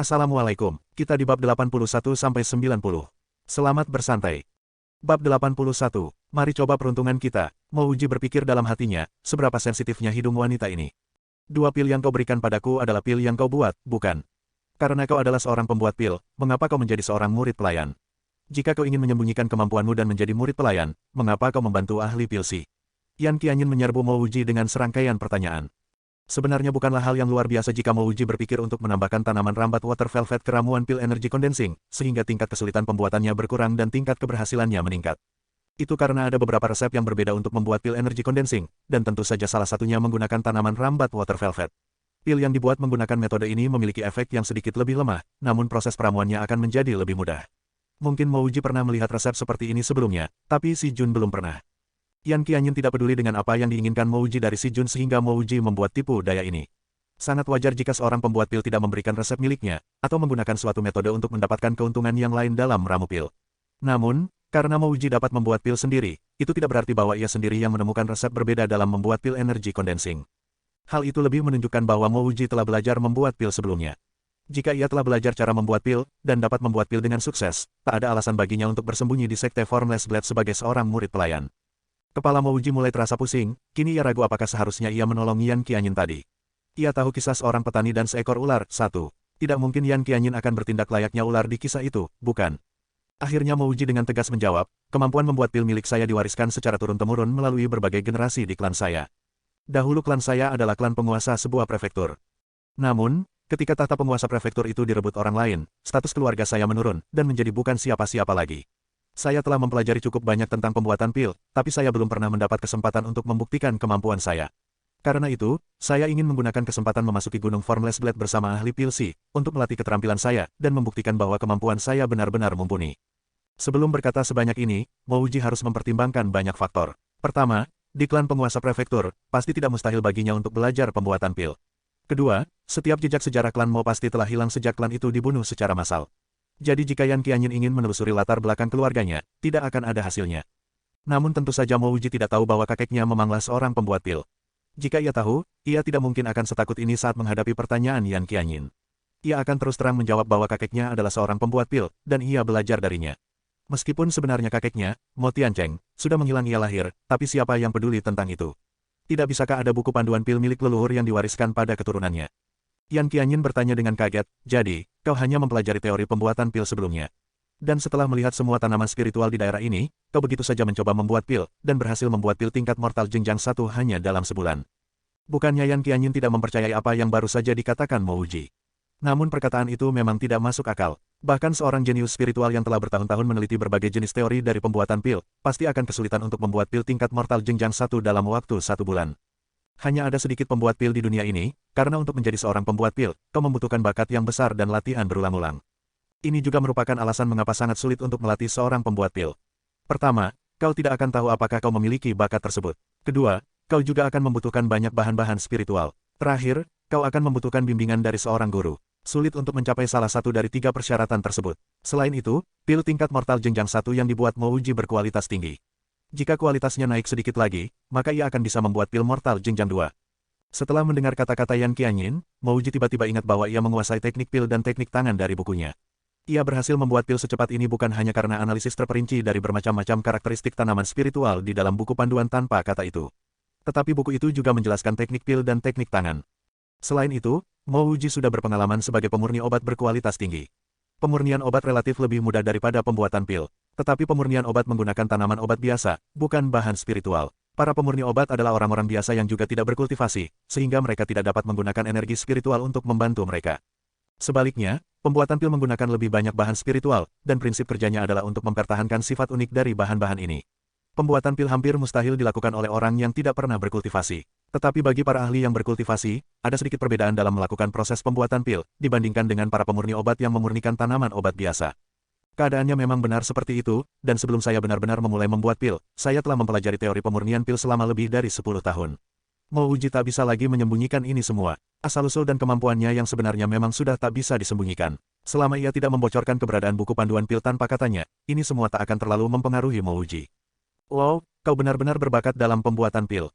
Assalamualaikum, kita di bab 81-90. Selamat bersantai. Bab 81, mari coba peruntungan kita. Mouji berpikir dalam hatinya, seberapa sensitifnya hidung wanita ini. Dua pil yang kau berikan padaku adalah pil yang kau buat, bukan? Karena kau adalah seorang pembuat pil, mengapa kau menjadi seorang murid pelayan? Jika kau ingin menyembunyikan kemampuanmu dan menjadi murid pelayan, mengapa kau membantu ahli pil si? Yan Qianyin menyerbu Mouji dengan serangkaian pertanyaan. Sebenarnya bukanlah hal yang luar biasa jika Mouji berpikir untuk menambahkan tanaman rambat water velvet ke ramuan pil energy condensing, sehingga tingkat kesulitan pembuatannya berkurang dan tingkat keberhasilannya meningkat. Itu karena ada beberapa resep yang berbeda untuk membuat pil energy condensing, dan tentu saja salah satunya menggunakan tanaman rambat water velvet. Pil yang dibuat menggunakan metode ini memiliki efek yang sedikit lebih lemah, namun proses peramuannya akan menjadi lebih mudah. Mungkin Mouji pernah melihat resep seperti ini sebelumnya, tapi si Jun belum pernah. Yan Qianyin tidak peduli dengan apa yang diinginkan Mouji dari si Jun sehingga Mouji membuat tipu daya ini. Sangat wajar jika seorang pembuat pil tidak memberikan resep miliknya, atau menggunakan suatu metode untuk mendapatkan keuntungan yang lain dalam ramu pil. Namun, karena Mouji dapat membuat pil sendiri, itu tidak berarti bahwa ia sendiri yang menemukan resep berbeda dalam membuat pil energy condensing. Hal itu lebih menunjukkan bahwa Mouji telah belajar membuat pil sebelumnya. Jika ia telah belajar cara membuat pil, dan dapat membuat pil dengan sukses, tak ada alasan baginya untuk bersembunyi di sekte Formless Blade sebagai seorang murid pelayan. Kepala Mouji mulai terasa pusing, kini ia ragu apakah seharusnya ia menolong Yan Qianyin tadi. Ia tahu kisah seorang petani dan seekor ular, satu. Tidak mungkin Yan Qianyin akan bertindak layaknya ular di kisah itu, bukan? Akhirnya Mouji dengan tegas menjawab, kemampuan membuat pil milik saya diwariskan secara turun-temurun melalui berbagai generasi di klan saya. Dahulu klan saya adalah klan penguasa sebuah prefektur. Namun, ketika tahta penguasa prefektur itu direbut orang lain, status keluarga saya menurun, dan menjadi bukan siapa-siapa lagi. Saya telah mempelajari cukup banyak tentang pembuatan pil, tapi saya belum pernah mendapat kesempatan untuk membuktikan kemampuan saya. Karena itu, saya ingin menggunakan kesempatan memasuki Gunung Formless Blade bersama ahli pil si, untuk melatih keterampilan saya, dan membuktikan bahwa kemampuan saya benar-benar mumpuni. Sebelum berkata sebanyak ini, Mouji harus mempertimbangkan banyak faktor. Pertama, di klan penguasa prefektur, pasti tidak mustahil baginya untuk belajar pembuatan pil. Kedua, setiap jejak sejarah klan Mo pasti telah hilang sejak klan itu dibunuh secara massal. Jadi jika Yan Qianyin ingin menelusuri latar belakang keluarganya, tidak akan ada hasilnya. Namun tentu saja Mouji tidak tahu bahwa kakeknya memanglah seorang pembuat pil. Jika ia tahu, ia tidak mungkin akan setakut ini saat menghadapi pertanyaan Yan Qianyin. Ia akan terus terang menjawab bahwa kakeknya adalah seorang pembuat pil, dan ia belajar darinya. Meskipun sebenarnya kakeknya, Mo Tiancheng, sudah menghilang ia lahir, tapi siapa yang peduli tentang itu? Tidak bisakah ada buku panduan pil milik leluhur yang diwariskan pada keturunannya? Yan Qianyin bertanya dengan kaget, jadi, kau hanya mempelajari teori pembuatan pil sebelumnya. Dan setelah melihat semua tanaman spiritual di daerah ini, kau begitu saja mencoba membuat pil, dan berhasil membuat pil tingkat mortal jenjang 1 hanya dalam sebulan. Bukannya Yan Qianyin tidak mempercayai apa yang baru saja dikatakan Mouji. Namun perkataan itu memang tidak masuk akal. Bahkan seorang jenius spiritual yang telah bertahun-tahun meneliti berbagai jenis teori dari pembuatan pil, pasti akan kesulitan untuk membuat pil tingkat mortal jenjang 1 dalam waktu 1 bulan. Hanya ada sedikit pembuat pil di dunia ini, karena untuk menjadi seorang pembuat pil, kau membutuhkan bakat yang besar dan latihan berulang-ulang. Ini juga merupakan alasan mengapa sangat sulit untuk melatih seorang pembuat pil. Pertama, kau tidak akan tahu apakah kau memiliki bakat tersebut. Kedua, kau juga akan membutuhkan banyak bahan-bahan spiritual. Terakhir, kau akan membutuhkan bimbingan dari seorang guru. Sulit untuk mencapai salah satu dari 3 persyaratan tersebut. Selain itu, pil tingkat mortal jenjang 1 yang dibuat Mouji berkualitas tinggi. Jika kualitasnya naik sedikit lagi, maka ia akan bisa membuat pil mortal jenjang 2. Setelah mendengar kata-kata Yan Qianyin, Mouji tiba-tiba ingat bahwa ia menguasai teknik pil dan teknik tangan dari bukunya. Ia berhasil membuat pil secepat ini bukan hanya karena analisis terperinci dari bermacam-macam karakteristik tanaman spiritual di dalam buku panduan tanpa kata itu. Tetapi buku itu juga menjelaskan teknik pil dan teknik tangan. Selain itu, Mouji sudah berpengalaman sebagai pemurni obat berkualitas tinggi. Pemurnian obat relatif lebih mudah daripada pembuatan pil. Tetapi pemurnian obat menggunakan tanaman obat biasa, bukan bahan spiritual. Para pemurni obat adalah orang-orang biasa yang juga tidak berkultivasi, sehingga mereka tidak dapat menggunakan energi spiritual untuk membantu mereka. Sebaliknya, pembuatan pil menggunakan lebih banyak bahan spiritual, dan prinsip kerjanya adalah untuk mempertahankan sifat unik dari bahan-bahan ini. Pembuatan pil hampir mustahil dilakukan oleh orang yang tidak pernah berkultivasi. Tetapi bagi para ahli yang berkultivasi, ada sedikit perbedaan dalam melakukan proses pembuatan pil, dibandingkan dengan para pemurni obat yang memurnikan tanaman obat biasa. Keadaannya memang benar seperti itu, dan sebelum saya benar-benar memulai membuat pil, saya telah mempelajari teori pemurnian pil selama lebih dari 10 tahun. Mouji tak bisa lagi menyembunyikan ini semua. Asal-usul dan kemampuannya yang sebenarnya memang sudah tak bisa disembunyikan. Selama ia tidak membocorkan keberadaan buku panduan pil tanpa katanya, ini semua tak akan terlalu mempengaruhi Mouji. Wow, kau benar-benar berbakat dalam pembuatan pil.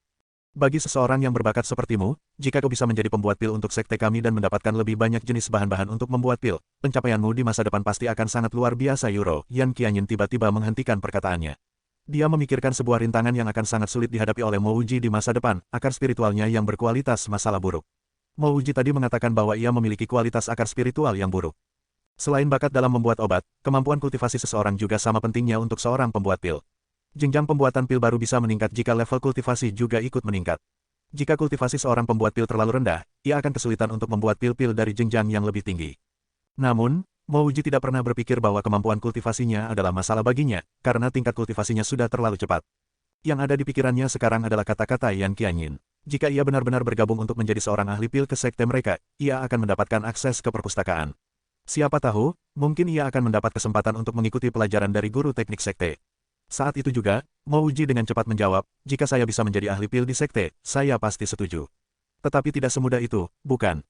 Bagi seseorang yang berbakat sepertimu, jika kau bisa menjadi pembuat pil untuk sekte kami dan mendapatkan lebih banyak jenis bahan-bahan untuk membuat pil, pencapaianmu di masa depan pasti akan sangat luar biasa. Yan Qianyin tiba-tiba menghentikan perkataannya. Dia memikirkan sebuah rintangan yang akan sangat sulit dihadapi oleh Mo Wuji di masa depan, akar spiritualnya yang berkualitas masalah buruk. Mo Wuji tadi mengatakan bahwa ia memiliki kualitas akar spiritual yang buruk. Selain bakat dalam membuat obat, kemampuan kultivasi seseorang juga sama pentingnya untuk seorang pembuat pil. Jenjang pembuatan pil baru bisa meningkat jika level kultivasi juga ikut meningkat. Jika kultivasi seorang pembuat pil terlalu rendah, ia akan kesulitan untuk membuat pil-pil dari jenjang yang lebih tinggi. Namun, Mo Wuji tidak pernah berpikir bahwa kemampuan kultivasinya adalah masalah baginya, karena tingkat kultivasinya sudah terlalu cepat. Yang ada di pikirannya sekarang adalah kata-kata Yan Qianyin. Jika ia benar-benar bergabung untuk menjadi seorang ahli pil ke sekte mereka, ia akan mendapatkan akses ke perpustakaan. Siapa tahu, mungkin ia akan mendapat kesempatan untuk mengikuti pelajaran dari guru teknik sekte. Saat itu juga, Mo Wuji dengan cepat menjawab, jika saya bisa menjadi ahli pil di sekte, saya pasti setuju. Tetapi tidak semudah itu, bukan?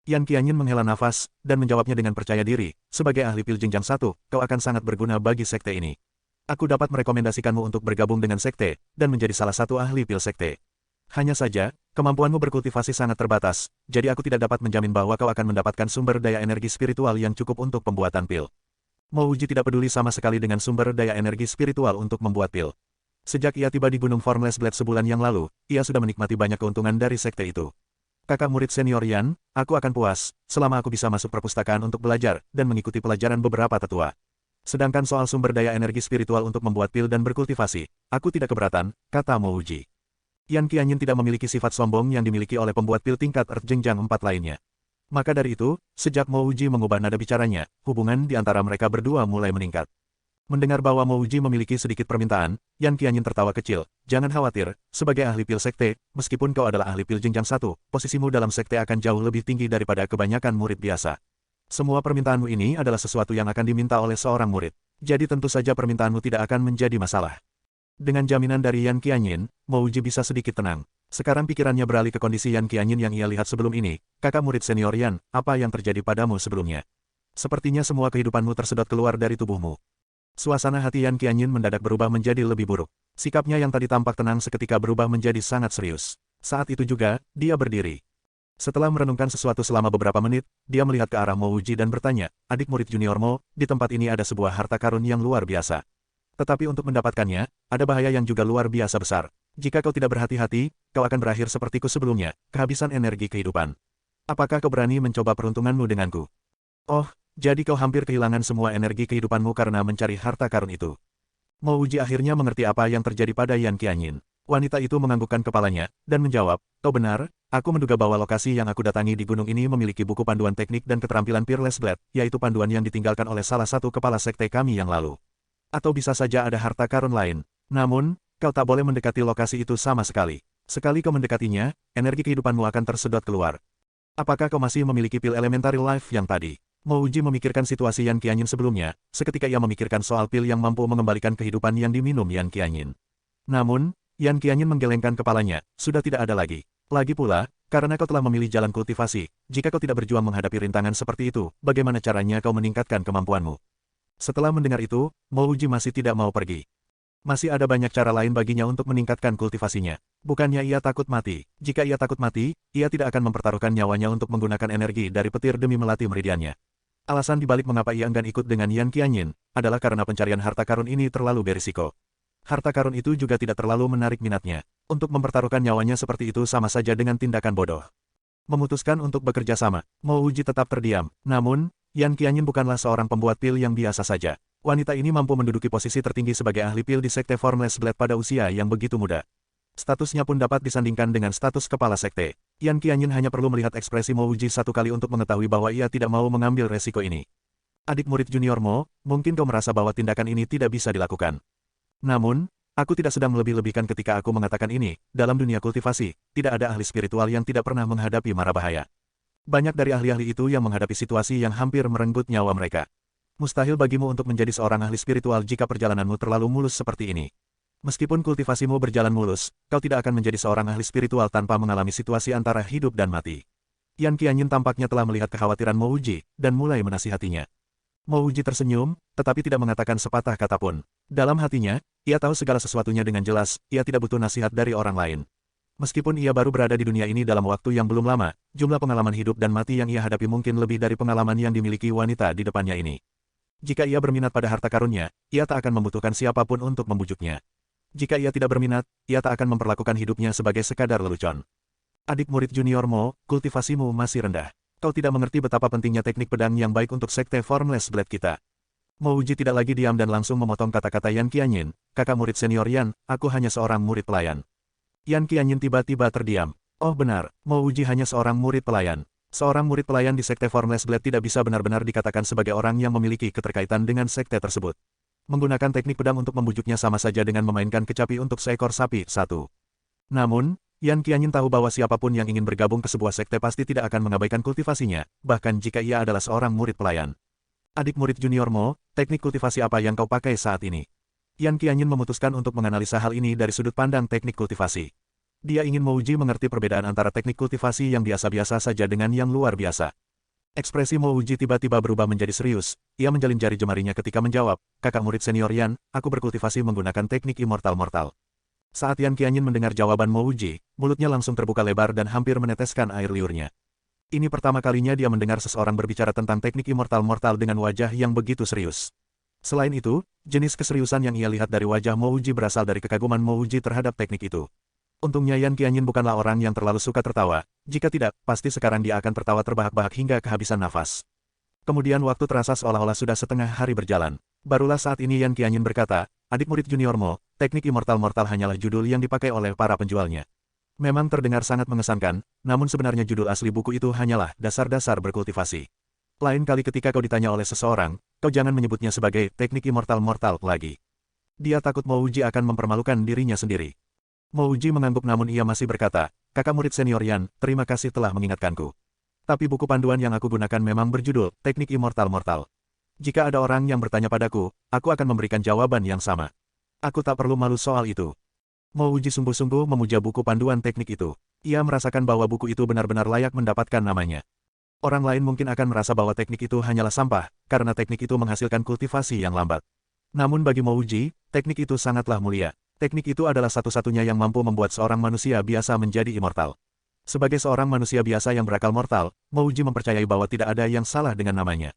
Yan Qianyin menghela nafas, dan menjawabnya dengan percaya diri, sebagai ahli pil jenjang 1, kau akan sangat berguna bagi sekte ini. Aku dapat merekomendasikanmu untuk bergabung dengan sekte, dan menjadi salah satu ahli pil sekte. Hanya saja, kemampuanmu berkultivasi sangat terbatas, jadi aku tidak dapat menjamin bahwa kau akan mendapatkan sumber daya energi spiritual yang cukup untuk pembuatan pil. Mo Wuji tidak peduli sama sekali dengan sumber daya energi spiritual untuk membuat pil. Sejak ia tiba di Gunung Formless Blade sebulan yang lalu, ia sudah menikmati banyak keuntungan dari sekte itu. Kakak murid senior Yan, aku akan puas, selama aku bisa masuk perpustakaan untuk belajar, dan mengikuti pelajaran beberapa tetua. Sedangkan soal sumber daya energi spiritual untuk membuat pil dan berkultivasi, aku tidak keberatan, kata Mo Wuji. Yan Qianyin tidak memiliki sifat sombong yang dimiliki oleh pembuat pil tingkat Earth jenjang 4 lainnya. Maka dari itu, sejak Mo Wuji mengubah nada bicaranya, hubungan di antara mereka berdua mulai meningkat. Mendengar bahwa Mo Wuji memiliki sedikit permintaan, Yan Qianyin tertawa kecil. Jangan khawatir, sebagai ahli pil sekte, meskipun kau adalah ahli pil jenjang 1, posisimu dalam sekte akan jauh lebih tinggi daripada kebanyakan murid biasa. Semua permintaanmu ini adalah sesuatu yang akan diminta oleh seorang murid. Jadi tentu saja permintaanmu tidak akan menjadi masalah. Dengan jaminan dari Yan Qianyin, Mo Wuji bisa sedikit tenang. Sekarang pikirannya beralih ke kondisi Yan Qianyin yang ia lihat sebelum ini. Kakak murid senior Yan, apa yang terjadi padamu sebelumnya? Sepertinya semua kehidupanmu tersedot keluar dari tubuhmu. Suasana hati Yan Qianyin mendadak berubah menjadi lebih buruk. Sikapnya yang tadi tampak tenang seketika berubah menjadi sangat serius. Saat itu juga, dia berdiri. Setelah merenungkan sesuatu selama beberapa menit, dia melihat ke arah Mo Wuji dan bertanya, adik murid junior Mo, di tempat ini ada sebuah harta karun yang luar biasa. Tetapi untuk mendapatkannya, ada bahaya yang juga luar biasa besar. Jika kau tidak berhati-hati, kau akan berakhir sepertiku sebelumnya, kehabisan energi kehidupan. Apakah kau berani mencoba peruntunganmu denganku? Oh, jadi kau hampir kehilangan semua energi kehidupanmu karena mencari harta karun itu. Mo Wuji akhirnya mengerti apa yang terjadi pada Yan Qianyin. Wanita itu menganggukkan kepalanya, dan menjawab, kau benar, aku menduga bahwa lokasi yang aku datangi di gunung ini memiliki buku panduan teknik dan keterampilan Peerless Blade, yaitu panduan yang ditinggalkan oleh salah satu kepala sekte kami yang lalu. Atau bisa saja ada harta karun lain. Namun, kau tak boleh mendekati lokasi itu sama sekali. Sekali kau mendekatinya, energi kehidupanmu akan tersedot keluar. Apakah kau masih memiliki pil elementary life yang tadi? Mo Wuji memikirkan situasi Yan Qianyin sebelumnya, seketika ia memikirkan soal pil yang mampu mengembalikan kehidupan yang diminum Yan Qianyin. Namun, Yan Qianyin menggelengkan kepalanya, sudah tidak ada lagi. Lagi pula, karena kau telah memilih jalan kultivasi, jika kau tidak berjuang menghadapi rintangan seperti itu, bagaimana caranya kau meningkatkan kemampuanmu? Setelah mendengar itu, Mo Wuji masih tidak mau pergi. Masih ada banyak cara lain baginya untuk meningkatkan kultivasinya. Bukannya ia takut mati. Jika ia takut mati, ia tidak akan mempertaruhkan nyawanya untuk menggunakan energi dari petir demi melatih meridiannya. Alasan dibalik mengapa ia enggan ikut dengan Yan Qianyin, adalah karena pencarian harta karun ini terlalu berisiko. Harta karun itu juga tidak terlalu menarik minatnya. Untuk mempertaruhkan nyawanya seperti itu sama saja dengan tindakan bodoh. Memutuskan untuk bekerja sama, Mo Wuji tetap terdiam. Namun, Yan Qianyin bukanlah seorang pembuat pil yang biasa saja. Wanita ini mampu menduduki posisi tertinggi sebagai ahli pil di sekte Formless Blade pada usia yang begitu muda. Statusnya pun dapat disandingkan dengan status kepala sekte. Yan Qianyin hanya perlu melihat ekspresi Mo Wuji satu kali untuk mengetahui bahwa ia tidak mau mengambil resiko ini. Adik murid junior Mo, mungkin kau merasa bahwa tindakan ini tidak bisa dilakukan. Namun, aku tidak sedang melebih-lebihkan ketika aku mengatakan ini. Dalam dunia kultivasi, tidak ada ahli spiritual yang tidak pernah menghadapi mara bahaya. Banyak dari ahli-ahli itu yang menghadapi situasi yang hampir merenggut nyawa mereka. Mustahil bagimu untuk menjadi seorang ahli spiritual jika perjalananmu terlalu mulus seperti ini. Meskipun kultivasimu berjalan mulus, kau tidak akan menjadi seorang ahli spiritual tanpa mengalami situasi antara hidup dan mati. Yan Qianyin tampaknya telah melihat kekhawatiran Mo Wuji, dan mulai menasihatinya. Mo Wuji tersenyum, tetapi tidak mengatakan sepatah kata pun. Dalam hatinya, ia tahu segala sesuatunya dengan jelas, ia tidak butuh nasihat dari orang lain. Meskipun ia baru berada di dunia ini dalam waktu yang belum lama, jumlah pengalaman hidup dan mati yang ia hadapi mungkin lebih dari pengalaman yang dimiliki wanita di depannya ini. Jika ia berminat pada harta karunnya, ia tak akan membutuhkan siapapun untuk membujuknya. Jika ia tidak berminat, ia tak akan memperlakukan hidupnya sebagai sekadar lelucon. Adik murid junior Mo, kultivasimu masih rendah. Kau tidak mengerti betapa pentingnya teknik pedang yang baik untuk sekte Formless Blade kita. Mo Wuji tidak lagi diam dan langsung memotong kata-kata Yan Qianyin, kakak murid senior Yan, aku hanya seorang murid pelayan. Yan Qianyin tiba-tiba terdiam. Oh benar, Mo Wuji hanya seorang murid pelayan. Seorang murid pelayan di sekte Formless Blade tidak bisa benar-benar dikatakan sebagai orang yang memiliki keterkaitan dengan sekte tersebut. Menggunakan teknik pedang untuk membujuknya sama saja dengan memainkan kecapi untuk seekor sapi satu. Namun, Yan Qianyin tahu bahwa siapapun yang ingin bergabung ke sebuah sekte pasti tidak akan mengabaikan kultivasinya, bahkan jika ia adalah seorang murid pelayan. Adik murid junior Mo, teknik kultivasi apa yang kau pakai saat ini? Yan Qianyin memutuskan untuk menganalisa hal ini dari sudut pandang teknik kultivasi. Dia ingin Mo Wuji mengerti perbedaan antara teknik kultivasi yang biasa-biasa saja dengan yang luar biasa. Ekspresi Mo Wuji tiba-tiba berubah menjadi serius. Ia menjalin jari jemarinya ketika menjawab, kakak murid senior Yan, aku berkultivasi menggunakan teknik immortal mortal. Saat Yan Qianyin mendengar jawaban Mo Wuji, mulutnya langsung terbuka lebar dan hampir meneteskan air liurnya. Ini pertama kalinya dia mendengar seseorang berbicara tentang teknik immortal mortal dengan wajah yang begitu serius. Selain itu, jenis keseriusan yang ia lihat dari wajah Mo Wuji berasal dari kekaguman Mo Wuji terhadap teknik itu. Untungnya Yan Qianyin bukanlah orang yang terlalu suka tertawa, jika tidak, pasti sekarang dia akan tertawa terbahak-bahak hingga kehabisan nafas. Kemudian waktu terasa seolah-olah sudah setengah hari berjalan. Barulah saat ini Yan Qianyin berkata, adik murid junior Mo, teknik immortal mortal hanyalah judul yang dipakai oleh para penjualnya. Memang terdengar sangat mengesankan, namun sebenarnya judul asli buku itu hanyalah dasar-dasar berkultivasi. Lain kali ketika kau ditanya oleh seseorang, kau jangan menyebutnya sebagai teknik immortal mortal lagi. Dia takut Mo Wuji akan mempermalukan dirinya sendiri. Mo Wuji mengangguk namun ia masih berkata, kakak murid senior Yan, terima kasih telah mengingatkanku. Tapi buku panduan yang aku gunakan memang berjudul teknik immortal mortal. Jika ada orang yang bertanya padaku, aku akan memberikan jawaban yang sama. Aku tak perlu malu soal itu. Mo Wuji sungguh-sungguh memuja buku panduan teknik itu. Ia merasakan bahwa buku itu benar-benar layak mendapatkan namanya. Orang lain mungkin akan merasa bahwa teknik itu hanyalah sampah, karena teknik itu menghasilkan kultivasi yang lambat. Namun bagi Mo Wuji, teknik itu sangatlah mulia. Teknik itu adalah satu-satunya yang mampu membuat seorang manusia biasa menjadi immortal. Sebagai seorang manusia biasa yang berakal mortal, Mo Wuji mempercayai bahwa tidak ada yang salah dengan namanya.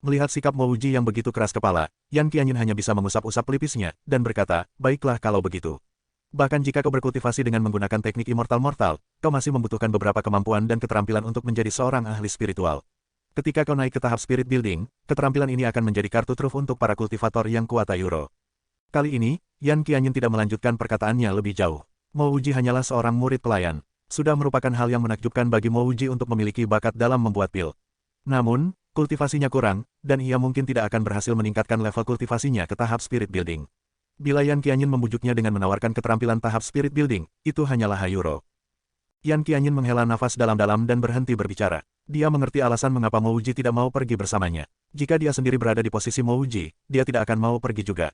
Melihat sikap Mo Wuji yang begitu keras kepala, Yan Qianyin hanya bisa mengusap-usap pelipisnya, dan berkata, baiklah kalau begitu. Bahkan jika kau berkultivasi dengan menggunakan teknik immortal mortal, kau masih membutuhkan beberapa kemampuan dan keterampilan untuk menjadi seorang ahli spiritual. Ketika kau naik ke tahap spirit building, keterampilan ini akan menjadi kartu truf untuk para kultivator yang kuat Euro. Kali ini, Yan Qianyin tidak melanjutkan perkataannya lebih jauh. Mo Wuji hanyalah seorang murid pelayan. Sudah merupakan hal yang menakjubkan bagi Mo Wuji untuk memiliki bakat dalam membuat pil. Namun, kultivasinya kurang, dan ia mungkin tidak akan berhasil meningkatkan level kultivasinya ke tahap spirit building. Bila Yan Qianyin membujuknya dengan menawarkan keterampilan tahap spirit building, itu hanyalah hayuro. Yan Qianyin menghela nafas dalam-dalam dan berhenti berbicara. Dia mengerti alasan mengapa Mo Wuji tidak mau pergi bersamanya. Jika dia sendiri berada di posisi Mo Wuji, dia tidak akan mau pergi juga.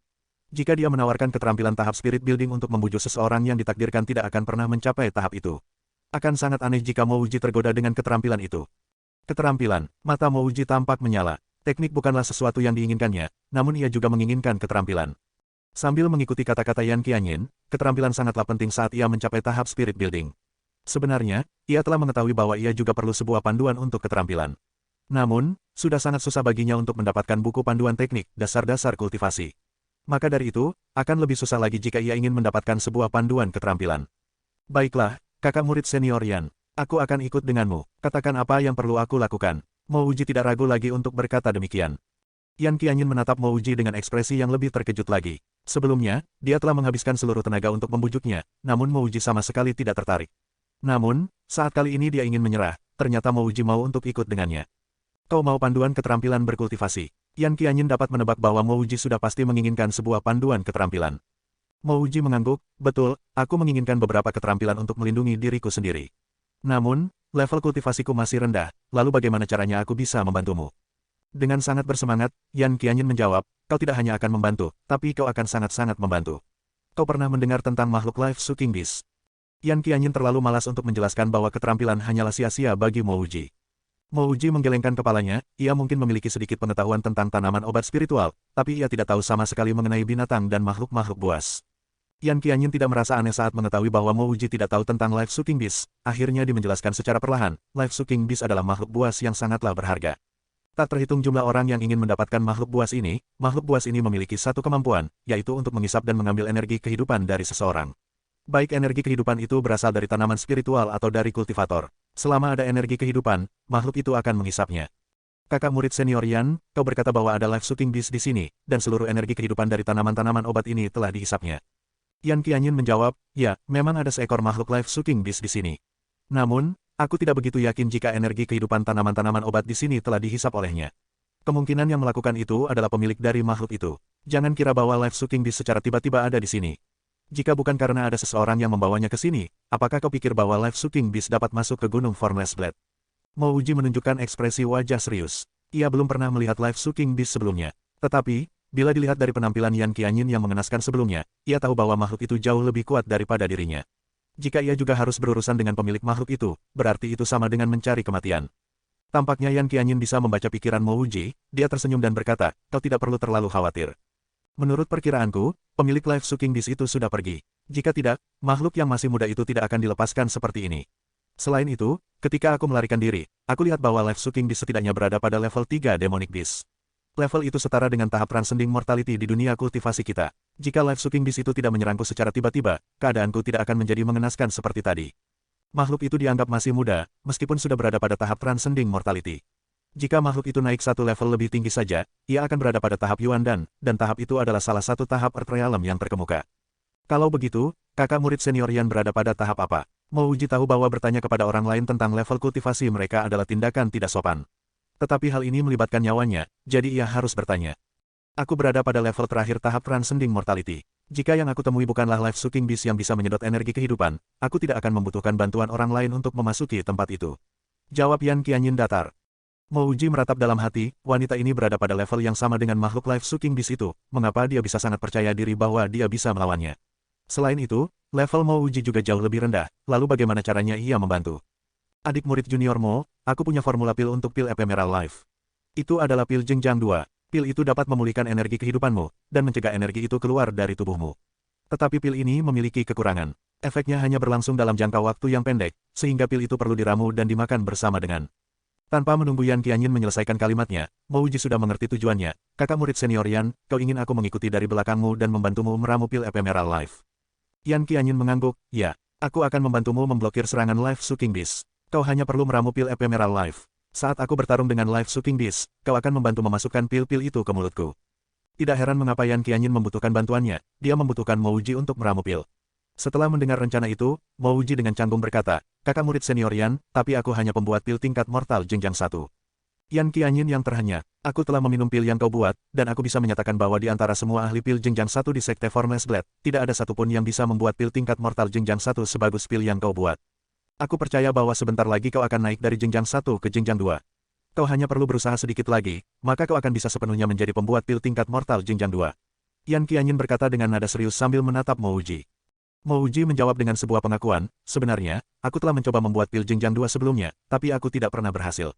Jika dia menawarkan keterampilan tahap spirit building untuk membujuk seseorang yang ditakdirkan tidak akan pernah mencapai tahap itu. Akan sangat aneh jika Mo Wuji tergoda dengan keterampilan itu. Keterampilan, mata Mo Wuji tampak menyala. Teknik bukanlah sesuatu yang diinginkannya, namun ia juga menginginkan keterampilan. Sambil mengikuti kata-kata Yan Qianyin, keterampilan sangatlah penting saat ia mencapai tahap spirit building. Sebenarnya, ia telah mengetahui bahwa ia juga perlu sebuah panduan untuk keterampilan. Namun, sudah sangat susah baginya untuk mendapatkan buku panduan teknik dasar-dasar kultivasi. Maka dari itu, akan lebih susah lagi jika ia ingin mendapatkan sebuah panduan keterampilan. Baiklah, kakak murid senior Yan, aku akan ikut denganmu. Katakan apa yang perlu aku lakukan. Mo Wuji tidak ragu lagi untuk berkata demikian. Yan Qianyin menatap Mo Wuji dengan ekspresi yang lebih terkejut lagi. Sebelumnya, dia telah menghabiskan seluruh tenaga untuk membujuknya, namun Mo Wuji sama sekali tidak tertarik. Namun, saat kali ini dia ingin menyerah, ternyata Mo Wuji mau untuk ikut dengannya. Kau mau panduan keterampilan berkultivasi? Yan Qianyin dapat menebak bahwa Mo Wuji sudah pasti menginginkan sebuah panduan keterampilan. Mo Wuji mengangguk, betul, aku menginginkan beberapa keterampilan untuk melindungi diriku sendiri. Namun, level kultivasiku masih rendah, lalu bagaimana caranya aku bisa membantumu? Dengan sangat bersemangat, Yan Qianyin menjawab, kau tidak hanya akan membantu, tapi kau akan sangat-sangat membantu. Kau pernah mendengar tentang makhluk life sucking beast? Yan Qianyin terlalu malas untuk menjelaskan bahwa keterampilan hanyalah sia-sia bagi Mo Wuji. Mo Wuji menggelengkan kepalanya, ia mungkin memiliki sedikit pengetahuan tentang tanaman obat spiritual, tapi ia tidak tahu sama sekali mengenai binatang dan makhluk-makhluk buas. Yan Qianyin tidak merasa aneh saat mengetahui bahwa Mo Wuji tidak tahu tentang Life Sucking Beast. Akhirnya dia menjelaskan secara perlahan, Life Sucking Beast adalah makhluk buas yang sangatlah berharga. Tak terhitung jumlah orang yang ingin mendapatkan makhluk buas ini memiliki satu kemampuan, yaitu untuk mengisap dan mengambil energi kehidupan dari seseorang. Baik energi kehidupan itu berasal dari tanaman spiritual atau dari kultivator. Selama ada energi kehidupan, makhluk itu akan mengisapnya. Kakak murid senior Yan, kau berkata bahwa ada Life Sucking Beast di sini, dan seluruh energi kehidupan dari tanaman-tanaman obat ini telah dihisapnya. Yan Qianyin menjawab, ya, memang ada seekor makhluk Life Sucking Beast di sini. Namun, aku tidak begitu yakin jika energi kehidupan tanaman-tanaman obat di sini telah dihisap olehnya. Kemungkinan yang melakukan itu adalah pemilik dari makhluk itu. Jangan kira bahwa Life Sucking Beast secara tiba-tiba ada di sini. Jika bukan karena ada seseorang yang membawanya ke sini, apakah kau pikir bahwa Life Sucking Beast dapat masuk ke Gunung Formless Blade? Mo Wuji menunjukkan ekspresi wajah serius. Ia belum pernah melihat Life Sucking Beast sebelumnya. Tetapi, bila dilihat dari penampilan Yan Qianyin yang mengenaskan sebelumnya, ia tahu bahwa makhluk itu jauh lebih kuat daripada dirinya. Jika ia juga harus berurusan dengan pemilik makhluk itu, berarti itu sama dengan mencari kematian. Tampaknya Yan Qianyin bisa membaca pikiran Mo Wuji, dia tersenyum dan berkata, kau tidak perlu terlalu khawatir. Menurut perkiraanku, pemilik Life Sucking Beast itu sudah pergi. Jika tidak, makhluk yang masih muda itu tidak akan dilepaskan seperti ini. Selain itu, ketika aku melarikan diri, aku lihat bahwa Life Sucking Beast setidaknya berada pada level 3 Demonic Beast. Level itu setara dengan tahap Transcending Mortality di dunia kultivasi kita. Jika Life Sucking Beast itu tidak menyerangku secara tiba-tiba, keadaanku tidak akan menjadi mengenaskan seperti tadi. Makhluk itu dianggap masih muda, meskipun sudah berada pada tahap Transcending Mortality. Jika makhluk itu naik satu level lebih tinggi saja, ia akan berada pada tahap Yuan dan tahap itu adalah salah satu tahap Earth Realm yang terkemuka. Kalau begitu, kakak murid senior Yan berada pada tahap apa? Mo Wuji tahu bahwa bertanya kepada orang lain tentang level kultivasi mereka adalah tindakan tidak sopan. Tetapi hal ini melibatkan nyawanya, jadi ia harus bertanya. Aku berada pada level terakhir tahap Transcending Mortality. Jika yang aku temui bukanlah Life Sucking Beast yang bisa menyedot energi kehidupan, aku tidak akan membutuhkan bantuan orang lain untuk memasuki tempat itu. Jawab Yan Qianyin datar. Mo Wuji meratap dalam hati, wanita ini berada pada level yang sama dengan makhluk Life Sucking Beast itu, mengapa dia bisa sangat percaya diri bahwa dia bisa melawannya. Selain itu, level Mo Wuji juga jauh lebih rendah, lalu bagaimana caranya ia membantu? Adik murid junior Mo, aku punya formula pil untuk pil Ephemeral Life. Itu adalah pil Jenjang 2. Pil itu dapat memulihkan energi kehidupanmu, dan mencegah energi itu keluar dari tubuhmu. Tetapi pil ini memiliki kekurangan. Efeknya hanya berlangsung dalam jangka waktu yang pendek, sehingga pil itu perlu diramu dan dimakan bersama dengan. Tanpa menunggu Yan Qianyin menyelesaikan kalimatnya, Mo Wuji sudah mengerti tujuannya. Kakak murid senior Yan, kau ingin aku mengikuti dari belakangmu dan membantumu meramu pil Ephemeral Life. Yan Qianyin mengangguk, ya, aku akan membantumu memblokir serangan Life Sucking Beast. Kau hanya perlu meramu pil Ephemeral Life. Saat aku bertarung dengan Life Sucking Beast, kau akan membantu memasukkan pil-pil itu ke mulutku. Tidak heran mengapa Yan Qianyin membutuhkan bantuannya, dia membutuhkan Mo Wuji untuk meramu pil. Setelah mendengar rencana itu, Mo Wuji dengan canggung berkata, kakak murid senior Yan, tapi aku hanya pembuat pil tingkat mortal jenjang 1. Yan Qianyin yang terhenyak, aku telah meminum pil yang kau buat, dan aku bisa menyatakan bahwa di antara semua ahli pil jenjang 1 di Sekte Formless Blade, tidak ada satupun yang bisa membuat pil tingkat mortal jenjang 1 sebagus pil yang kau buat. Aku percaya bahwa sebentar lagi kau akan naik dari jenjang 1 ke jenjang 2. Kau hanya perlu berusaha sedikit lagi, maka kau akan bisa sepenuhnya menjadi pembuat pil tingkat mortal jenjang 2. Yan Qianyin berkata dengan nada serius sambil menatap Mo Wuji. Mo Wuji menjawab dengan sebuah pengakuan, sebenarnya, aku telah mencoba membuat pil jenjang 2 sebelumnya, tapi aku tidak pernah berhasil.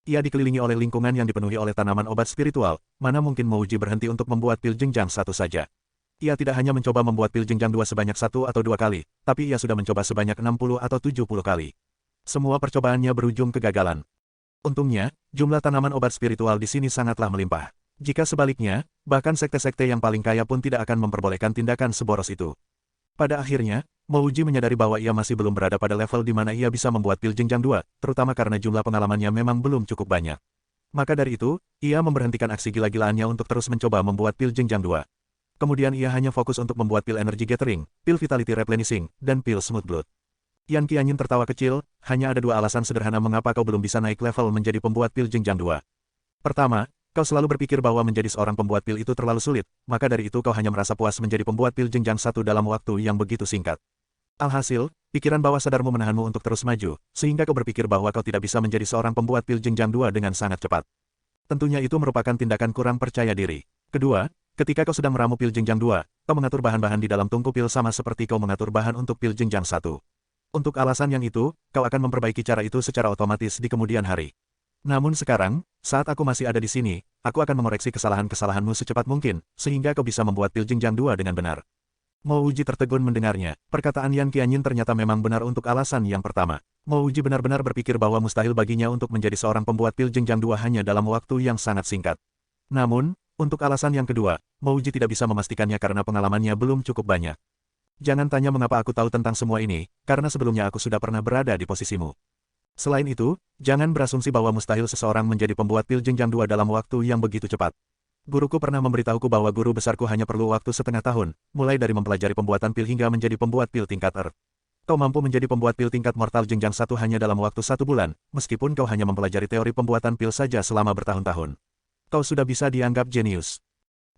Ia dikelilingi oleh lingkungan yang dipenuhi oleh tanaman obat spiritual, mana mungkin Mo Wuji berhenti untuk membuat pil jenjang 1 saja. Ia tidak hanya mencoba membuat pil jenjang 2 sebanyak 1 atau 2 kali, tapi ia sudah mencoba sebanyak 60 atau 70 kali. Semua percobaannya berujung kegagalan. Untungnya, jumlah tanaman obat spiritual di sini sangatlah melimpah. Jika sebaliknya, bahkan sekte-sekte yang paling kaya pun tidak akan memperbolehkan tindakan seboros itu. Pada akhirnya, Mo Wuji menyadari bahwa ia masih belum berada pada level di mana ia bisa membuat pil jenjang 2, terutama karena jumlah pengalamannya memang belum cukup banyak. Maka dari itu, ia memberhentikan aksi gila-gilaannya untuk terus mencoba membuat pil jenjang 2. Kemudian ia hanya fokus untuk membuat pil Energy Gathering, pil Vitality Replenishing, dan pil Smooth Blood. Yan Qianyin tertawa kecil, hanya ada dua alasan sederhana mengapa kau belum bisa naik level menjadi pembuat pil jenjang 2. Pertama, kau selalu berpikir bahwa menjadi seorang pembuat pil itu terlalu sulit, maka dari itu kau hanya merasa puas menjadi pembuat pil jenjang 1 dalam waktu yang begitu singkat. Alhasil, pikiran bawah sadarmu menahanmu untuk terus maju, sehingga kau berpikir bahwa kau tidak bisa menjadi seorang pembuat pil jenjang 2 dengan sangat cepat. Tentunya itu merupakan tindakan kurang percaya diri. Kedua, ketika kau sedang meramu pil jenjang 2, kau mengatur bahan-bahan di dalam tungku pil sama seperti kau mengatur bahan untuk pil jenjang 1. Untuk alasan yang itu, kau akan memperbaiki cara itu secara otomatis di kemudian hari. Namun sekarang, saat aku masih ada di sini, aku akan mengoreksi kesalahan-kesalahanmu secepat mungkin, sehingga kau bisa membuat pil jenjang 2 dengan benar. Mo Wuji tertegun mendengarnya. Perkataan Yan Qianyin ternyata memang benar untuk alasan yang pertama. Mo Wuji benar-benar berpikir bahwa mustahil baginya untuk menjadi seorang pembuat pil jenjang 2 hanya dalam waktu yang sangat singkat. Namun, untuk alasan yang kedua, Mo Wuji tidak bisa memastikannya karena pengalamannya belum cukup banyak. Jangan tanya mengapa aku tahu tentang semua ini, karena sebelumnya aku sudah pernah berada di posisimu. Selain itu, jangan berasumsi bahwa mustahil seseorang menjadi pembuat pil jenjang 2 dalam waktu yang begitu cepat. Guruku pernah memberitahuku bahwa guru besarku hanya perlu waktu setengah tahun, mulai dari mempelajari pembuatan pil hingga menjadi pembuat pil tingkat Earth. Kau mampu menjadi pembuat pil tingkat mortal jenjang 1 hanya dalam waktu 1 bulan, meskipun kau hanya mempelajari teori pembuatan pil saja selama bertahun-tahun. Kau sudah bisa dianggap jenius.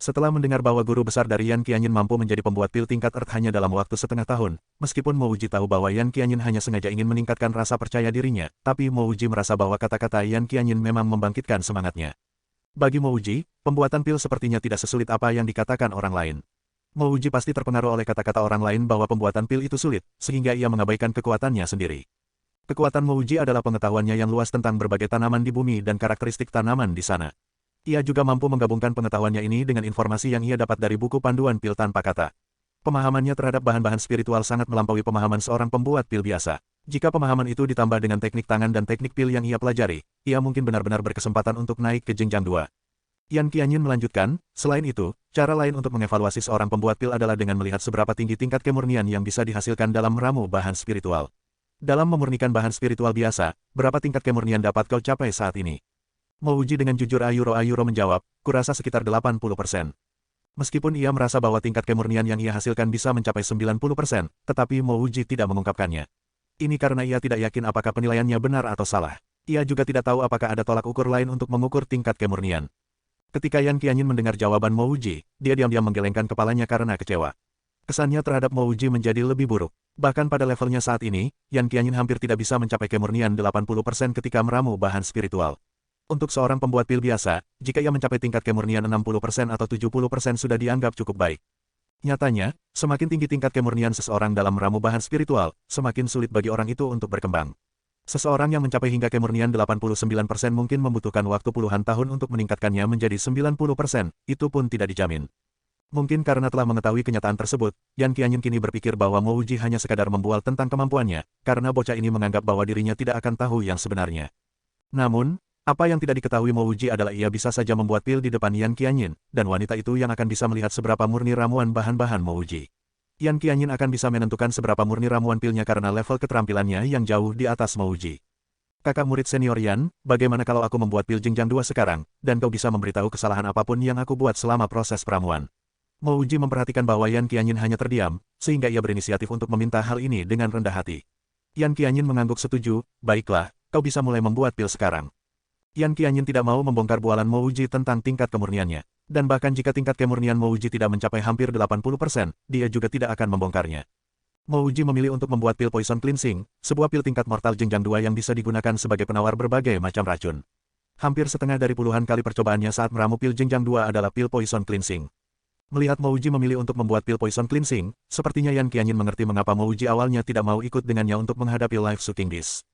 Setelah mendengar bahwa guru besar dari Yan Qianyin mampu menjadi pembuat pil tingkat Earth hanya dalam waktu setengah tahun, meskipun Mo Wuji tahu bahwa Yan Qianyin hanya sengaja ingin meningkatkan rasa percaya dirinya, tapi Mo Wuji merasa bahwa kata-kata Yan Qianyin memang membangkitkan semangatnya. Bagi Mo Wuji, pembuatan pil sepertinya tidak sesulit apa yang dikatakan orang lain. Mo Wuji pasti terpengaruh oleh kata-kata orang lain bahwa pembuatan pil itu sulit, sehingga ia mengabaikan kekuatannya sendiri. Kekuatan Mo Wuji adalah pengetahuannya yang luas tentang berbagai tanaman di bumi dan karakteristik tanaman di sana. Ia juga mampu menggabungkan pengetahuannya ini dengan informasi yang ia dapat dari buku panduan pil tanpa kata. Pemahamannya terhadap bahan-bahan spiritual sangat melampaui pemahaman seorang pembuat pil biasa. Jika pemahaman itu ditambah dengan teknik tangan dan teknik pil yang ia pelajari, ia mungkin benar-benar berkesempatan untuk naik ke jenjang 2. Yan Qianyin melanjutkan, selain itu, cara lain untuk mengevaluasi seorang pembuat pil adalah dengan melihat seberapa tinggi tingkat kemurnian yang bisa dihasilkan dalam meramu bahan spiritual. Dalam memurnikan bahan spiritual biasa, berapa tingkat kemurnian dapat kau capai saat ini? Mo Wuji dengan jujur ayuro-ayuro menjawab, kurasa sekitar 80%. Meskipun ia merasa bahwa tingkat kemurnian yang ia hasilkan bisa mencapai 90%, tetapi Mo Wuji tidak mengungkapkannya. Ini karena ia tidak yakin apakah penilaiannya benar atau salah. Ia juga tidak tahu apakah ada tolak ukur lain untuk mengukur tingkat kemurnian. Ketika Yan Qianyin mendengar jawaban Mo Wuji, dia diam-diam menggelengkan kepalanya karena kecewa. Kesannya terhadap Mo Wuji menjadi lebih buruk. Bahkan pada levelnya saat ini, Yan Qianyin hampir tidak bisa mencapai kemurnian 80% ketika meramu bahan spiritual. Untuk seorang pembuat pil biasa, jika ia mencapai tingkat kemurnian 60% atau 70% sudah dianggap cukup baik. Nyatanya, semakin tinggi tingkat kemurnian seseorang dalam meramu bahan spiritual, semakin sulit bagi orang itu untuk berkembang. Seseorang yang mencapai hingga kemurnian 89% mungkin membutuhkan waktu puluhan tahun untuk meningkatkannya menjadi 90%, itu pun tidak dijamin. Mungkin karena telah mengetahui kenyataan tersebut, Yan Qianyin kini berpikir bahwa Mo Wuji hanya sekadar membual tentang kemampuannya, karena bocah ini menganggap bahwa dirinya tidak akan tahu yang sebenarnya. Namun, apa yang tidak diketahui Mo Wuji adalah ia bisa saja membuat pil di depan Yan Qianyin, dan wanita itu yang akan bisa melihat seberapa murni ramuan bahan-bahan Mo Wuji. Yan Qianyin akan bisa menentukan seberapa murni ramuan pilnya karena level keterampilannya yang jauh di atas Mo Wuji. Kakak murid senior Yan, bagaimana kalau aku membuat pil jenjang 2 sekarang, dan kau bisa memberitahu kesalahan apapun yang aku buat selama proses peramuan? Mo Wuji memperhatikan bahwa Yan Qianyin hanya terdiam, sehingga ia berinisiatif untuk meminta hal ini dengan rendah hati. Yan Qianyin mengangguk setuju, baiklah, kau bisa mulai membuat pil sekarang. Yan Qianyin tidak mau membongkar bualan Mo Wuji tentang tingkat kemurniannya, dan bahkan jika tingkat kemurnian Mo Wuji tidak mencapai hampir 80%, dia juga tidak akan membongkarnya. Mo Wuji memilih untuk membuat pil Poison Cleansing, sebuah pil tingkat mortal jenjang 2 yang bisa digunakan sebagai penawar berbagai macam racun. Hampir setengah dari puluhan kali percobaannya saat meramu pil jenjang 2 adalah pil Poison Cleansing. Melihat Mo Wuji memilih untuk membuat pil Poison Cleansing, sepertinya Yan Qianyin mengerti mengapa Mo Wuji awalnya tidak mau ikut dengannya untuk menghadapi Life Sucking Beast.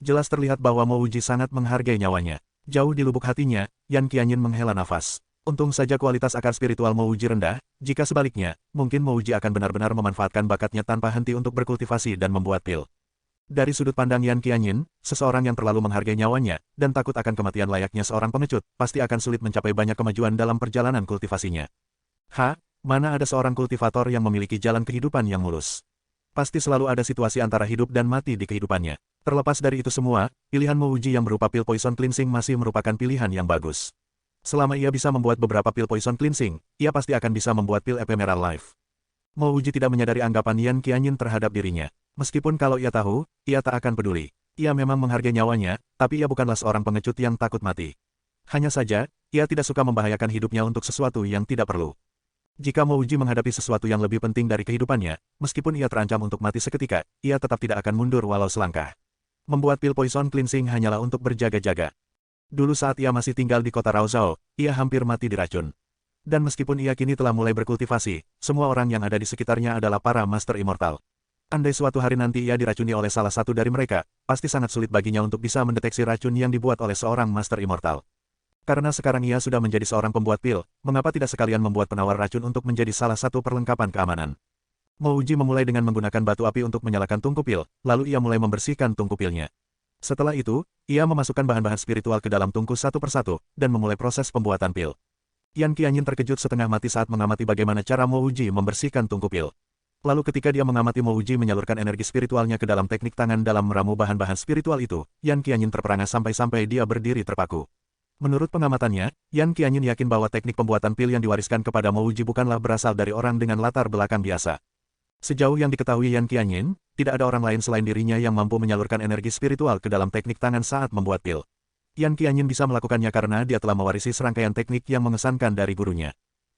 Jelas terlihat bahwa Mo Wuji sangat menghargai nyawanya. Jauh di lubuk hatinya, Yan Qianyin menghela nafas. Untung saja kualitas akar spiritual Mo Wuji rendah, jika sebaliknya, mungkin Mo Wuji akan benar-benar memanfaatkan bakatnya tanpa henti untuk berkultivasi dan membuat pil. Dari sudut pandang Yan Qianyin, seseorang yang terlalu menghargai nyawanya, dan takut akan kematian layaknya seorang pengecut, pasti akan sulit mencapai banyak kemajuan dalam perjalanan kultivasinya. Mana ada seorang kultivator yang memiliki jalan kehidupan yang mulus? Pasti selalu ada situasi antara hidup dan mati di kehidupannya. Terlepas dari itu semua, pilihan Mo Wuji yang berupa pil Poison Cleansing masih merupakan pilihan yang bagus. Selama ia bisa membuat beberapa pil Poison Cleansing, ia pasti akan bisa membuat pil Ephemeral Life. Mo Wuji tidak menyadari anggapan Yan Qianyin terhadap dirinya. Meskipun kalau ia tahu, ia tak akan peduli. Ia memang menghargai nyawanya, tapi ia bukanlah seorang pengecut yang takut mati. Hanya saja, ia tidak suka membahayakan hidupnya untuk sesuatu yang tidak perlu. Jika Mo Wuji menghadapi sesuatu yang lebih penting dari kehidupannya, meskipun ia terancam untuk mati seketika, ia tetap tidak akan mundur walau selangkah. Membuat pil Poison Cleansing hanyalah untuk berjaga-jaga. Dulu saat ia masih tinggal di kota Raozhou, ia hampir mati diracun. Dan meskipun ia kini telah mulai berkultivasi, semua orang yang ada di sekitarnya adalah para Master Immortal. Andai suatu hari nanti ia diracuni oleh salah satu dari mereka, pasti sangat sulit baginya untuk bisa mendeteksi racun yang dibuat oleh seorang Master Immortal. Karena sekarang ia sudah menjadi seorang pembuat pil, mengapa tidak sekalian membuat penawar racun untuk menjadi salah satu perlengkapan keamanan? Mo Uji memulai dengan menggunakan batu api untuk menyalakan tungku pil, lalu ia mulai membersihkan tungku pilnya. Setelah itu, ia memasukkan bahan-bahan spiritual ke dalam tungku satu persatu, dan memulai proses pembuatan pil. Yan Qianyin terkejut setengah mati saat mengamati bagaimana cara Mo Uji membersihkan tungku pil. Lalu ketika dia mengamati Mo Uji menyalurkan energi spiritualnya ke dalam teknik tangan dalam meramu bahan-bahan spiritual itu, Yan Qianyin terperangah sampai-sampai dia berdiri terpaku. Menurut pengamatannya, Yan Qianyin yakin bahwa teknik pembuatan pil yang diwariskan kepada Mo Uji bukanlah berasal dari orang dengan latar belakang biasa. Sejauh yang diketahui Yan Qianyin, tidak ada orang lain selain dirinya yang mampu menyalurkan energi spiritual ke dalam teknik tangan saat membuat pil. Yan Qianyin bisa melakukannya karena dia telah mewarisi serangkaian teknik yang mengesankan dari gurunya.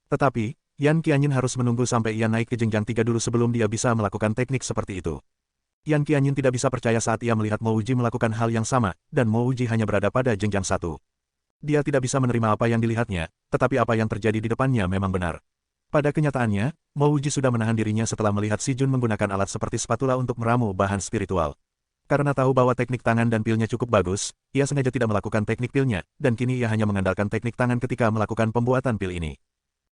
Tetapi, Yan Qianyin harus menunggu sampai ia naik ke jenjang 3 dulu sebelum dia bisa melakukan teknik seperti itu. Yan Qianyin tidak bisa percaya saat ia melihat Mo Uji melakukan hal yang sama, dan Mo Uji hanya berada pada jenjang 1. Dia tidak bisa menerima apa yang dilihatnya, tetapi apa yang terjadi di depannya memang benar. Pada kenyataannya, Mo Uji sudah menahan dirinya setelah melihat Si Jun menggunakan alat seperti spatula untuk meramu bahan spiritual. Karena tahu bahwa teknik tangan dan pilnya cukup bagus, ia sengaja tidak melakukan teknik pilnya, dan kini ia hanya mengandalkan teknik tangan ketika melakukan pembuatan pil ini.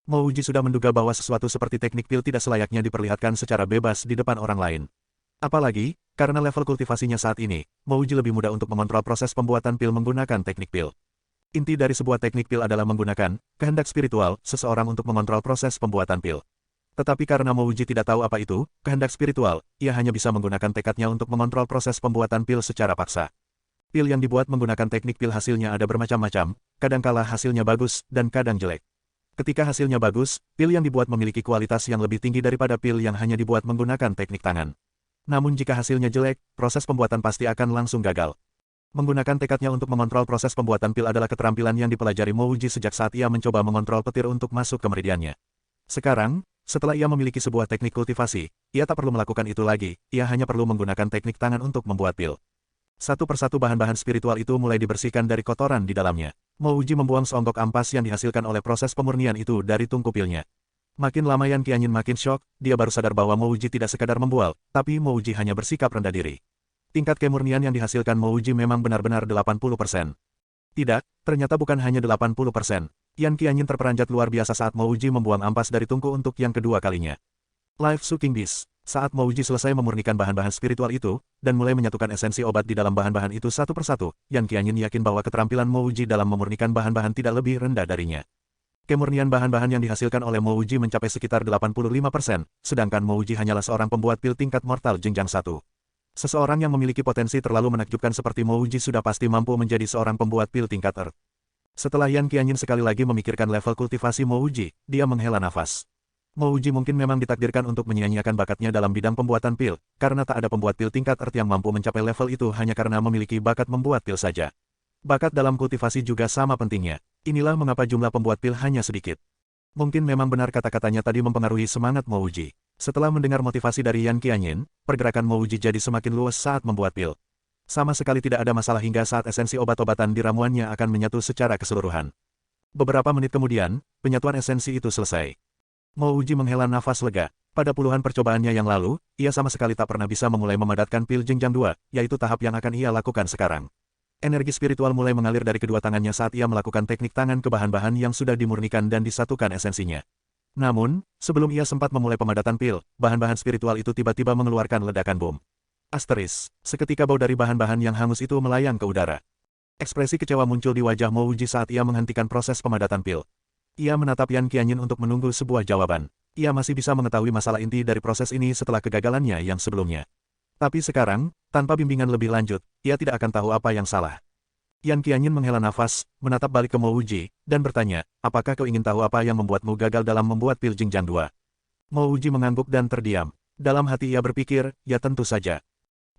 Mo Uji sudah menduga bahwa sesuatu seperti teknik pil tidak selayaknya diperlihatkan secara bebas di depan orang lain. Apalagi, karena level kultivasinya saat ini, Mo Uji lebih mudah untuk mengontrol proses pembuatan pil menggunakan teknik pil. Inti dari sebuah teknik pil adalah menggunakan kehendak spiritual seseorang untuk mengontrol proses pembuatan pil. Tetapi karena Mo Uji tidak tahu apa itu kehendak spiritual, ia hanya bisa menggunakan tekadnya untuk mengontrol proses pembuatan pil secara paksa. Pil yang dibuat menggunakan teknik pil hasilnya ada bermacam-macam, kadangkala hasilnya bagus dan kadang jelek. Ketika hasilnya bagus, pil yang dibuat memiliki kualitas yang lebih tinggi daripada pil yang hanya dibuat menggunakan teknik tangan. Namun jika hasilnya jelek, proses pembuatan pasti akan langsung gagal. Menggunakan tekadnya untuk mengontrol proses pembuatan pil adalah keterampilan yang dipelajari Mo Uji sejak saat ia mencoba mengontrol petir untuk masuk ke meridiannya. Sekarang, setelah ia memiliki sebuah teknik kultivasi, ia tak perlu melakukan itu lagi, ia hanya perlu menggunakan teknik tangan untuk membuat pil. Satu persatu bahan-bahan spiritual itu mulai dibersihkan dari kotoran di dalamnya. Mo Uji membuang seonggok ampas yang dihasilkan oleh proses pemurnian itu dari tungku pilnya. Makin lama Yan Qianyin makin syok, dia baru sadar bahwa Mo Uji tidak sekadar membual, tapi Mo Uji hanya bersikap rendah diri. Tingkat kemurnian yang dihasilkan Mo Uji memang benar-benar 80%. Tidak, ternyata bukan hanya 80%. Yan Qianyin terperanjat luar biasa saat Mo Uji membuang ampas dari tungku untuk yang kedua kalinya. Life Sucking Beast. Saat Mo Uji selesai memurnikan bahan-bahan spiritual itu, dan mulai menyatukan esensi obat di dalam bahan-bahan itu satu persatu, Yan Qianyin yakin bahwa keterampilan Mo Uji dalam memurnikan bahan-bahan tidak lebih rendah darinya. Kemurnian bahan-bahan yang dihasilkan oleh Mo Uji mencapai sekitar 85%, sedangkan Mo Uji hanyalah seorang pembuat pil tingkat mortal jenjang 1. Seseorang yang memiliki potensi terlalu menakjubkan seperti Mo Uji sudah pasti mampu menjadi seorang pembuat pil tingkat Earth. Setelah Yan Qianyin sekali lagi memikirkan level kultivasi Mo Uji, dia menghela nafas. Mo Uji mungkin memang ditakdirkan untuk menyia-nyiakan bakatnya dalam bidang pembuatan pil, karena tak ada pembuat pil tingkat Earth yang mampu mencapai level itu hanya karena memiliki bakat membuat pil saja. Bakat dalam kultivasi juga sama pentingnya. Inilah mengapa jumlah pembuat pil hanya sedikit. Mungkin memang benar kata-katanya tadi mempengaruhi semangat Mo Uji. Setelah mendengar motivasi dari Yan Qianyin, pergerakan Mo Uji jadi semakin luas saat membuat pil. Sama sekali tidak ada masalah hingga saat esensi obat-obatan di ramuannya akan menyatu secara keseluruhan. Beberapa menit kemudian, penyatuan esensi itu selesai. Mo Uji menghela nafas lega. Pada puluhan percobaannya yang lalu, ia sama sekali tak pernah bisa memulai memadatkan pil jenjang 2, yaitu tahap yang akan ia lakukan sekarang. Energi spiritual mulai mengalir dari kedua tangannya saat ia melakukan teknik tangan ke bahan-bahan yang sudah dimurnikan dan disatukan esensinya. Namun, sebelum ia sempat memulai pemadatan pil, bahan-bahan spiritual itu tiba-tiba mengeluarkan ledakan bom. Asteris, seketika bau dari bahan-bahan yang hangus itu melayang ke udara. Ekspresi kecewa muncul di wajah Mo Uji saat ia menghentikan proses pemadatan pil. Ia menatap Yan Qianyin untuk menunggu sebuah jawaban. Ia masih bisa mengetahui masalah inti dari proses ini setelah kegagalannya yang sebelumnya. Tapi sekarang, tanpa bimbingan lebih lanjut, ia tidak akan tahu apa yang salah. Yan Qianyin menghela nafas, menatap balik ke Mo Uji, dan bertanya, apakah kau ingin tahu apa yang membuatmu gagal dalam membuat pil jenjang 2? Mo Uji mengangguk dan terdiam. Dalam hati ia berpikir, ya tentu saja.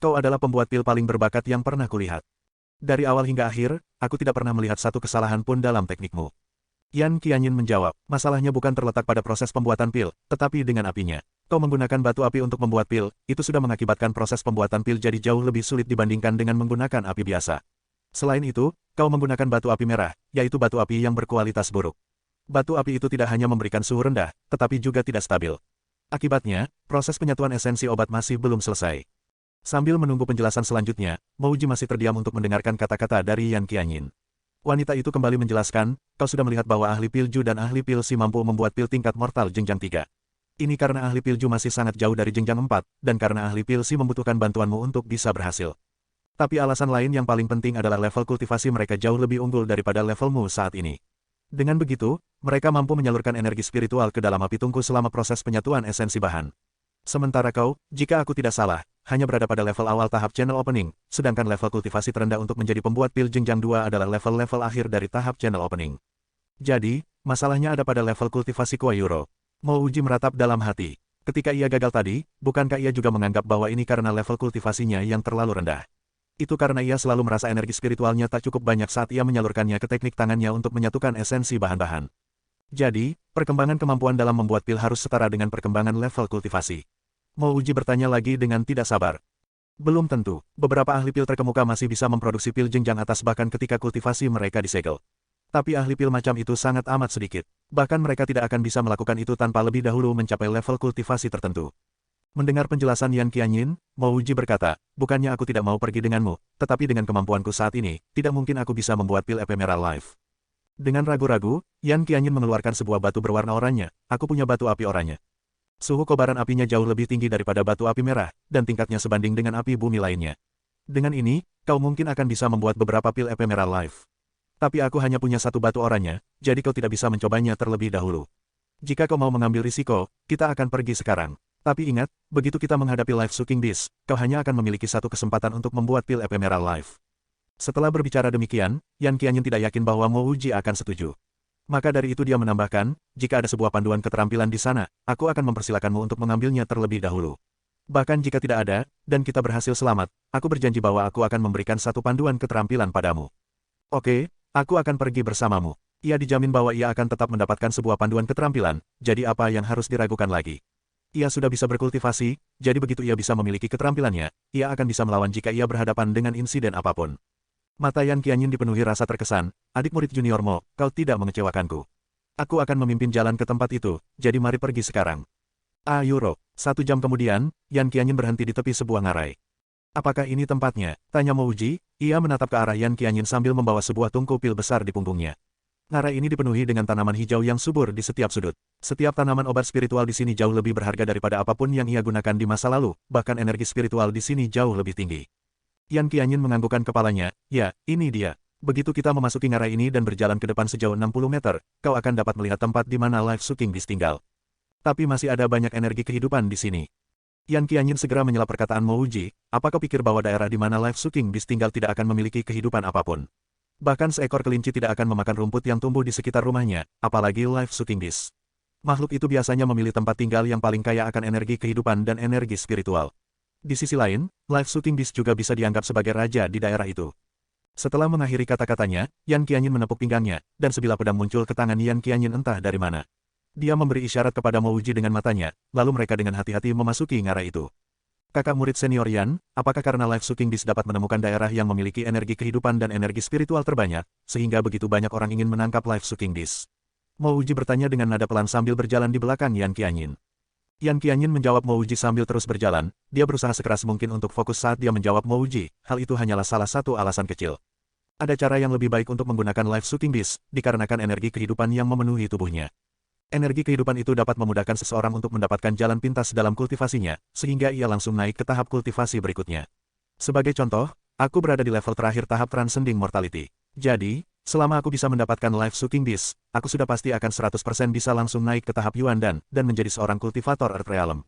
Kau adalah pembuat pil paling berbakat yang pernah kulihat. Dari awal hingga akhir, aku tidak pernah melihat satu kesalahan pun dalam teknikmu. Yan Qianyin menjawab, masalahnya bukan terletak pada proses pembuatan pil, tetapi dengan apinya. Kau menggunakan batu api untuk membuat pil, itu sudah mengakibatkan proses pembuatan pil jadi jauh lebih sulit dibandingkan dengan menggunakan api biasa. Selain itu, kau menggunakan batu api merah, yaitu batu api yang berkualitas buruk. Batu api itu tidak hanya memberikan suhu rendah, tetapi juga tidak stabil. Akibatnya, proses penyatuan esensi obat masih belum selesai. Sambil menunggu penjelasan selanjutnya, Mo Uji masih terdiam untuk mendengarkan kata-kata dari Yan Qianyin. Wanita itu kembali menjelaskan, kau sudah melihat bahwa ahli pil Ju dan ahli pil Si mampu membuat pil tingkat mortal jenjang 3. Ini karena ahli pil Ju masih sangat jauh dari jenjang 4, dan karena ahli pil Si membutuhkan bantuanmu untuk bisa berhasil. Tapi alasan lain yang paling penting adalah level kultivasi mereka jauh lebih unggul daripada levelmu saat ini. Dengan begitu, mereka mampu menyalurkan energi spiritual ke dalam api tungku selama proses penyatuan esensi bahan. Sementara kau, jika aku tidak salah, hanya berada pada level awal tahap channel opening, sedangkan level kultivasi terendah untuk menjadi pembuat pil jenjang 2 adalah level-level akhir dari tahap channel opening. Jadi, masalahnya ada pada level kultivasi Koayuro. Mo Uji meratap dalam hati. Ketika ia gagal tadi, bukankah ia juga menganggap bahwa ini karena level kultivasinya yang terlalu rendah? Itu karena ia selalu merasa energi spiritualnya tak cukup banyak saat ia menyalurkannya ke teknik tangannya untuk menyatukan esensi bahan-bahan. Jadi, perkembangan kemampuan dalam membuat pil harus setara dengan perkembangan level kultivasi. Mo Uji bertanya lagi dengan tidak sabar. Belum tentu, beberapa ahli pil terkemuka masih bisa memproduksi pil jenjang atas bahkan ketika kultivasi mereka disegel. Tapi ahli pil macam itu sangat amat sedikit. Bahkan mereka tidak akan bisa melakukan itu tanpa lebih dahulu mencapai level kultivasi tertentu. Mendengar penjelasan Yan Qianyin, Mo Uji berkata, bukannya aku tidak mau pergi denganmu, tetapi dengan kemampuanku saat ini, tidak mungkin aku bisa membuat pil ephemeral life. Dengan ragu-ragu, Yan Qianyin mengeluarkan sebuah batu berwarna oranye. Aku punya batu api oranye. Suhu kobaran apinya jauh lebih tinggi daripada batu api merah, dan tingkatnya sebanding dengan api bumi lainnya. Dengan ini, kau mungkin akan bisa membuat beberapa pil ephemeral life. Tapi aku hanya punya satu batu oranye, jadi kau tidak bisa mencobanya terlebih dahulu. Jika kau mau mengambil risiko, kita akan pergi sekarang. Tapi ingat, begitu kita menghadapi Life Sucking Beast, kau hanya akan memiliki satu kesempatan untuk membuat pil ephemeral life. Setelah berbicara demikian, Yan Qianyin tidak yakin bahwa Mo Uji akan setuju. Maka dari itu dia menambahkan, jika ada sebuah panduan keterampilan di sana, aku akan mempersilakanmu untuk mengambilnya terlebih dahulu. Bahkan jika tidak ada, dan kita berhasil selamat, aku berjanji bahwa aku akan memberikan satu panduan keterampilan padamu. Oke, aku akan pergi bersamamu. Ia dijamin bahwa ia akan tetap mendapatkan sebuah panduan keterampilan, jadi apa yang harus diragukan lagi? Ia sudah bisa berkultivasi, jadi begitu ia bisa memiliki keterampilannya, ia akan bisa melawan jika ia berhadapan dengan insiden apapun. Mata Yan Qianyin dipenuhi rasa terkesan, adik murid junior Mo, kau tidak mengecewakanku. Aku akan memimpin jalan ke tempat itu, jadi mari pergi sekarang. Euro. 1 jam kemudian, Yan Qianyin berhenti di tepi sebuah ngarai. Apakah ini tempatnya? Tanya Mo Uji, ia menatap ke arah Yan Qianyin sambil membawa sebuah tungku pil besar di punggungnya. Ngarai ini dipenuhi dengan tanaman hijau yang subur di setiap sudut. Setiap tanaman obat spiritual di sini jauh lebih berharga daripada apapun yang ia gunakan di masa lalu, bahkan energi spiritual di sini jauh lebih tinggi. Yan Qianyin menganggukkan kepalanya, ya, ini dia. Begitu kita memasuki ngarai ini dan berjalan ke depan sejauh 60 meter, kau akan dapat melihat tempat di mana Life Sucking Beast tinggal. Tapi masih ada banyak energi kehidupan di sini. Yan Qianyin segera menyela perkataan Mo Uji, apa kau pikir bahwa daerah di mana Life Sucking Beast tinggal tidak akan memiliki kehidupan apapun? Bahkan seekor kelinci tidak akan memakan rumput yang tumbuh di sekitar rumahnya, apalagi Life Sucking Beast. Makhluk itu biasanya memilih tempat tinggal yang paling kaya akan energi kehidupan dan energi spiritual. Di sisi lain, Life Sucking Beast juga bisa dianggap sebagai raja di daerah itu. Setelah mengakhiri kata-katanya, Yan Qianyin menepuk pinggangnya, dan sebilah pedang muncul ke tangan Yan Qianyin entah dari mana. Dia memberi isyarat kepada Mo Uji dengan matanya, lalu mereka dengan hati-hati memasuki ngarai itu. Kakak murid senior Yan, apakah karena Life Sucking Beast dapat menemukan daerah yang memiliki energi kehidupan dan energi spiritual terbanyak, sehingga begitu banyak orang ingin menangkap Life Sucking Beast? Mo Uji bertanya dengan nada pelan sambil berjalan di belakang Yan Qianyin. Yan Qianyin menjawab Mo Uji sambil terus berjalan, dia berusaha sekeras mungkin untuk fokus saat dia menjawab Mo Uji, hal itu hanyalah salah satu alasan kecil. Ada cara yang lebih baik untuk menggunakan Life Sucking Beast, dikarenakan energi kehidupan yang memenuhi tubuhnya. Energi kehidupan itu dapat memudahkan seseorang untuk mendapatkan jalan pintas dalam kultivasinya, sehingga ia langsung naik ke tahap kultivasi berikutnya. Sebagai contoh, aku berada di level terakhir tahap Transcending Mortality. Jadi, selama aku bisa mendapatkan Life Sucking Beast, aku sudah pasti akan 100% bisa langsung naik ke tahap Yuan dan menjadi seorang kultivator Earth Realm.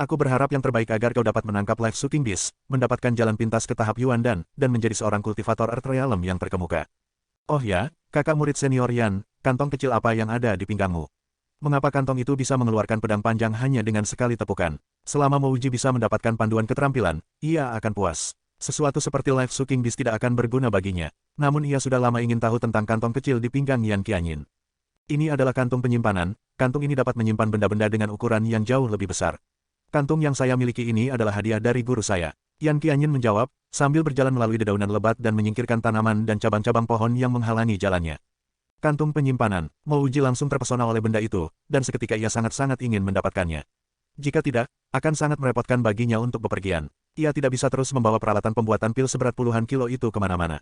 Aku berharap yang terbaik agar kau dapat menangkap Life Sucking Beast, mendapatkan jalan pintas ke tahap Yuan dan menjadi seorang kultivator Earth Realm yang terkemuka. Oh ya, kakak murid senior Yan, kantong kecil apa yang ada di pinggangmu? Mengapa kantong itu bisa mengeluarkan pedang panjang hanya dengan sekali tepukan? Selama Mo Uji bisa mendapatkan panduan keterampilan, ia akan puas. Sesuatu seperti Life Sucking Beast tidak akan berguna baginya. Namun ia sudah lama ingin tahu tentang kantong kecil di pinggang Yan Qianyin. Ini adalah kantung penyimpanan, kantung ini dapat menyimpan benda-benda dengan ukuran yang jauh lebih besar. Kantung yang saya miliki ini adalah hadiah dari guru saya. Yan Qianyin menjawab, sambil berjalan melalui dedaunan lebat dan menyingkirkan tanaman dan cabang-cabang pohon yang menghalangi jalannya. Kantung penyimpanan, Mo Uji langsung terpesona oleh benda itu, dan seketika ia sangat-sangat ingin mendapatkannya. Jika tidak, akan sangat merepotkan baginya untuk bepergian. Ia tidak bisa terus membawa peralatan pembuatan pil seberat puluhan kilo itu kemana-mana.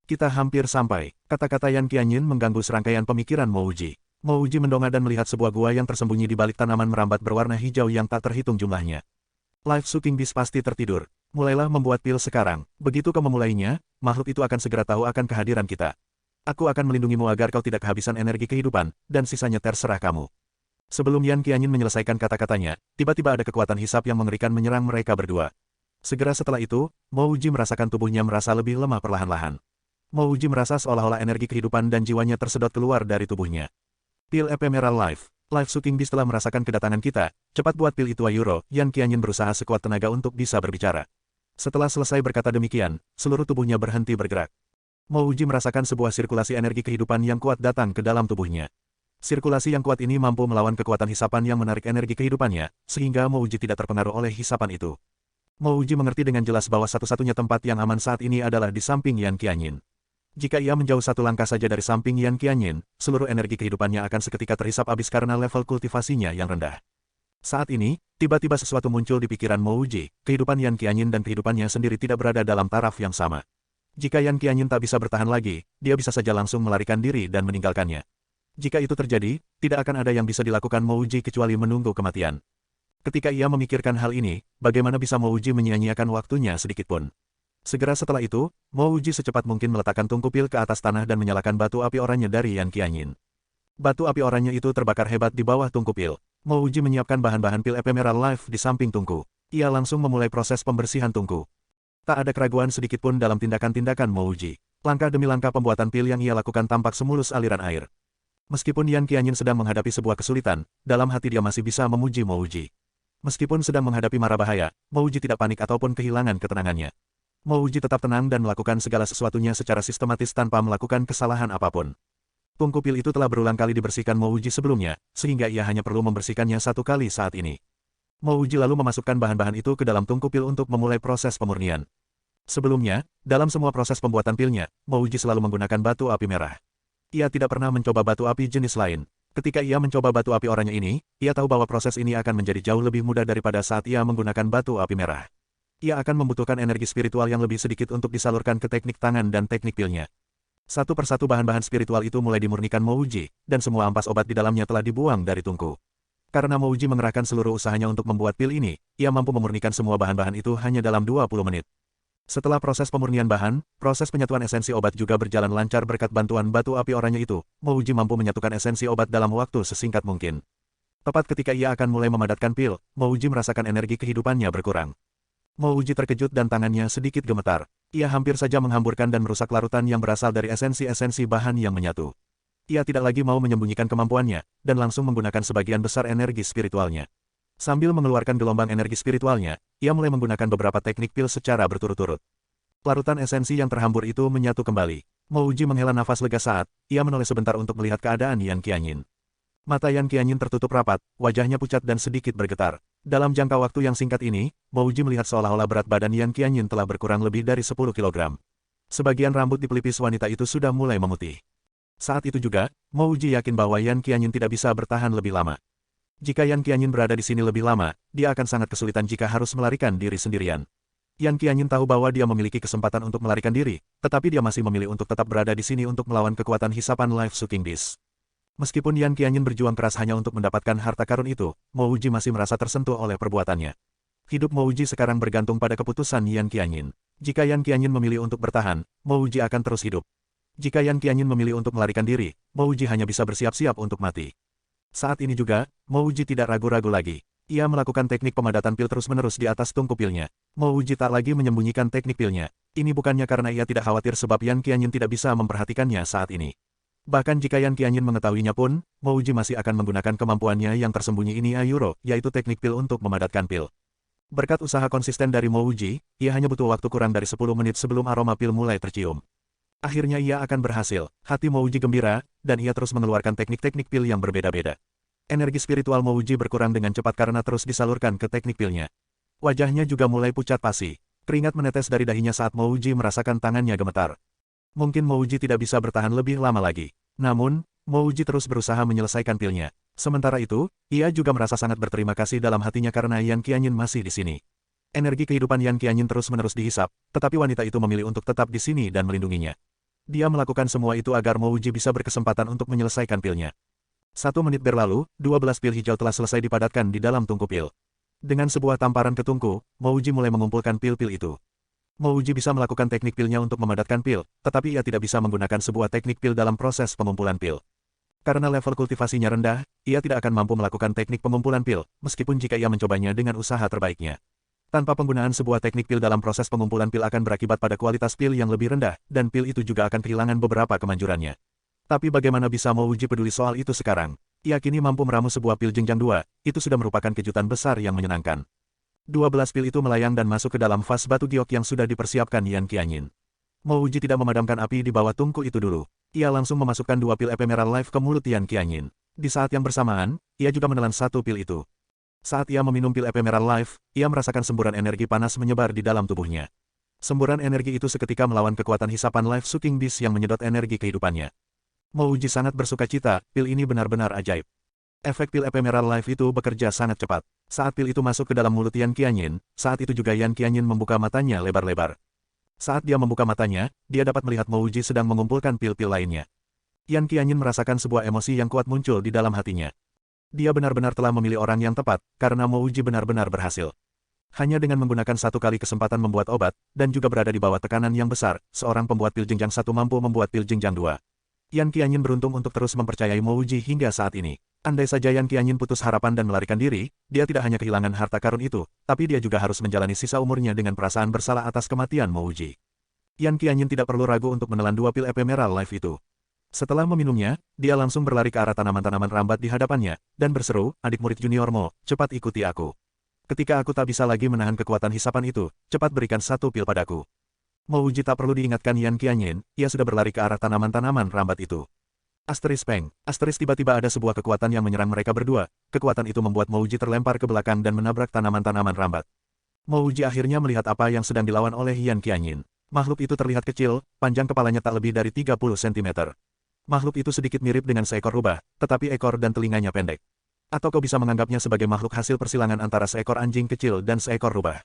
Kita hampir sampai, kata-kata Yan Qianyin mengganggu serangkaian pemikiran Mo Uji. Mo Uji mendongak dan melihat sebuah gua yang tersembunyi di balik tanaman merambat berwarna hijau yang tak terhitung jumlahnya. Life Sucking Beast pasti tertidur. Mulailah membuat pil sekarang. Begitu kau memulainya, makhluk itu akan segera tahu akan kehadiran kita. Aku akan melindungimu agar kau tidak kehabisan energi kehidupan, dan sisanya terserah kamu. Sebelum Yan Qianyin menyelesaikan kata-katanya, tiba-tiba ada kekuatan hisap yang mengerikan menyerang mereka berdua. Segera setelah itu, Mo Uji merasakan tubuhnya merasa lebih lemah perlahan-lahan. Mo Uji merasa seolah-olah energi kehidupan dan jiwanya tersedot keluar dari tubuhnya. Pil Ephemeral Life Sucking Beast telah merasakan kedatangan kita, cepat buat pil itu Ayuro. Yan Qianyin berusaha sekuat tenaga untuk bisa berbicara. Setelah selesai berkata demikian, seluruh tubuhnya berhenti bergerak. Mo Uji merasakan sebuah sirkulasi energi kehidupan yang kuat datang ke dalam tubuhnya. Sirkulasi yang kuat ini mampu melawan kekuatan hisapan yang menarik energi kehidupannya, sehingga Mo Uji tidak terpengaruh oleh hisapan itu. Mo Uji mengerti dengan jelas bahwa satu-satunya tempat yang aman saat ini adalah di samping Yan Qianyin. Jika ia menjauh satu langkah saja dari samping Yan Qianyin, seluruh energi kehidupannya akan seketika terhisap habis karena level kultivasinya yang rendah. Saat ini, tiba-tiba sesuatu muncul di pikiran Mo Uji, kehidupan Yan Qianyin dan kehidupannya sendiri tidak berada dalam taraf yang sama. Jika Yan Qianyin tak bisa bertahan lagi, dia bisa saja langsung melarikan diri dan meninggalkannya. Jika itu terjadi, tidak akan ada yang bisa dilakukan Mo Uji kecuali menunggu kematian. Ketika ia memikirkan hal ini, bagaimana bisa Mo Uji menyia-nyiakan waktunya sedikitpun. Segera setelah itu, Mo Uji secepat mungkin meletakkan tungku pil ke atas tanah dan menyalakan batu api oranye dari Yan Qianyin. Batu api oranye itu terbakar hebat di bawah tungku pil. Mo Uji menyiapkan bahan-bahan pil Ephemeral Life di samping tungku. Ia langsung memulai proses pembersihan tungku. Tak ada keraguan sedikitpun dalam tindakan-tindakan Mo Uji. Langkah demi langkah pembuatan pil yang ia lakukan tampak semulus aliran air. Meskipun Yan Qianyin sedang menghadapi sebuah kesulitan, dalam hati dia masih bisa memuji Mo Uji. Meskipun sedang menghadapi mara bahaya, Mo Uji tidak panik ataupun kehilangan ketenangannya. Mo Uji tetap tenang dan melakukan segala sesuatunya secara sistematis tanpa melakukan kesalahan apapun. Tungku pil itu telah berulang kali dibersihkan Mo Uji sebelumnya, sehingga ia hanya perlu membersihkannya satu kali saat ini. Mo Uji lalu memasukkan bahan-bahan itu ke dalam tungku pil untuk memulai proses pemurnian. Sebelumnya, dalam semua proses pembuatan pilnya, Mo Uji selalu menggunakan batu api merah. Ia tidak pernah mencoba batu api jenis lain. Ketika ia mencoba batu api oranye ini, ia tahu bahwa proses ini akan menjadi jauh lebih mudah daripada saat ia menggunakan batu api merah. Ia akan membutuhkan energi spiritual yang lebih sedikit untuk disalurkan ke teknik tangan dan teknik pilnya. Satu persatu bahan-bahan spiritual itu mulai dimurnikan Mo Uji, dan semua ampas obat di dalamnya telah dibuang dari tungku. Karena Mo Uji mengerahkan seluruh usahanya untuk membuat pil ini, ia mampu memurnikan semua bahan-bahan itu hanya dalam 20 menit. Setelah proses pemurnian bahan, proses penyatuan esensi obat juga berjalan lancar berkat bantuan batu api oranye itu. Mo Uji mampu menyatukan esensi obat dalam waktu sesingkat mungkin. Tepat ketika ia akan mulai memadatkan pil, Mo Uji merasakan energi kehidupannya berkurang. Mo Uji terkejut dan tangannya sedikit gemetar. Ia hampir saja menghamburkan dan merusak larutan yang berasal dari esensi-esensi bahan yang menyatu. Ia tidak lagi mau menyembunyikan kemampuannya, dan langsung menggunakan sebagian besar energi spiritualnya. Sambil mengeluarkan gelombang energi spiritualnya, ia mulai menggunakan beberapa teknik pil secara berturut-turut. Larutan esensi yang terhambur itu menyatu kembali. Mo Uji menghela nafas lega saat ia menoleh sebentar untuk melihat keadaan Yan Qianyin. Mata Yan Qianyin tertutup rapat, wajahnya pucat dan sedikit bergetar. Dalam jangka waktu yang singkat ini, Mo Uji melihat seolah-olah berat badan Yan Qianyin telah berkurang lebih dari 10 kg. Sebagian rambut di pelipis wanita itu sudah mulai memutih. Saat itu juga, Mo Uji yakin bahwa Yan Qianyin tidak bisa bertahan lebih lama. Jika Yan Qianyin berada di sini lebih lama, dia akan sangat kesulitan jika harus melarikan diri sendirian. Yan Qianyin tahu bahwa dia memiliki kesempatan untuk melarikan diri, tetapi dia masih memilih untuk tetap berada di sini untuk melawan kekuatan hisapan Life Sucking Beast. Meskipun Yan Qianyin berjuang keras hanya untuk mendapatkan harta karun itu, Mo Uji masih merasa tersentuh oleh perbuatannya. Hidup Mo Uji sekarang bergantung pada keputusan Yan Qianyin. Jika Yan Qianyin memilih untuk bertahan, Mo Uji akan terus hidup. Jika Yan Qianyin memilih untuk melarikan diri, Mo Uji hanya bisa bersiap-siap untuk mati. Saat ini juga, Mo Uji tidak ragu-ragu lagi. Ia melakukan teknik pemadatan pil terus-menerus di atas tungku pilnya. Mo Uji tak lagi menyembunyikan teknik pilnya. Ini bukannya karena ia tidak khawatir sebab Yan Qianyin tidak bisa memperhatikannya saat ini. Bahkan jika Yan Qianyin mengetahuinya pun, Mo Uji masih akan menggunakan kemampuannya yang tersembunyi ini Ayuro, yaitu teknik pil untuk memadatkan pil. Berkat usaha konsisten dari Mo Uji, ia hanya butuh waktu kurang dari 10 menit sebelum aroma pil mulai tercium. Akhirnya ia akan berhasil. Hati Mo Uji gembira, dan ia terus mengeluarkan teknik-teknik pil yang berbeda-beda. Energi spiritual Mo Uji berkurang dengan cepat karena terus disalurkan ke teknik pilnya. Wajahnya juga mulai pucat pasi. Keringat menetes dari dahinya saat Mo Uji merasakan tangannya gemetar. Mungkin Mo Uji tidak bisa bertahan lebih lama lagi. Namun, Mo Uji terus berusaha menyelesaikan pilnya. Sementara itu, ia juga merasa sangat berterima kasih dalam hatinya karena Yan Qianyin masih di sini. Energi kehidupan Yan Qianyin terus-menerus dihisap, tetapi wanita itu memilih untuk tetap di sini dan melindunginya. Dia melakukan semua itu agar Mo Uji bisa berkesempatan untuk menyelesaikan pilnya. 1 menit berlalu, 12 pil hijau telah selesai dipadatkan di dalam tungku pil. Dengan sebuah tamparan ke tungku, Mouji mulai mengumpulkan pil-pil itu. Mouji bisa melakukan teknik pilnya untuk memadatkan pil, tetapi ia tidak bisa menggunakan sebuah teknik pil dalam proses pengumpulan pil. Karena level kultivasinya rendah, ia tidak akan mampu melakukan teknik pengumpulan pil, meskipun jika ia mencobanya dengan usaha terbaiknya. Tanpa penggunaan sebuah teknik pil dalam proses pengumpulan pil akan berakibat pada kualitas pil yang lebih rendah, dan pil itu juga akan kehilangan beberapa kemanjurannya. Tapi bagaimana bisa Mouji peduli soal itu sekarang? Ia kini mampu meramu sebuah pil jenjang 2, itu sudah merupakan kejutan besar yang menyenangkan. 12 pil itu melayang dan masuk ke dalam vas batu giok yang sudah dipersiapkan Yan Qianyin. Mouji tidak memadamkan api di bawah tungku itu dulu. Ia langsung memasukkan 2 pil Ephemeral Life ke mulut Yan Qianyin. Di saat yang bersamaan, ia juga menelan 1 pil itu. Saat ia meminum pil Ephemeral Life, ia merasakan semburan energi panas menyebar di dalam tubuhnya. Semburan energi itu seketika melawan kekuatan hisapan Life Sucking Beast yang menyedot energi kehidupannya. Mouji sangat bersukacita, pil ini benar-benar ajaib. Efek pil Ephemeral Life itu bekerja sangat cepat. Saat pil itu masuk ke dalam mulut Yan Qianyin, saat itu juga Yan Qianyin membuka matanya lebar-lebar. Saat dia membuka matanya, dia dapat melihat Mouji sedang mengumpulkan pil-pil lainnya. Yan Qianyin merasakan sebuah emosi yang kuat muncul di dalam hatinya. Dia benar-benar telah memilih orang yang tepat, karena Mouji benar-benar berhasil. Hanya dengan menggunakan 1 kali kesempatan membuat obat, dan juga berada di bawah tekanan yang besar, seorang pembuat pil jenjang 1 mampu membuat pil jenjang 2. Yan Qianyin beruntung untuk terus mempercayai Mouji hingga saat ini. Andai saja Yan Qianyin putus harapan dan melarikan diri, dia tidak hanya kehilangan harta karun itu, tapi dia juga harus menjalani sisa umurnya dengan perasaan bersalah atas kematian Mouji. Yan Qianyin tidak perlu ragu untuk menelan 2 pil Ephemeral Life itu. Setelah meminumnya, dia langsung berlari ke arah tanaman-tanaman rambat di hadapannya, dan berseru, "Adik murid junior Mo, cepat ikuti aku. Ketika aku tak bisa lagi menahan kekuatan hisapan itu, cepat berikan 1 pil padaku." Mouji tak perlu diingatkan Yan Qianyin, ia sudah berlari ke arah tanaman-tanaman rambat itu. Asteris peng, asteris tiba-tiba ada sebuah kekuatan yang menyerang mereka berdua. Kekuatan itu membuat Mouji terlempar ke belakang dan menabrak tanaman-tanaman rambat. Mouji akhirnya melihat apa yang sedang dilawan oleh Yan Qianyin. Makhluk itu terlihat kecil, panjang kepalanya tak lebih dari 30 cm. Makhluk itu sedikit mirip dengan seekor rubah, tetapi ekor dan telinganya pendek. Atau kau bisa menganggapnya sebagai makhluk hasil persilangan antara seekor anjing kecil dan seekor rubah.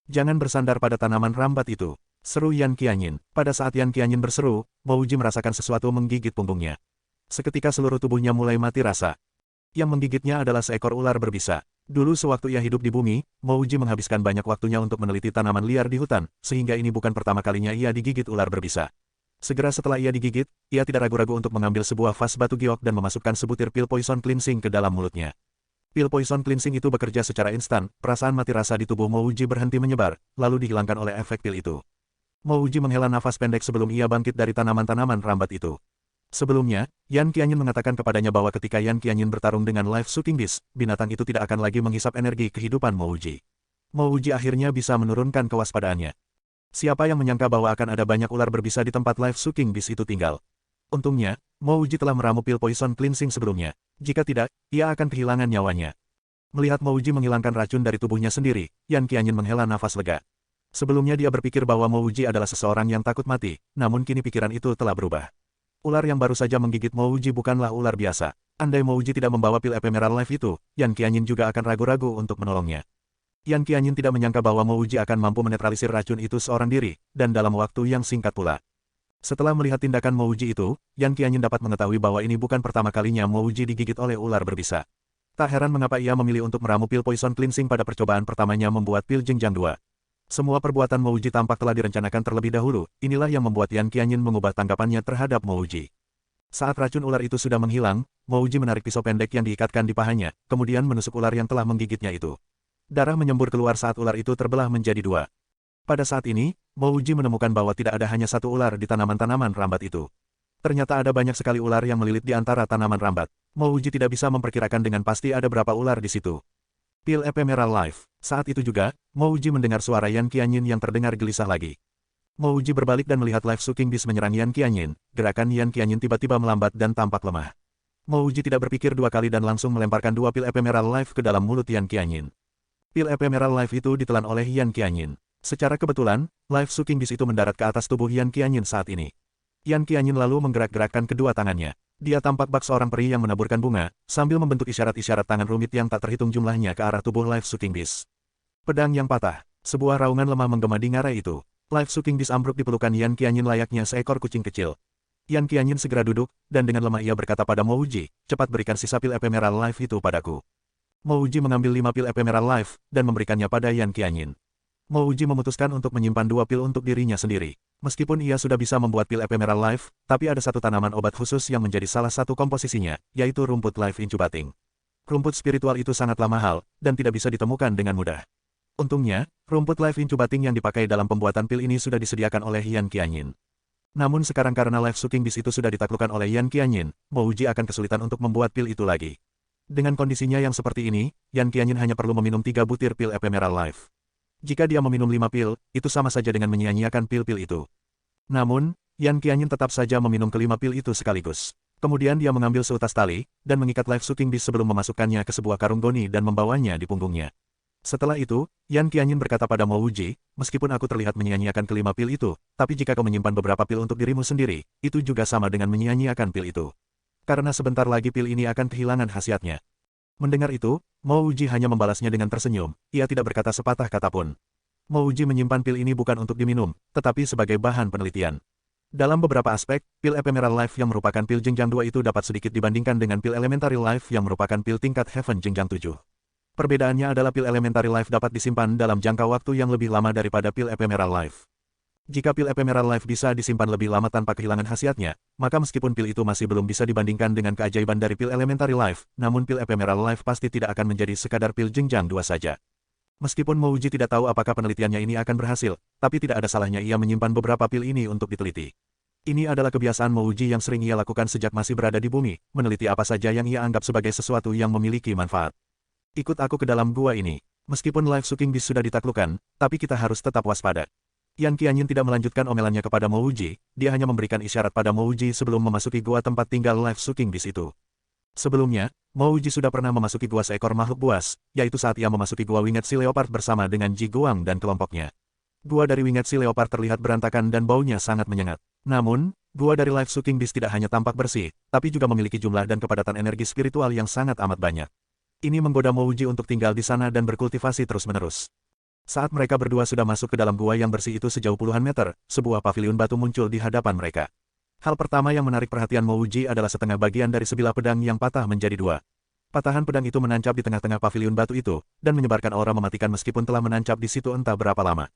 Jangan bersandar pada tanaman rambat itu, seru Yan Qianyin. Pada saat Yan Qianyin berseru, Mouji merasakan sesuatu menggigit punggungnya. Seketika seluruh tubuhnya mulai mati rasa. Yang menggigitnya adalah seekor ular berbisa. Dulu sewaktu ia hidup di bumi, Mouji menghabiskan banyak waktunya untuk meneliti tanaman liar di hutan, sehingga ini bukan pertama kalinya ia digigit ular berbisa. Segera setelah ia digigit, ia tidak ragu-ragu untuk mengambil sebuah vas batu giok dan memasukkan sebutir pil poison cleansing ke dalam mulutnya. Pil poison cleansing itu bekerja secara instan, perasaan mati rasa di tubuh Mouji berhenti menyebar, lalu dihilangkan oleh efek pil itu. Mouji menghela nafas pendek sebelum ia bangkit dari tanaman-tanaman rambat itu. Sebelumnya, Yan Qianyin mengatakan kepadanya bahwa ketika Yan Qianyin bertarung dengan Life Sucking Beast, binatang itu tidak akan lagi menghisap energi kehidupan Mouji. Mouji akhirnya bisa menurunkan kewaspadaannya. Siapa yang menyangka bahwa akan ada banyak ular berbisa di tempat Life Sucking Beast itu tinggal? Untungnya, Mouji telah meramu pil poison cleansing sebelumnya. Jika tidak, ia akan kehilangan nyawanya. Melihat Mouji menghilangkan racun dari tubuhnya sendiri, Yan Qianyin menghela nafas lega. Sebelumnya dia berpikir bahwa Mouji adalah seseorang yang takut mati, namun kini pikiran itu telah berubah. Ular yang baru saja menggigit Mouji bukanlah ular biasa. Andai Mouji tidak membawa pil Ephemeral Life itu, Yan Qianyin juga akan ragu-ragu untuk menolongnya. Yan Qianyin tidak menyangka bahwa Mouji akan mampu menetralisir racun itu seorang diri, dan dalam waktu yang singkat pula. Setelah melihat tindakan Mouji itu, Yan Qianyin dapat mengetahui bahwa ini bukan pertama kalinya Mouji digigit oleh ular berbisa. Tak heran mengapa ia memilih untuk meramu pil poison cleansing pada percobaan pertamanya membuat pil jenjang 2. Semua perbuatan Mouji tampak telah direncanakan terlebih dahulu, inilah yang membuat Yan Qianyin mengubah tanggapannya terhadap Mouji. Saat racun ular itu sudah menghilang, Mouji menarik pisau pendek yang diikatkan di pahanya, kemudian menusuk ular yang telah menggigitnya itu. Darah menyembur keluar saat ular itu terbelah menjadi 2. Pada saat ini, Mouji menemukan bahwa tidak ada hanya satu ular di tanaman-tanaman rambat itu. Ternyata ada banyak sekali ular yang melilit di antara tanaman rambat. Mouji tidak bisa memperkirakan dengan pasti ada berapa ular di situ. Pil Ephemeral Life. Saat itu juga, Mouji mendengar suara Yan Qianyin yang terdengar gelisah lagi. Mouji berbalik dan melihat Life Sucking Beast menyerang Yan Qianyin. Gerakan Yan Qianyin tiba-tiba melambat dan tampak lemah. Mouji tidak berpikir 2 kali dan langsung melemparkan 2 pil Ephemeral Life ke dalam mulut Yan Qianyin. Pil Ephemeral Life itu ditelan oleh Yan Qianyin. Secara kebetulan, Life Sucking Beast itu mendarat ke atas tubuh Yan Qianyin saat ini. Yan Qianyin lalu menggerak-gerakkan kedua tangannya. Dia tampak bak seorang peri yang menaburkan bunga, sambil membentuk isyarat-isyarat tangan rumit yang tak terhitung jumlahnya ke arah tubuh Life Sucking Beast. Pedang yang patah. Sebuah raungan lemah menggema di ngarai itu. Life Sucking Beast ambruk di pelukan Yan Qianyin layaknya seekor kucing kecil. Yan Qianyin segera duduk, dan dengan lemah ia berkata pada Mo Wuji, cepat berikan sisa pil Ephemeral Life itu padaku. Mo Wuji mengambil 5 pil Ephemeral Life, dan memberikannya pada Yan Qianyin. Mo Wuji memutuskan untuk menyimpan 2 pil untuk dirinya sendiri. Meskipun ia sudah bisa membuat pil Ephemeral Life, tapi ada satu tanaman obat khusus yang menjadi salah satu komposisinya, yaitu rumput Life Incubating. Rumput spiritual itu sangatlah mahal, dan tidak bisa ditemukan dengan mudah. Untungnya, rumput Life Incubating yang dipakai dalam pembuatan pil ini sudah disediakan oleh Yan Qianyin. Namun sekarang karena Life Sucking Beast itu sudah ditaklukkan oleh Yan Qianyin, Mo Wuji akan kesulitan untuk membuat pil itu lagi. Dengan kondisinya yang seperti ini, Yan Qianyin hanya perlu meminum 3 butir pil Ephemeral Life. Jika dia meminum 5 pil, itu sama saja dengan menyia-nyiakan pil-pil itu. Namun, Yan Qianyin tetap saja meminum kelima pil itu sekaligus. Kemudian dia mengambil seutas tali, dan mengikat Life Sucking Beast sebelum memasukkannya ke sebuah karung goni dan membawanya di punggungnya. Setelah itu, Yan Qianyin berkata pada Mo Wuji, meskipun aku terlihat menyia-nyiakan kelima pil itu, tapi jika kau menyimpan beberapa pil untuk dirimu sendiri, itu juga sama dengan menyia-nyiakan pil itu. Karena sebentar lagi pil ini akan kehilangan khasiatnya. Mendengar itu, Mo Wuji hanya membalasnya dengan tersenyum, ia tidak berkata sepatah kata pun. Mo Wuji menyimpan pil ini bukan untuk diminum, tetapi sebagai bahan penelitian. Dalam beberapa aspek, pil Ephemeral Life yang merupakan pil jenjang 2 itu dapat sedikit dibandingkan dengan pil Elementary Life yang merupakan pil tingkat Heaven jenjang 7. Perbedaannya adalah pil Elementary Life dapat disimpan dalam jangka waktu yang lebih lama daripada pil Ephemeral Life. Jika pil Ephemeral Life bisa disimpan lebih lama tanpa kehilangan khasiatnya, maka meskipun pil itu masih belum bisa dibandingkan dengan keajaiban dari pil Elementary Life, namun pil Ephemeral Life pasti tidak akan menjadi sekadar pil jenjang 2 saja. Meskipun Mo Wuji tidak tahu apakah penelitiannya ini akan berhasil, tapi tidak ada salahnya ia menyimpan beberapa pil ini untuk diteliti. Ini adalah kebiasaan Mo Wuji yang sering ia lakukan sejak masih berada di bumi, meneliti apa saja yang ia anggap sebagai sesuatu yang memiliki manfaat. Ikut aku ke dalam gua ini. Meskipun Life Sucking Beast sudah ditaklukkan, tapi kita harus tetap waspada. Yan Qianyin tidak melanjutkan omelannya kepada Mo Wuji, dia hanya memberikan isyarat pada Mo Wuji sebelum memasuki gua tempat tinggal Life Sucking Beast itu. Sebelumnya, Mo Wuji sudah pernah memasuki gua seekor makhluk buas, yaitu saat ia memasuki gua Winged Sea Leopard bersama dengan Ji Guang dan kelompoknya. Gua dari Winged Sea Leopard terlihat berantakan dan baunya sangat menyengat. Namun, gua dari Life Sucking Beast tidak hanya tampak bersih, tapi juga memiliki jumlah dan kepadatan energi spiritual yang sangat amat banyak. Ini menggoda Mo Wuji untuk tinggal di sana dan berkultivasi terus-menerus. Saat mereka berdua sudah masuk ke dalam gua yang bersih itu sejauh puluhan meter, sebuah paviliun batu muncul di hadapan mereka. Hal pertama yang menarik perhatian Mo Wuji adalah setengah bagian dari sebilah pedang yang patah menjadi 2. Patahan pedang itu menancap di tengah-tengah paviliun batu itu, dan menyebarkan aura mematikan meskipun telah menancap di situ entah berapa lama.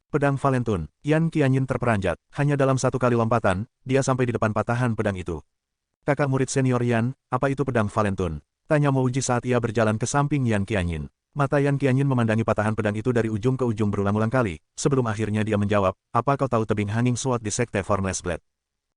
Pedang Valentun, Yan Qianyin terperanjat, hanya dalam satu kali lompatan, dia sampai di depan patahan pedang itu. Kakak murid senior Yan, apa itu pedang Valentun? Tanya Mo Wuji saat ia berjalan ke samping Yan Qianyin. Mata Yan Qianyin memandangi patahan pedang itu dari ujung ke ujung berulang-ulang kali, sebelum akhirnya dia menjawab, apa kau tahu tebing Hanging Sword di Sekte Formless Blade?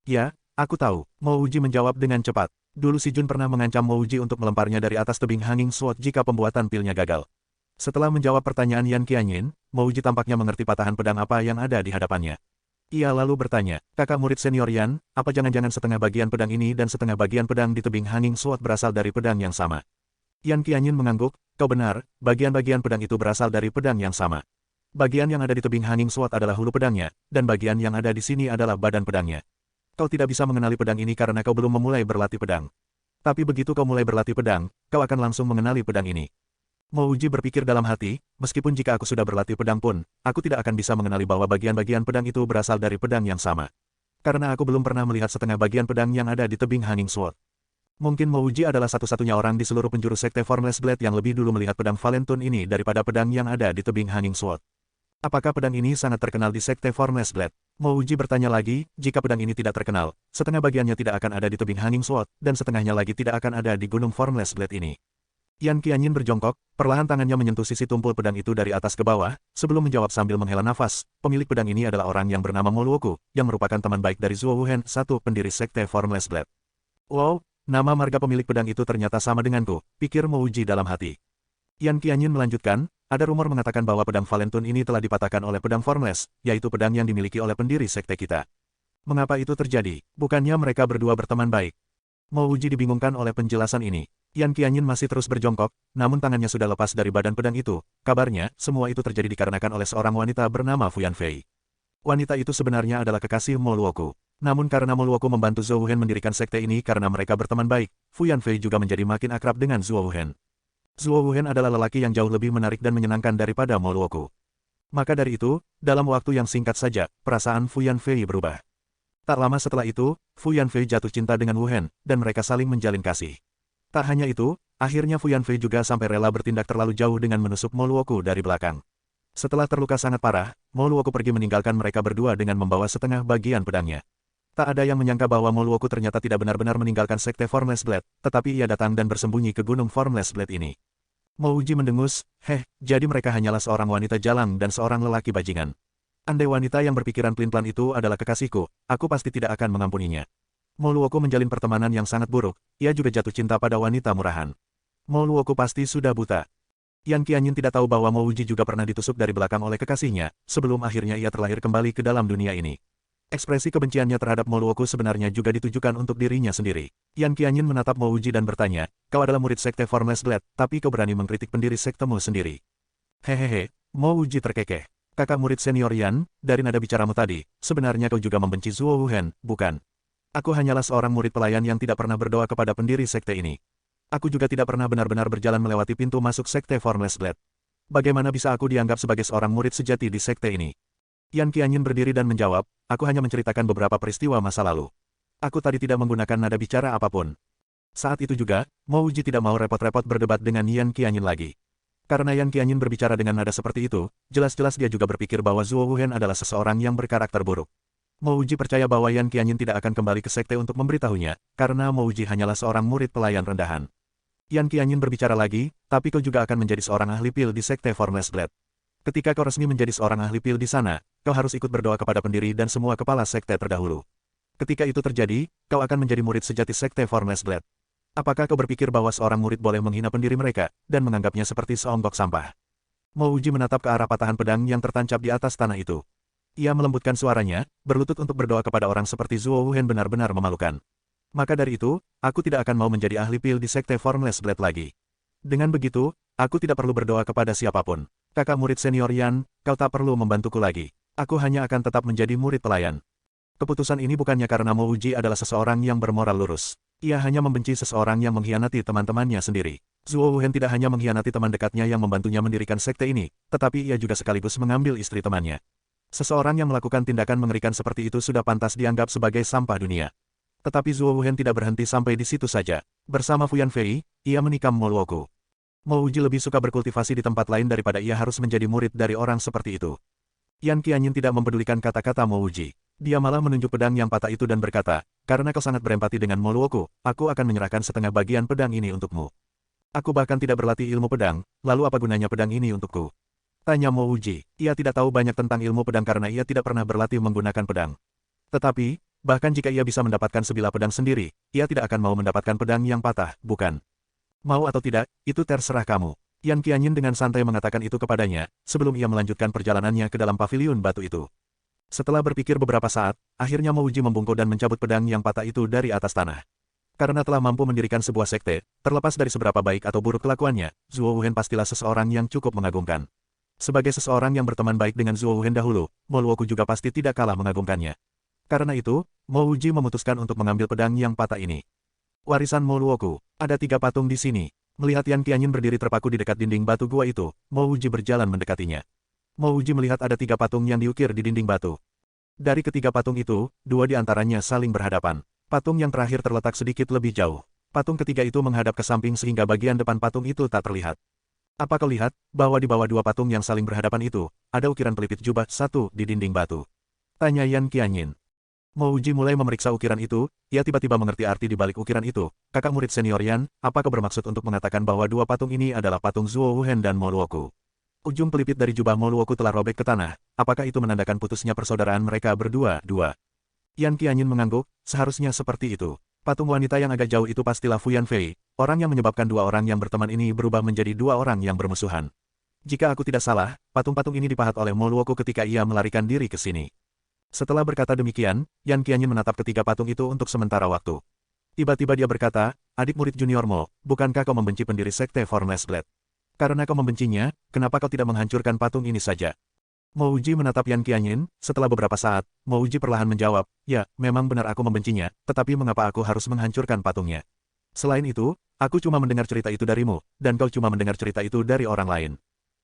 Ya, aku tahu, Mo Wuji menjawab dengan cepat. Dulu si Jun pernah mengancam Mo Wuji untuk melemparnya dari atas tebing Hanging Sword jika pembuatan pilnya gagal. Setelah menjawab pertanyaan Yan Qianyin, Mo Wuji tampaknya mengerti patahan pedang apa yang ada di hadapannya. Ia lalu bertanya, kakak murid senior Yan, apa jangan-jangan setengah bagian pedang ini dan setengah bagian pedang di tebing Hanging Sword berasal dari pedang yang sama? Yan Qianyin mengangguk, kau benar, bagian-bagian pedang itu berasal dari pedang yang sama. Bagian yang ada di tebing Hanging Sword adalah hulu pedangnya, dan bagian yang ada di sini adalah badan pedangnya. Kau tidak bisa mengenali pedang ini karena kau belum memulai berlatih pedang. Tapi begitu kau mulai berlatih pedang, kau akan langsung mengenali pedang ini. Mo Wuji berpikir dalam hati, meskipun jika aku sudah berlatih pedang pun, aku tidak akan bisa mengenali bahwa bagian-bagian pedang itu berasal dari pedang yang sama. Karena aku belum pernah melihat setengah bagian pedang yang ada di tebing Hanging Sword. Mungkin Mo Wuji adalah satu-satunya orang di seluruh penjuru Sekte Formless Blade yang lebih dulu melihat pedang Valentun ini daripada pedang yang ada di tebing Hanging Sword. Apakah pedang ini sangat terkenal di Sekte Formless Blade? Mo Wuji bertanya lagi, jika pedang ini tidak terkenal, setengah bagiannya tidak akan ada di tebing Hanging Sword, dan setengahnya lagi tidak akan ada di Gunung Formless Blade ini. Yan Qianyin berjongkok, perlahan tangannya menyentuh sisi tumpul pedang itu dari atas ke bawah, sebelum menjawab sambil menghela nafas, pemilik pedang ini adalah orang yang bernama Mo Luoku, yang merupakan teman baik dari Zuo Wuhen, satu pendiri Sekte Formless Blade. Wow, nama marga pemilik pedang itu ternyata sama denganku, pikir Mo Wuji dalam hati. Yan Qianyin melanjutkan, ada rumor mengatakan bahwa pedang Valentun ini telah dipatahkan oleh pedang Formless, yaitu pedang yang dimiliki oleh pendiri sekte kita. Mengapa itu terjadi? Bukannya mereka berdua berteman baik? Mo Wuji dibingungkan oleh penjelasan ini. Yan Qianyin masih terus berjongkok, namun tangannya sudah lepas dari badan pedang itu. Kabarnya, semua itu terjadi dikarenakan oleh seorang wanita bernama Fu Yanfei. Wanita itu sebenarnya adalah kekasih Mo Luoku. Namun karena Mo Luoku membantu Zuo Wuhen mendirikan sekte ini karena mereka berteman baik, Fu Yanfei juga menjadi makin akrab dengan Zuo Wuhen. Zuo Wuhen adalah lelaki yang jauh lebih menarik dan menyenangkan daripada Mo Luoku. Maka dari itu, dalam waktu yang singkat saja, perasaan Fu Yanfei berubah. Tak lama setelah itu, Fu Yanfei jatuh cinta dengan Wu Hen, dan mereka saling menjalin kasih. Tak hanya itu, akhirnya Fu Yanfei juga sampai rela bertindak terlalu jauh dengan menusuk Mo Luoku dari belakang. Setelah terluka sangat parah, Mo Luoku pergi meninggalkan mereka berdua dengan membawa setengah bagian pedangnya. Tak ada yang menyangka bahwa Mo Luoku ternyata tidak benar-benar meninggalkan sekte Formless Blade, tetapi ia datang dan bersembunyi ke gunung Formless Blade ini. Mo Wuji mendengus, jadi mereka hanyalah seorang wanita jalang dan seorang lelaki bajingan. Andai wanita yang berpikiran pelin-pelan itu adalah kekasihku, aku pasti tidak akan mengampuninya. Mo Luoku menjalin pertemanan yang sangat buruk, ia juga jatuh cinta pada wanita murahan. Mo Luoku pasti sudah buta. Yan Qianyin tidak tahu bahwa Mo Wuji juga pernah ditusuk dari belakang oleh kekasihnya, sebelum akhirnya ia terlahir kembali ke dalam dunia ini. Ekspresi kebenciannya terhadap Mo Luoku sebenarnya juga ditujukan untuk dirinya sendiri. Yan Qianyin menatap Mo Wuji dan bertanya, kau adalah murid sekte Formless Blade, tapi kau berani mengkritik pendiri sektemu sendiri. Hehehe, Mo Wuji terkekeh. Kakak murid senior Yan, dari nada bicaramu tadi, sebenarnya kau juga membenci Zuo Wuhen, bukan? Aku hanyalah seorang murid pelayan yang tidak pernah berdoa kepada pendiri sekte ini. Aku juga tidak pernah benar-benar berjalan melewati pintu masuk sekte Formless Blade. Bagaimana bisa aku dianggap sebagai seorang murid sejati di sekte ini? Yan Qianyin berdiri dan menjawab, aku hanya menceritakan beberapa peristiwa masa lalu. Aku tadi tidak menggunakan nada bicara apapun. Saat itu juga, Mo Wuji tidak mau repot-repot berdebat dengan Yan Qianyin lagi. Karena Yan Qianyin berbicara dengan nada seperti itu, jelas-jelas dia juga berpikir bahwa Zuo Wuhen adalah seseorang yang berkarakter buruk. Mo Wuji percaya bahwa Yan Qianyin tidak akan kembali ke sekte untuk memberitahunya, karena Mo Wuji hanyalah seorang murid pelayan rendahan. Yan Qianyin berbicara lagi, tapi kau juga akan menjadi seorang ahli pil di sekte Formless Blade. Ketika kau resmi menjadi seorang ahli pil di sana, kau harus ikut berdoa kepada pendiri dan semua kepala sekte terdahulu. Ketika itu terjadi, kau akan menjadi murid sejati sekte Formless Blade. Apakah kau berpikir bahwa seorang murid boleh menghina pendiri mereka, dan menganggapnya seperti seonggok sampah? Mo Wuji menatap ke arah patahan pedang yang tertancap di atas tanah itu. Ia melembutkan suaranya, berlutut untuk berdoa kepada orang seperti Zuo Wuhen benar-benar memalukan. Maka dari itu, aku tidak akan mau menjadi ahli pil di sekte Formless Blade lagi. Dengan begitu, aku tidak perlu berdoa kepada siapapun. Kakak murid senior Yan, kau tak perlu membantuku lagi. Aku hanya akan tetap menjadi murid pelayan. Keputusan ini bukannya karena Mo Wuji adalah seseorang yang bermoral lurus. Ia hanya membenci seseorang yang mengkhianati teman-temannya sendiri. Zuo Wuhen tidak hanya mengkhianati teman dekatnya yang membantunya mendirikan sekte ini, tetapi ia juga sekaligus mengambil istri temannya. Seseorang yang melakukan tindakan mengerikan seperti itu sudah pantas dianggap sebagai sampah dunia. Tetapi Zuo Wuhen tidak berhenti sampai di situ saja. Bersama Fu Yanfei, ia menikam Mo Luoku. Mo Wuji lebih suka berkultivasi di tempat lain daripada ia harus menjadi murid dari orang seperti itu. Yan Qianyin tidak mempedulikan kata-kata Mo Wuji. Dia malah menunjuk pedang yang patah itu dan berkata, karena kau sangat berempati dengan Mo Luoku, aku akan menyerahkan setengah bagian pedang ini untukmu. Aku bahkan tidak berlatih ilmu pedang, lalu apa gunanya pedang ini untukku? Tanya Mo Wuji. Ia tidak tahu banyak tentang ilmu pedang karena ia tidak pernah berlatih menggunakan pedang. Tetapi, bahkan jika ia bisa mendapatkan sebilah pedang sendiri, ia tidak akan mau mendapatkan pedang yang patah, bukan? Mau atau tidak, itu terserah kamu. Yan Qianyin dengan santai mengatakan itu kepadanya, sebelum ia melanjutkan perjalanannya ke dalam paviliun batu itu. Setelah berpikir beberapa saat, akhirnya Mo Wuji membungkuk dan mencabut pedang yang patah itu dari atas tanah. Karena telah mampu mendirikan sebuah sekte, terlepas dari seberapa baik atau buruk kelakuannya, Zuo Wuhen pastilah seseorang yang cukup mengagumkan. Sebagai seseorang yang berteman baik dengan Zuo Wuhen dahulu, Mo Luoku juga pasti tidak kalah mengagumkannya. Karena itu, Mo Wuji memutuskan untuk mengambil pedang yang patah ini. Warisan Mo Luoku, ada 3 patung di sini. Melihat Yan Qianyin berdiri terpaku di dekat dinding batu gua itu, Mo Wuji berjalan mendekatinya. Mo Wuji melihat ada 3 patung yang diukir di dinding batu. Dari ketiga patung itu, 2 di antaranya saling berhadapan. Patung yang terakhir terletak sedikit lebih jauh. Patung ketiga itu menghadap ke samping sehingga bagian depan patung itu tak terlihat. Apa kau lihat, bahwa di bawah 2 patung yang saling berhadapan itu, ada ukiran pelipit jubah 1 di dinding batu? Tanya Yan Qianyin. Mo Wuji mulai memeriksa ukiran itu, ia tiba-tiba mengerti arti di balik ukiran itu. Kakak murid senior Yan, apa kau bermaksud untuk mengatakan bahwa 2 patung ini adalah patung Zuo Wuhen dan Mo Luoku? Ujung pelipit dari jubah Mo Luoku telah robek ke tanah, apakah itu menandakan putusnya persaudaraan mereka berdua-dua? Yan Qianyin mengangguk, seharusnya seperti itu. Patung wanita yang agak jauh itu pastilah Fu Yanfei, orang yang menyebabkan 2 orang yang berteman ini berubah menjadi 2 orang yang bermusuhan. Jika aku tidak salah, patung-patung ini dipahat oleh Mo Luoku ketika ia melarikan diri ke sini. Setelah berkata demikian, Yan Qianyin menatap ketiga patung itu untuk sementara waktu. Tiba-tiba dia berkata, adik murid junior Mo, bukankah kau membenci pendiri sekte Formless Blade? Karena kau membencinya, kenapa kau tidak menghancurkan patung ini saja? Mo Wuji menatap Yan Qianyin, setelah beberapa saat, Mo Wuji perlahan menjawab, ya, memang benar aku membencinya, tetapi mengapa aku harus menghancurkan patungnya? Selain itu, aku cuma mendengar cerita itu darimu, dan kau cuma mendengar cerita itu dari orang lain.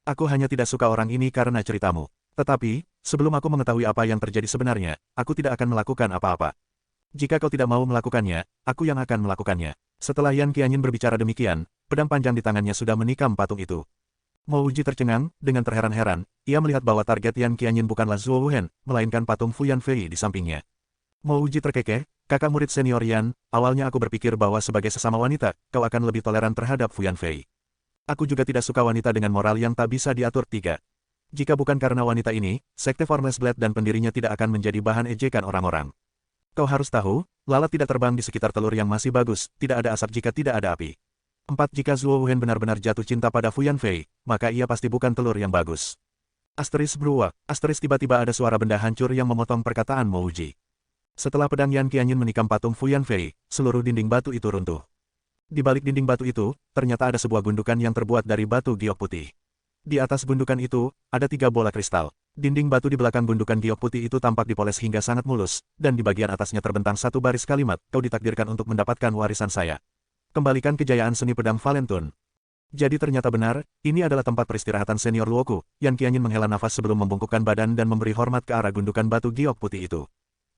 Aku hanya tidak suka orang ini karena ceritamu. Tetapi, sebelum aku mengetahui apa yang terjadi sebenarnya, aku tidak akan melakukan apa-apa. Jika kau tidak mau melakukannya, aku yang akan melakukannya. Setelah Yan Qianyin berbicara demikian, pedang panjang di tangannya sudah menikam patung itu. Mo Wuji tercengang, dengan terheran-heran, ia melihat bahwa target Yan Qianyin bukanlah Zhuo Wuhen, melainkan patung Fu Yanfei di sampingnya. Mo Wuji terkekeh, kakak murid senior Yan, awalnya aku berpikir bahwa sebagai sesama wanita, kau akan lebih toleran terhadap Fu Yanfei. Aku juga tidak suka wanita dengan moral yang tak bisa diatur. 3. Jika bukan karena wanita ini, Sekte Formless Blade dan pendirinya tidak akan menjadi bahan ejekan orang-orang. Kau harus tahu, lalat tidak terbang di sekitar telur yang masih bagus, tidak ada asap jika tidak ada api. 4. Jika Zhuo Wuhen benar-benar jatuh cinta pada Fu Yanfei, maka ia pasti bukan telur yang bagus. Asteris beruak, asteris tiba-tiba ada suara benda hancur yang memotong perkataan Mo Wuji. Setelah pedang Yan Qianyin menikam patung Fu Yanfei, seluruh dinding batu itu runtuh. Di balik dinding batu itu, ternyata ada sebuah gundukan yang terbuat dari batu giok putih. Di atas gundukan itu, ada 3 bola kristal. Dinding batu di belakang gundukan giok putih itu tampak dipoles hingga sangat mulus, dan di bagian atasnya terbentang satu baris kalimat, kau ditakdirkan untuk mendapatkan warisan saya. Kembalikan kejayaan seni pedang Valentun. Jadi ternyata benar, ini adalah tempat peristirahatan senior Luoku. Yan Qianyin menghela nafas sebelum membungkukkan badan dan memberi hormat ke arah gundukan batu giok putih itu.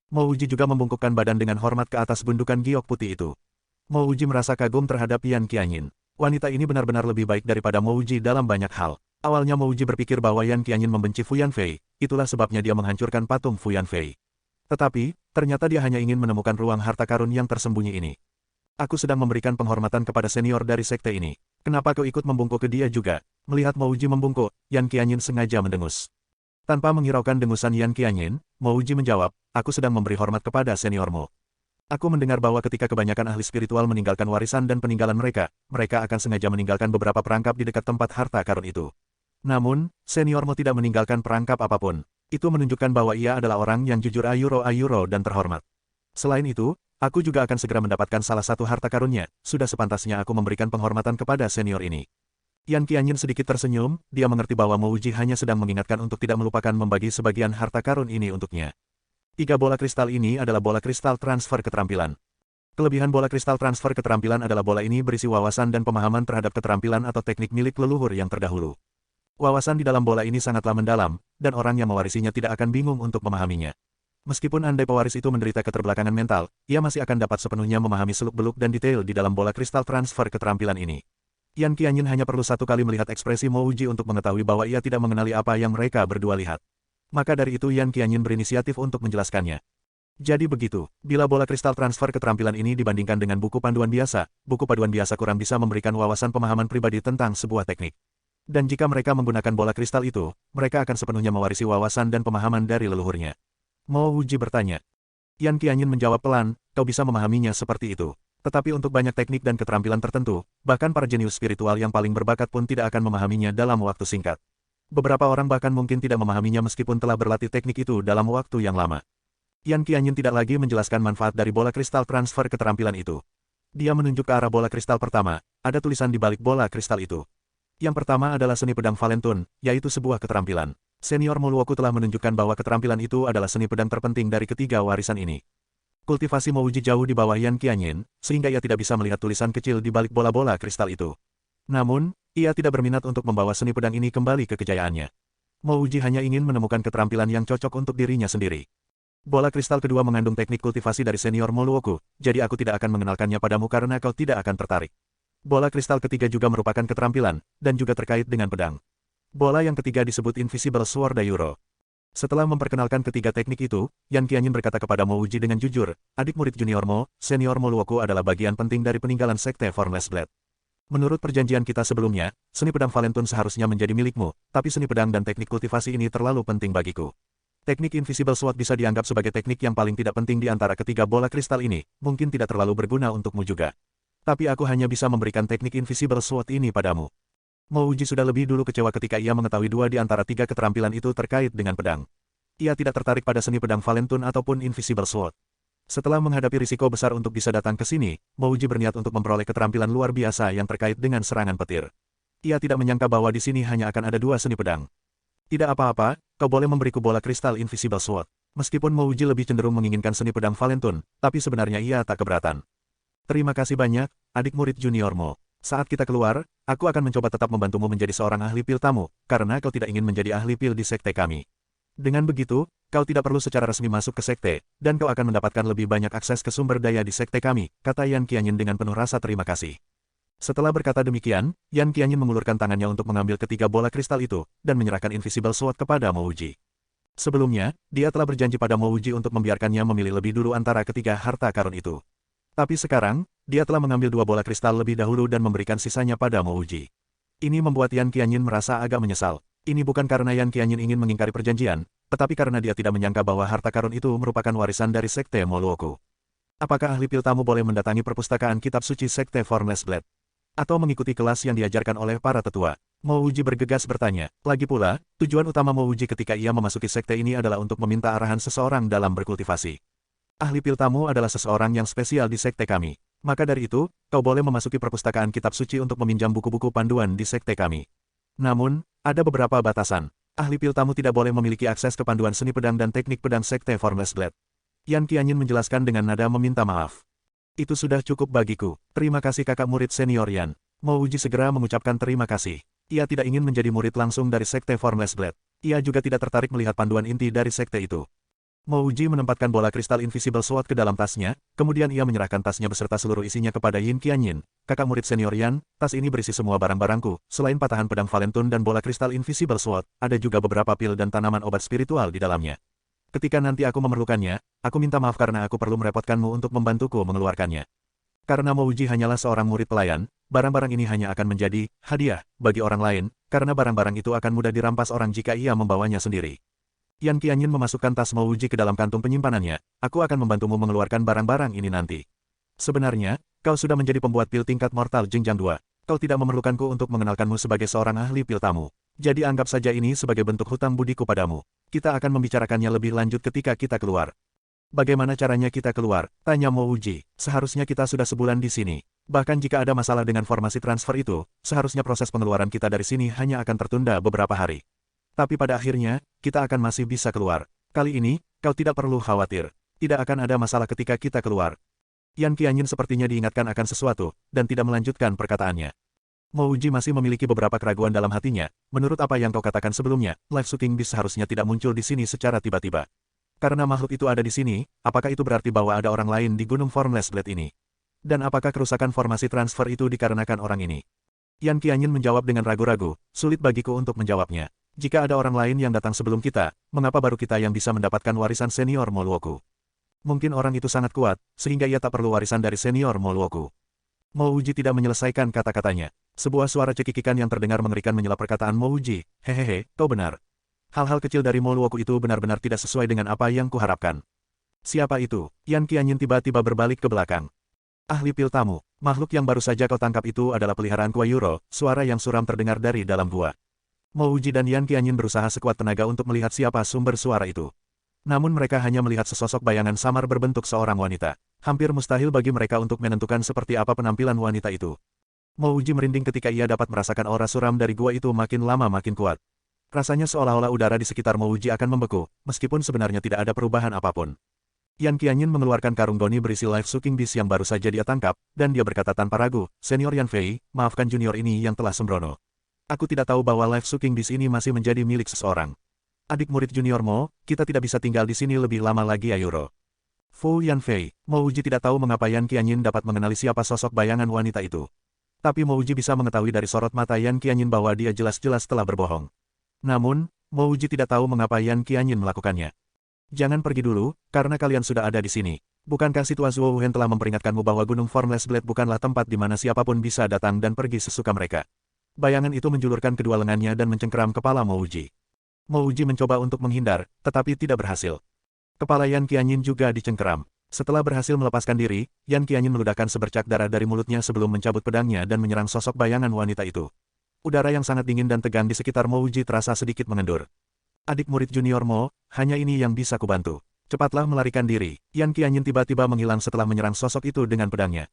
Mo Wuji juga membungkukkan badan dengan hormat ke atas gundukan giok putih itu. Mo Wuji merasa kagum terhadap Yan Qianyin. Wanita ini benar-benar lebih baik daripada Mo Wuji dalam banyak hal. Awalnya Mo Wuji berpikir bahwa Yan Qianyin membenci Fu Yanfei, itulah sebabnya dia menghancurkan patung Fu Yanfei. Tetapi, ternyata dia hanya ingin menemukan ruang harta karun yang tersembunyi ini. Aku sedang memberikan penghormatan kepada senior dari sekte ini. Kenapa kau ikut membungkuk ke dia juga? Melihat Mo Wuji membungkuk, Yan Qianyin sengaja mendengus. Tanpa menghiraukan dengusan Yan Qianyin, Mo Wuji menjawab, aku sedang memberi hormat kepada seniormu. Aku mendengar bahwa ketika kebanyakan ahli spiritual meninggalkan warisan dan peninggalan mereka, mereka akan sengaja meninggalkan beberapa perangkap di dekat tempat harta karun itu. Namun, seniormu tidak meninggalkan perangkap apapun. Itu menunjukkan bahwa ia adalah orang yang jujur ayuro dan terhormat. Selain itu, aku juga akan segera mendapatkan salah satu harta karunnya, sudah sepantasnya aku memberikan penghormatan kepada senior ini. Yan Qianyin sedikit tersenyum, dia mengerti bahwa Mo Wuji hanya sedang mengingatkan untuk tidak melupakan membagi sebagian harta karun ini untuknya. 3 bola kristal ini adalah bola kristal transfer keterampilan. Kelebihan bola kristal transfer keterampilan adalah bola ini berisi wawasan dan pemahaman terhadap keterampilan atau teknik milik leluhur yang terdahulu. Wawasan di dalam bola ini sangatlah mendalam, dan orang yang mewarisinya tidak akan bingung untuk memahaminya. Meskipun andai pewaris itu menderita keterbelakangan mental, ia masih akan dapat sepenuhnya memahami seluk-beluk dan detail di dalam bola kristal transfer keterampilan ini. Yan Qianyin hanya perlu 1 kali melihat ekspresi Mo Wuji untuk mengetahui bahwa ia tidak mengenali apa yang mereka berdua lihat. Maka dari itu Yan Qianyin berinisiatif untuk menjelaskannya. Jadi begitu, bila bola kristal transfer keterampilan ini dibandingkan dengan buku panduan biasa, buku panduan biasa kurang bisa memberikan wawasan pemahaman pribadi tentang sebuah teknik. Dan jika mereka menggunakan bola kristal itu, mereka akan sepenuhnya mewarisi wawasan dan pemahaman dari leluhurnya. Mo Wuji bertanya. Yan Qianyin menjawab pelan, kau bisa memahaminya seperti itu. Tetapi untuk banyak teknik dan keterampilan tertentu, bahkan para jenius spiritual yang paling berbakat pun tidak akan memahaminya dalam waktu singkat. Beberapa orang bahkan mungkin tidak memahaminya meskipun telah berlatih teknik itu dalam waktu yang lama. Yan Qianyin tidak lagi menjelaskan manfaat dari bola kristal transfer keterampilan itu. Dia menunjuk ke arah bola kristal pertama, ada tulisan di balik bola kristal itu. Yang pertama adalah seni pedang Valentun, yaitu sebuah keterampilan. Senior Mo Luoku telah menunjukkan bahwa keterampilan itu adalah seni pedang terpenting dari ketiga warisan ini. Kultivasi Mo Wuji jauh di bawah Yan Qianyin, sehingga ia tidak bisa melihat tulisan kecil di balik bola-bola kristal itu. Namun, ia tidak berminat untuk membawa seni pedang ini kembali ke kejayaannya. Mo Wuji hanya ingin menemukan keterampilan yang cocok untuk dirinya sendiri. Bola kristal kedua mengandung teknik kultivasi dari senior Mo Luoku, jadi aku tidak akan mengenalkannya padamu karena kau tidak akan tertarik. Bola kristal ketiga juga merupakan keterampilan, dan juga terkait dengan pedang. Bola yang ketiga disebut Invisible Sword Ayuro. Setelah memperkenalkan ketiga teknik itu, Yan Qianyin berkata kepada Mo Wuji dengan jujur, adik murid junior Mo, senior Mo Luoku adalah bagian penting dari peninggalan sekte Formless Blade. Menurut perjanjian kita sebelumnya, seni pedang Valentun seharusnya menjadi milikmu, tapi seni pedang dan teknik kultivasi ini terlalu penting bagiku. Teknik Invisible Sword bisa dianggap sebagai teknik yang paling tidak penting di antara ketiga bola kristal ini, mungkin tidak terlalu berguna untukmu juga. Tapi aku hanya bisa memberikan teknik Invisible Sword ini padamu. Mo Wuji sudah lebih dulu kecewa ketika ia mengetahui 2 di antara 3 keterampilan itu terkait dengan pedang. Ia tidak tertarik pada seni pedang Valentun ataupun Invisible Sword. Setelah menghadapi risiko besar untuk bisa datang ke sini, Mo Wuji berniat untuk memperoleh keterampilan luar biasa yang terkait dengan serangan petir. Ia tidak menyangka bahwa di sini hanya akan ada 2 seni pedang. Tidak apa-apa, kau boleh memberiku bola kristal Invisible Sword. Meskipun Mo Wuji lebih cenderung menginginkan seni pedang Valentun, tapi sebenarnya ia tak keberatan. Terima kasih banyak, adik murid junior Mo. Saat kita keluar, aku akan mencoba tetap membantumu menjadi seorang ahli pil tamu, karena kau tidak ingin menjadi ahli pil di sekte kami. Dengan begitu, kau tidak perlu secara resmi masuk ke sekte, dan kau akan mendapatkan lebih banyak akses ke sumber daya di sekte kami, kata Yan Qianyin dengan penuh rasa terima kasih. Setelah berkata demikian, Yan Qianyin mengulurkan tangannya untuk mengambil ketiga bola kristal itu, dan menyerahkan Invisible Sword kepada Mo Wuji. Sebelumnya, dia telah berjanji pada Mo Wuji untuk membiarkannya memilih lebih dulu antara ketiga harta karun itu. Tapi sekarang, dia telah mengambil dua bola kristal lebih dahulu dan memberikan sisanya pada Mo Wuji. Ini membuat Yan Qianyin merasa agak menyesal. Ini bukan karena Yan Qianyin ingin mengingkari perjanjian, tetapi karena dia tidak menyangka bahwa harta karun itu merupakan warisan dari Sekte Moluoku. Apakah ahli pil tamu boleh mendatangi perpustakaan kitab suci Sekte Formless Blade? Atau mengikuti kelas yang diajarkan oleh para tetua? Mo Wuji bergegas bertanya. Lagi pula, tujuan utama Mo Wuji ketika ia memasuki sekte ini adalah untuk meminta arahan seseorang dalam berkultivasi. Ahli pil tamu adalah seseorang yang spesial di sekte kami. Maka dari itu, kau boleh memasuki perpustakaan kitab suci untuk meminjam buku-buku panduan di sekte kami. Namun, ada beberapa batasan. Ahli pil tamu tidak boleh memiliki akses ke panduan seni pedang dan teknik pedang Sekte Formless Blade. Yan Qianyin menjelaskan dengan nada meminta maaf. Itu sudah cukup bagiku. Terima kasih kakak murid senior Yan. Mo Wuji segera mengucapkan terima kasih. Ia tidak ingin menjadi murid langsung dari Sekte Formless Blade. Ia juga tidak tertarik melihat panduan inti dari sekte itu. Mo Wuji menempatkan bola kristal Invisible Sword ke dalam tasnya, kemudian ia menyerahkan tasnya beserta seluruh isinya kepada Yin Qianyin. Kakak murid senior Yan, tas ini berisi semua barang-barangku, selain patahan pedang Valentun dan bola kristal Invisible Sword, ada juga beberapa pil dan tanaman obat spiritual di dalamnya. Ketika nanti aku memerlukannya, aku minta maaf karena aku perlu merepotkanmu untuk membantuku mengeluarkannya. Karena Mo Wuji hanyalah seorang murid pelayan, barang-barang ini hanya akan menjadi hadiah bagi orang lain, karena barang-barang itu akan mudah dirampas orang jika ia membawanya sendiri. Yan Qianyin memasukkan tas Mo Wuji ke dalam kantung penyimpanannya. Aku akan membantumu mengeluarkan barang-barang ini nanti. Sebenarnya, kau sudah menjadi pembuat pil tingkat mortal jenjang 2. Kau tidak memerlukanku untuk mengenalkanmu sebagai seorang ahli pil tamu. Jadi anggap saja ini sebagai bentuk hutang budiku padamu. Kita akan membicarakannya lebih lanjut ketika kita keluar. Bagaimana caranya kita keluar? Tanya Mo Wuji. Seharusnya kita sudah sebulan di sini. Bahkan jika ada masalah dengan formasi transfer itu, seharusnya proses pengeluaran kita dari sini hanya akan tertunda beberapa hari. Tapi pada akhirnya, kita akan masih bisa keluar. Kali ini, kau tidak perlu khawatir. Tidak akan ada masalah ketika kita keluar. Yan Qianyin sepertinya diingatkan akan sesuatu, dan tidak melanjutkan perkataannya. Mo Wuji masih memiliki beberapa keraguan dalam hatinya. Menurut apa yang kau katakan sebelumnya, Life Sucking Beast seharusnya tidak muncul di sini secara tiba-tiba. Karena makhluk itu ada di sini, apakah itu berarti bahwa ada orang lain di Gunung Formless Blade ini? Dan apakah kerusakan formasi transfer itu dikarenakan orang ini? Yan Qianyin menjawab dengan ragu-ragu, sulit bagiku untuk menjawabnya. Jika ada orang lain yang datang sebelum kita, mengapa baru kita yang bisa mendapatkan warisan senior Moluoku? Mungkin orang itu sangat kuat, sehingga ia tak perlu warisan dari senior Moluoku. Mo Wuji tidak menyelesaikan kata-katanya. Sebuah suara cekikikan yang terdengar mengerikan menyela perkataan Mo Wuji. Hehehe, kau benar. Hal-hal kecil dari Moluoku itu benar-benar tidak sesuai dengan apa yang kuharapkan. Siapa itu? Yan Qianyin tiba-tiba berbalik ke belakang. Ahli pil tamu. Makhluk yang baru saja kau tangkap itu adalah peliharaan Kuayuro. Suara yang suram terdengar dari dalam gua. Mo Wuji dan Yan Qianyin berusaha sekuat tenaga untuk melihat siapa sumber suara itu. Namun mereka hanya melihat sesosok bayangan samar berbentuk seorang wanita. Hampir mustahil bagi mereka untuk menentukan seperti apa penampilan wanita itu. Mo Wuji merinding ketika ia dapat merasakan aura suram dari gua itu makin lama makin kuat. Rasanya seolah-olah udara di sekitar Mo Wuji akan membeku, meskipun sebenarnya tidak ada perubahan apapun. Yan Qianyin mengeluarkan karung goni berisi Life Sucking Beast yang baru saja dia tangkap, dan dia berkata tanpa ragu, Senior Yan Fei, maafkan junior ini yang telah sembrono. Aku tidak tahu bahwa Life Sucking Beast ini masih menjadi milik seseorang. Adik murid junior Mo, kita tidak bisa tinggal di sini lebih lama lagi Ayuro. Fu Yan Fei, Mo Wuji tidak tahu mengapa Yan Qianyin dapat mengenali siapa sosok bayangan wanita itu. Tapi Mo Wuji bisa mengetahui dari sorot mata Yan Qianyin bahwa dia jelas-jelas telah berbohong. Namun, Mo Wuji tidak tahu mengapa Yan Qianyin melakukannya. Jangan pergi dulu, karena kalian sudah ada di sini. Bukankah Situa Zuo Wuhen telah memperingatkanmu bahwa Gunung Formless Blade bukanlah tempat di mana siapapun bisa datang dan pergi sesuka mereka? Bayangan itu menjulurkan kedua lengannya dan mencengkeram kepala Mo Wuji. Mo Wuji mencoba untuk menghindar, tetapi tidak berhasil. Kepala Yan Qianyin juga dicengkeram. Setelah berhasil melepaskan diri, Yan Qianyin meludahkan sebercak darah dari mulutnya sebelum mencabut pedangnya dan menyerang sosok bayangan wanita itu. Udara yang sangat dingin dan tegang di sekitar Mo Wuji terasa sedikit mengendur. Adik murid junior Mo, hanya ini yang bisa kubantu. Cepatlah melarikan diri. Yan Qianyin tiba-tiba menghilang setelah menyerang sosok itu dengan pedangnya.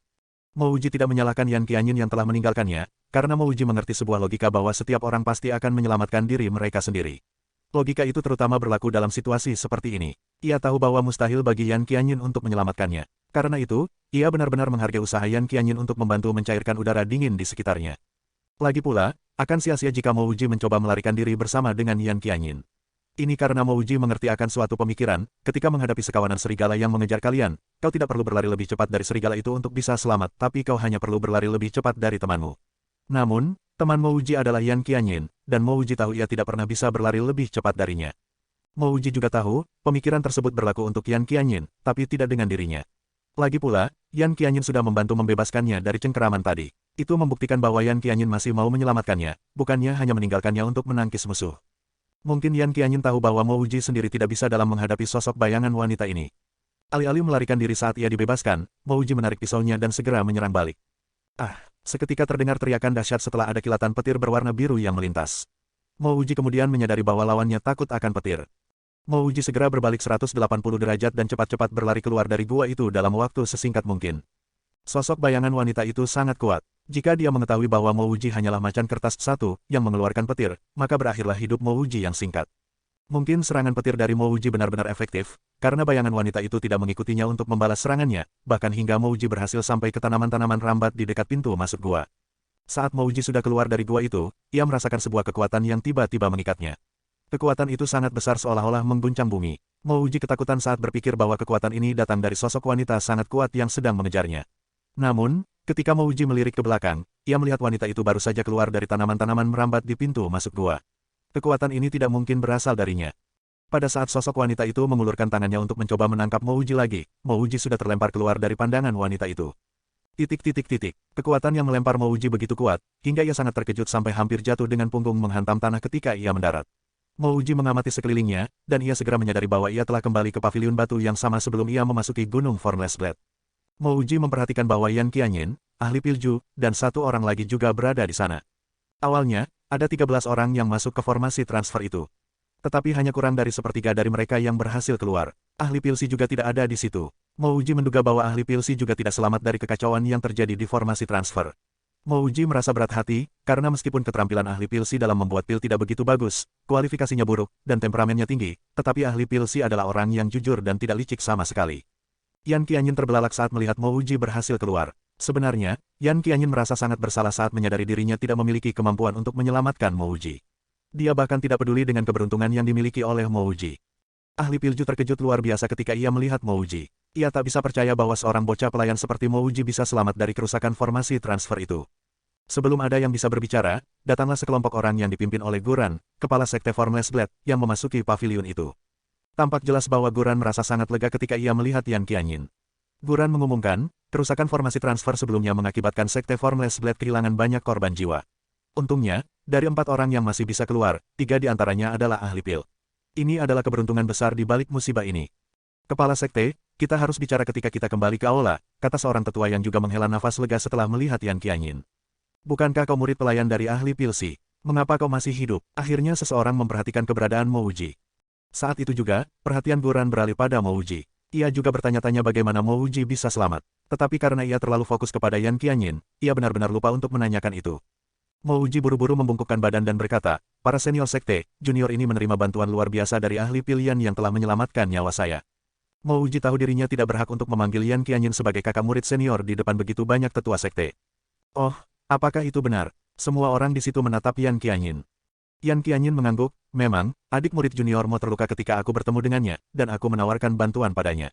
Mo Wuji tidak menyalahkan Yan Qianyin yang telah meninggalkannya, karena Mo Wuji mengerti sebuah logika bahwa setiap orang pasti akan menyelamatkan diri mereka sendiri. Logika itu terutama berlaku dalam situasi seperti ini. Ia tahu bahwa mustahil bagi Yan Qianyin untuk menyelamatkannya. Karena itu, ia benar-benar menghargai usaha Yan Qianyin untuk membantu mencairkan udara dingin di sekitarnya. Lagi pula, akan sia-sia jika Mo Wuji mencoba melarikan diri bersama dengan Yan Qianyin. Ini karena Mouji mengerti akan suatu pemikiran, ketika menghadapi sekawanan serigala yang mengejar kalian, kau tidak perlu berlari lebih cepat dari serigala itu untuk bisa selamat, tapi kau hanya perlu berlari lebih cepat dari temanmu. Namun, teman Mouji adalah Yan Qianyin, dan Mouji tahu ia tidak pernah bisa berlari lebih cepat darinya. Mouji juga tahu, pemikiran tersebut berlaku untuk Yan Qianyin, tapi tidak dengan dirinya. Lagi pula, Yan Qianyin sudah membantu membebaskannya dari cengkeraman tadi. Itu membuktikan bahwa Yan Qianyin masih mau menyelamatkannya, bukannya hanya meninggalkannya untuk menangkis musuh. Mungkin Yan Qianyin tahu bahwa Mouji sendiri tidak bisa dalam menghadapi sosok bayangan wanita ini. Alih-alih melarikan diri saat ia dibebaskan, Mouji menarik pisaunya dan segera menyerang balik. Seketika terdengar teriakan dahsyat setelah ada kilatan petir berwarna biru yang melintas. Mouji kemudian menyadari bahwa lawannya takut akan petir. Mouji segera berbalik 180 derajat dan cepat-cepat berlari keluar dari gua itu dalam waktu sesingkat mungkin. Sosok bayangan wanita itu sangat kuat. Jika dia mengetahui bahwa Mouji hanyalah macan kertas satu yang mengeluarkan petir, maka berakhirlah hidup Mouji yang singkat. Mungkin serangan petir dari Mouji benar-benar efektif, karena bayangan wanita itu tidak mengikutinya untuk membalas serangannya, bahkan hingga Mouji berhasil sampai ke tanaman-tanaman rambat di dekat pintu masuk gua. Saat Mouji sudah keluar dari gua itu, ia merasakan sebuah kekuatan yang tiba-tiba mengikatnya. Kekuatan itu sangat besar seolah-olah mengguncang bumi. Mouji ketakutan saat berpikir bahwa kekuatan ini datang dari sosok wanita sangat kuat yang sedang mengejarnya. Namun, ketika Mouji melirik ke belakang, ia melihat wanita itu baru saja keluar dari tanaman-tanaman merambat di pintu masuk gua. Kekuatan ini tidak mungkin berasal darinya. Pada saat sosok wanita itu mengulurkan tangannya untuk mencoba menangkap Mouji lagi, Mouji sudah terlempar keluar dari pandangan wanita itu. Kekuatan yang melempar Mouji begitu kuat, hingga ia sangat terkejut sampai hampir jatuh dengan punggung menghantam tanah ketika ia mendarat. Mouji mengamati sekelilingnya, dan ia segera menyadari bahwa ia telah kembali ke paviliun batu yang sama sebelum ia memasuki Gunung Formless Blade. Mouji memperhatikan bahwa Yan Qianyin, ahli Pilju, dan satu orang lagi juga berada di sana. Awalnya, ada 13 orang yang masuk ke formasi transfer itu. Tetapi hanya kurang dari sepertiga dari mereka yang berhasil keluar. Ahli Pilsi juga tidak ada di situ. Mouji menduga bahwa ahli Pilsi juga tidak selamat dari kekacauan yang terjadi di formasi transfer. Mouji merasa berat hati, karena meskipun keterampilan ahli Pilsi dalam membuat pil tidak begitu bagus, kualifikasinya buruk, dan temperamennya tinggi, tetapi ahli Pilsi adalah orang yang jujur dan tidak licik sama sekali. Yan Qianyin terbelalak saat melihat Mouji berhasil keluar. Sebenarnya, Yan Qianyin merasa sangat bersalah saat menyadari dirinya tidak memiliki kemampuan untuk menyelamatkan Mouji. Dia bahkan tidak peduli dengan keberuntungan yang dimiliki oleh Mouji. Ahli Pilju terkejut luar biasa ketika ia melihat Mouji. Ia tak bisa percaya bahwa seorang bocah pelayan seperti Mouji bisa selamat dari kerusakan formasi transfer itu. Sebelum ada yang bisa berbicara, datanglah sekelompok orang yang dipimpin oleh Guran, kepala sekte Formless Blade, yang memasuki paviliun itu. Tampak jelas bahwa Guran merasa sangat lega ketika ia melihat Yan Qianyin. Guran mengumumkan, kerusakan formasi transfer sebelumnya mengakibatkan sekte Formless Blade kehilangan banyak korban jiwa. Untungnya, dari 4 orang yang masih bisa keluar, 3 di antaranya adalah ahli pil. Ini adalah keberuntungan besar di balik musibah ini. Kepala sekte, kita harus bicara ketika kita kembali ke aula, kata seorang tetua yang juga menghela nafas lega setelah melihat Yan Qianyin. Bukankah kau murid pelayan dari ahli Pilsi? Mengapa kau masih hidup? Akhirnya seseorang memperhatikan keberadaan Mouji. Saat itu juga, perhatian Guran beralih pada Mouji. Ia juga bertanya-tanya bagaimana Mouji bisa selamat. Tetapi karena ia terlalu fokus kepada Yan Qianyin, ia benar-benar lupa untuk menanyakan itu. Mouji buru-buru membungkukkan badan dan berkata, para senior sekte, junior ini menerima bantuan luar biasa dari ahli pilihan yang telah menyelamatkan nyawa saya. Mouji tahu dirinya tidak berhak untuk memanggil Yan Qianyin sebagai kakak murid senior di depan begitu banyak tetua sekte. Oh, apakah itu benar? Semua orang di situ menatap Yan Qianyin. Yan Qianyin mengangguk, memang, adik murid juniormu terluka ketika aku bertemu dengannya, dan aku menawarkan bantuan padanya.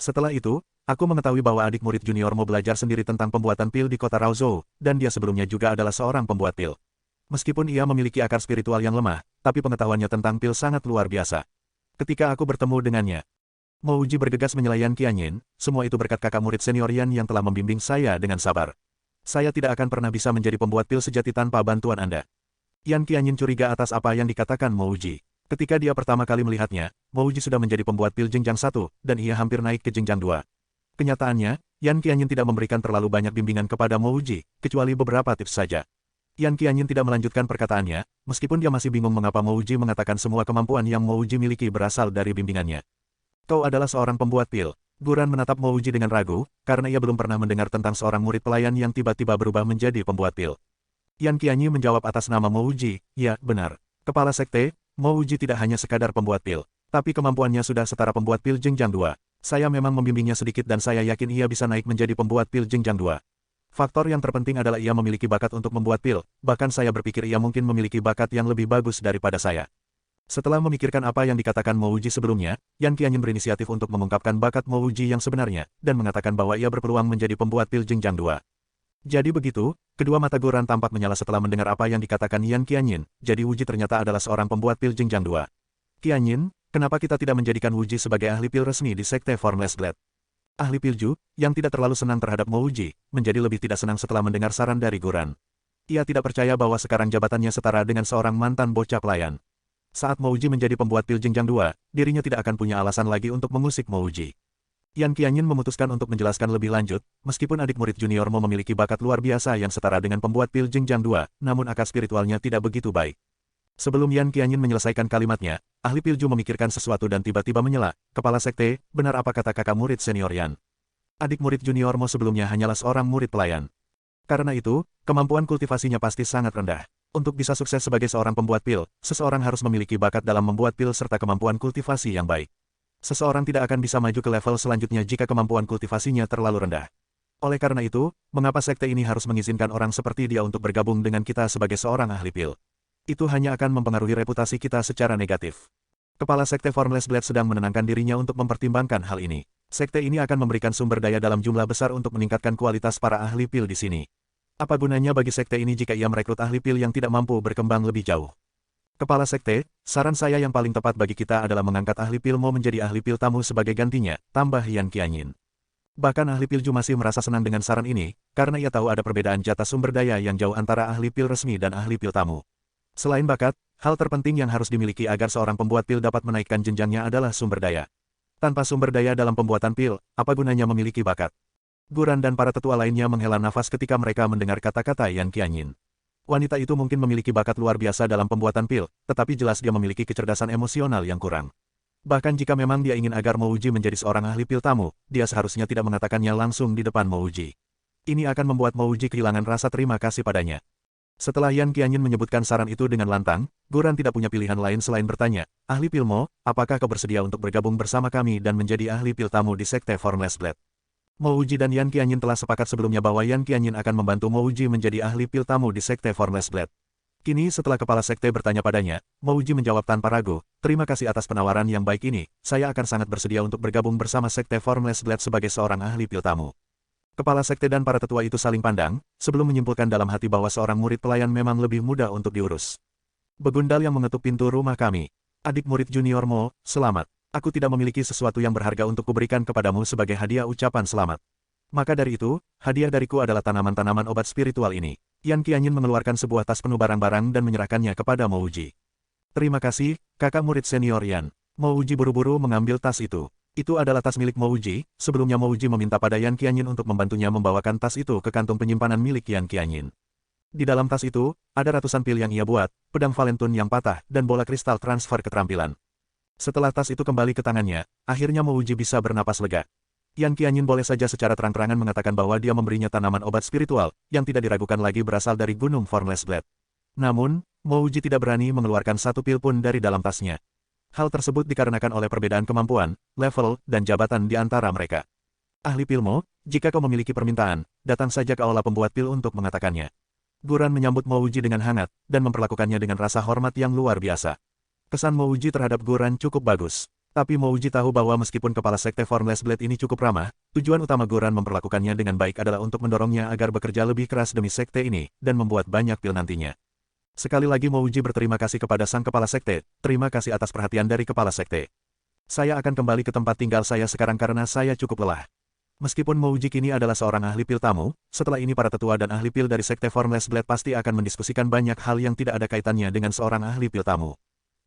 Setelah itu, aku mengetahui bahwa adik murid juniormu belajar sendiri tentang pembuatan pil di kota Raozhou, dan dia sebelumnya juga adalah seorang pembuat pil. Meskipun ia memiliki akar spiritual yang lemah, tapi pengetahuannya tentang pil sangat luar biasa. Ketika aku bertemu dengannya, Mouji bergegas menyela Yan Qianyin, semua itu berkat kakak murid senior Yan yang telah membimbing saya dengan sabar. Saya tidak akan pernah bisa menjadi pembuat pil sejati tanpa bantuan Anda. Yan Qianyin curiga atas apa yang dikatakan Mouji. Ketika dia pertama kali melihatnya, Mouji sudah menjadi pembuat pil jenjang 1, dan ia hampir naik ke jenjang 2. Kenyataannya, Yan Qianyin tidak memberikan terlalu banyak bimbingan kepada Mouji, kecuali beberapa tips saja. Yan Qianyin tidak melanjutkan perkataannya, meskipun dia masih bingung mengapa Mouji mengatakan semua kemampuan yang Mouji miliki berasal dari bimbingannya. Kau adalah seorang pembuat pil. Guran menatap Mouji dengan ragu, karena ia belum pernah mendengar tentang seorang murid pelayan yang tiba-tiba berubah menjadi pembuat pil. Yan Qianyin menjawab atas nama Mouji, ya, benar. Kepala sekte, Mouji tidak hanya sekadar pembuat pil, tapi kemampuannya sudah setara pembuat pil jenjang 2. Saya memang membimbingnya sedikit dan saya yakin ia bisa naik menjadi pembuat pil jenjang 2. Faktor yang terpenting adalah ia memiliki bakat untuk membuat pil, bahkan saya berpikir ia mungkin memiliki bakat yang lebih bagus daripada saya. Setelah memikirkan apa yang dikatakan Mo Wuji sebelumnya, Yan Qianyin berinisiatif untuk mengungkapkan bakat Mo Wuji yang sebenarnya, dan mengatakan bahwa ia berpeluang menjadi pembuat pil jenjang 2. Jadi begitu, kedua mata Guran tampak menyala setelah mendengar apa yang dikatakan Yan Qianyin, jadi Wuji ternyata adalah seorang pembuat pil jenjang 2. Qianyin, kenapa kita tidak menjadikan Wuji sebagai ahli pil resmi di Sekte Formless Blade? Ahli Pilju, yang tidak terlalu senang terhadap Mo Wuji, menjadi lebih tidak senang setelah mendengar saran dari Guran. Ia tidak percaya bahwa sekarang jabatannya setara dengan seorang mantan bocah pelayan. Saat Mo Wuji menjadi pembuat pil jenjang 2, dirinya tidak akan punya alasan lagi untuk mengusik Mo Wuji. Yan Qianyin memutuskan untuk menjelaskan lebih lanjut, meskipun adik murid junior Mo memiliki bakat luar biasa yang setara dengan pembuat pil jenjang 2, namun akar spiritualnya tidak begitu baik. Sebelum Yan Qianyin menyelesaikan kalimatnya, ahli Pilju memikirkan sesuatu dan tiba-tiba menyela, "Kepala sekte, benar apa kata kakak murid senior Yan? Adik murid junior Mo sebelumnya hanyalah seorang murid pelayan. Karena itu, kemampuan kultivasinya pasti sangat rendah. Untuk bisa sukses sebagai seorang pembuat pil, seseorang harus memiliki bakat dalam membuat pil serta kemampuan kultivasi yang baik. Seseorang tidak akan bisa maju ke level selanjutnya jika kemampuan kultivasinya terlalu rendah. Oleh karena itu, mengapa sekte ini harus mengizinkan orang seperti dia untuk bergabung dengan kita sebagai seorang ahli pil? Itu hanya akan mempengaruhi reputasi kita secara negatif." Kepala Sekte Formless Blade sedang menenangkan dirinya untuk mempertimbangkan hal ini. Sekte ini akan memberikan sumber daya dalam jumlah besar untuk meningkatkan kualitas para ahli pil di sini. Apa gunanya bagi sekte ini jika ia merekrut ahli pil yang tidak mampu berkembang lebih jauh? Kepala sekte, saran saya yang paling tepat bagi kita adalah mengangkat ahli pil Mo menjadi ahli pil tamu sebagai gantinya, tambah Yan Qianyin. Bahkan ahli Pilju masih merasa senang dengan saran ini, karena ia tahu ada perbedaan jatah sumber daya yang jauh antara ahli pil resmi dan ahli pil tamu. Selain bakat, hal terpenting yang harus dimiliki agar seorang pembuat pil dapat menaikkan jenjangnya adalah sumber daya. Tanpa sumber daya dalam pembuatan pil, apa gunanya memiliki bakat? Guran dan para tetua lainnya menghela nafas ketika mereka mendengar kata-kata Yan Qianyin. Wanita itu mungkin memiliki bakat luar biasa dalam pembuatan pil, tetapi jelas dia memiliki kecerdasan emosional yang kurang. Bahkan jika memang dia ingin agar Mo Wuji menjadi seorang ahli pil tamu, dia seharusnya tidak mengatakannya langsung di depan Mo Wuji. Ini akan membuat Mo Wuji kehilangan rasa terima kasih padanya. Setelah Yan Qianyin menyebutkan saran itu dengan lantang, Guran tidak punya pilihan lain selain bertanya, "Ahli pil Mo, apakah kau bersedia untuk bergabung bersama kami dan menjadi ahli pil tamu di Sekte Formless Blade?" Mo Wuji dan Yan Qianyin telah sepakat sebelumnya bahwa Yan Qianyin akan membantu Mo Wuji menjadi ahli pil tamu di Sekte Formless Blade. Kini setelah kepala sekte bertanya padanya, Mo Wuji menjawab tanpa ragu, "Terima kasih atas penawaran yang baik ini, saya akan sangat bersedia untuk bergabung bersama Sekte Formless Blade sebagai seorang ahli pil tamu." Kepala sekte dan para tetua itu saling pandang, sebelum menyimpulkan dalam hati bahwa seorang murid pelayan memang lebih mudah untuk diurus. Begundal yang mengetuk pintu rumah kami. "Adik murid junior Mo, selamat. Aku tidak memiliki sesuatu yang berharga untuk kuberikan kepadamu sebagai hadiah ucapan selamat. Maka dari itu, hadiah dariku adalah tanaman-tanaman obat spiritual ini." Yan Qianyin mengeluarkan sebuah tas penuh barang-barang dan menyerahkannya kepada Mo Wuji. "Terima kasih, kakak murid senior Yan." Mo Wuji buru-buru mengambil tas itu. Itu adalah tas milik Mo Wuji. Sebelumnya Mo Wuji meminta pada Yan Qianyin untuk membantunya membawakan tas itu ke kantung penyimpanan milik Yan Qianyin. Di dalam tas itu, ada ratusan pil yang ia buat, pedang Valentun yang patah, dan bola kristal transfer keterampilan. Setelah tas itu kembali ke tangannya, akhirnya Mo Wuji bisa bernapas lega. Yan Qianyin boleh saja secara terang-terangan mengatakan bahwa dia memberinya tanaman obat spiritual, yang tidak diragukan lagi berasal dari Gunung Formless Blade. Namun, Mo Wuji tidak berani mengeluarkan satu pil pun dari dalam tasnya. Hal tersebut dikarenakan oleh perbedaan kemampuan, level, dan jabatan di antara mereka. "Ahli pil Mo, jika kau memiliki permintaan, datang saja ke aula pembuat pil untuk mengatakannya." Guran menyambut Mo Wuji dengan hangat, dan memperlakukannya dengan rasa hormat yang luar biasa. Kesan Mo Wuji terhadap Guran cukup bagus. Tapi Mo Wuji tahu bahwa meskipun kepala sekte Formless Blade ini cukup ramah, tujuan utama Guran memperlakukannya dengan baik adalah untuk mendorongnya agar bekerja lebih keras demi sekte ini, dan membuat banyak pil nantinya. Sekali lagi Mo Wuji berterima kasih kepada sang kepala sekte, "Terima kasih atas perhatian dari kepala sekte. Saya akan kembali ke tempat tinggal saya sekarang karena saya cukup lelah." Meskipun Mo Wuji kini adalah seorang ahli pil tamu, setelah ini para tetua dan ahli pil dari sekte Formless Blade pasti akan mendiskusikan banyak hal yang tidak ada kaitannya dengan seorang ahli pil tamu.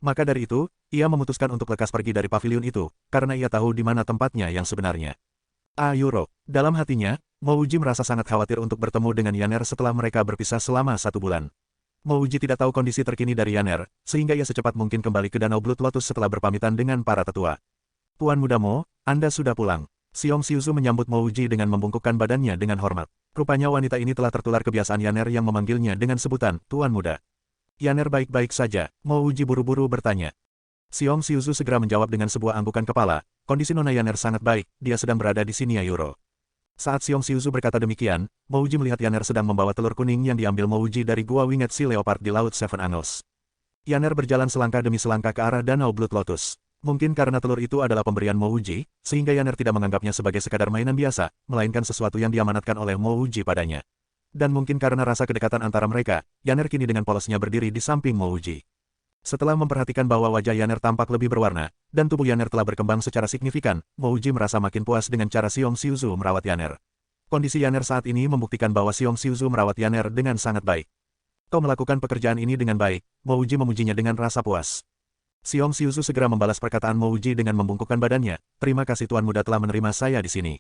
Maka dari itu, ia memutuskan untuk lekas pergi dari pavilion itu, karena ia tahu di mana tempatnya yang sebenarnya. Yuro. Dalam hatinya, Mo Wuji merasa sangat khawatir untuk bertemu dengan Yaner setelah mereka berpisah selama 1 bulan. Mo Wuji tidak tahu kondisi terkini dari Yaner, sehingga ia secepat mungkin kembali ke Danau Blood Lotus setelah berpamitan dengan para tetua. "Tuan muda Mo, Anda sudah pulang." Xiong Xiuzu menyambut Mo Wuji dengan membungkukkan badannya dengan hormat. Rupanya wanita ini telah tertular kebiasaan Yaner yang memanggilnya dengan sebutan, "Tuan muda." "Yaner baik-baik saja?" Mo Wuji buru-buru bertanya. Xiong Xiuzu segera menjawab dengan sebuah anggukan kepala, "Kondisi Nona Yaner sangat baik, dia sedang berada di sini Yuro." Saat Xiong Xiuzu berkata demikian, Mo Wuji melihat Yaner sedang membawa telur kuning yang diambil Mo Wuji dari gua Winged Sea Leopard di Laut Seven Angles. Yaner berjalan selangkah demi selangkah ke arah Danau Blood Lotus. Mungkin karena telur itu adalah pemberian Mo Wuji, sehingga Yaner tidak menganggapnya sebagai sekadar mainan biasa, melainkan sesuatu yang diamanatkan oleh Mo Wuji padanya. Dan mungkin karena rasa kedekatan antara mereka, Yaner kini dengan polosnya berdiri di samping Mo Wuji. Setelah memperhatikan bahwa wajah Yaner tampak lebih berwarna, dan tubuh Yaner telah berkembang secara signifikan, Mo Wuji merasa makin puas dengan cara Xiong Xiuzu merawat Yaner. Kondisi Yaner saat ini membuktikan bahwa Xiong Xiuzu merawat Yaner dengan sangat baik. Kau melakukan pekerjaan ini dengan baik, Mo Wuji memujinya dengan rasa puas. Xiong Xiuzu segera membalas perkataan Mo Wuji dengan membungkukkan badannya. Terima kasih Tuan Muda telah menerima saya di sini.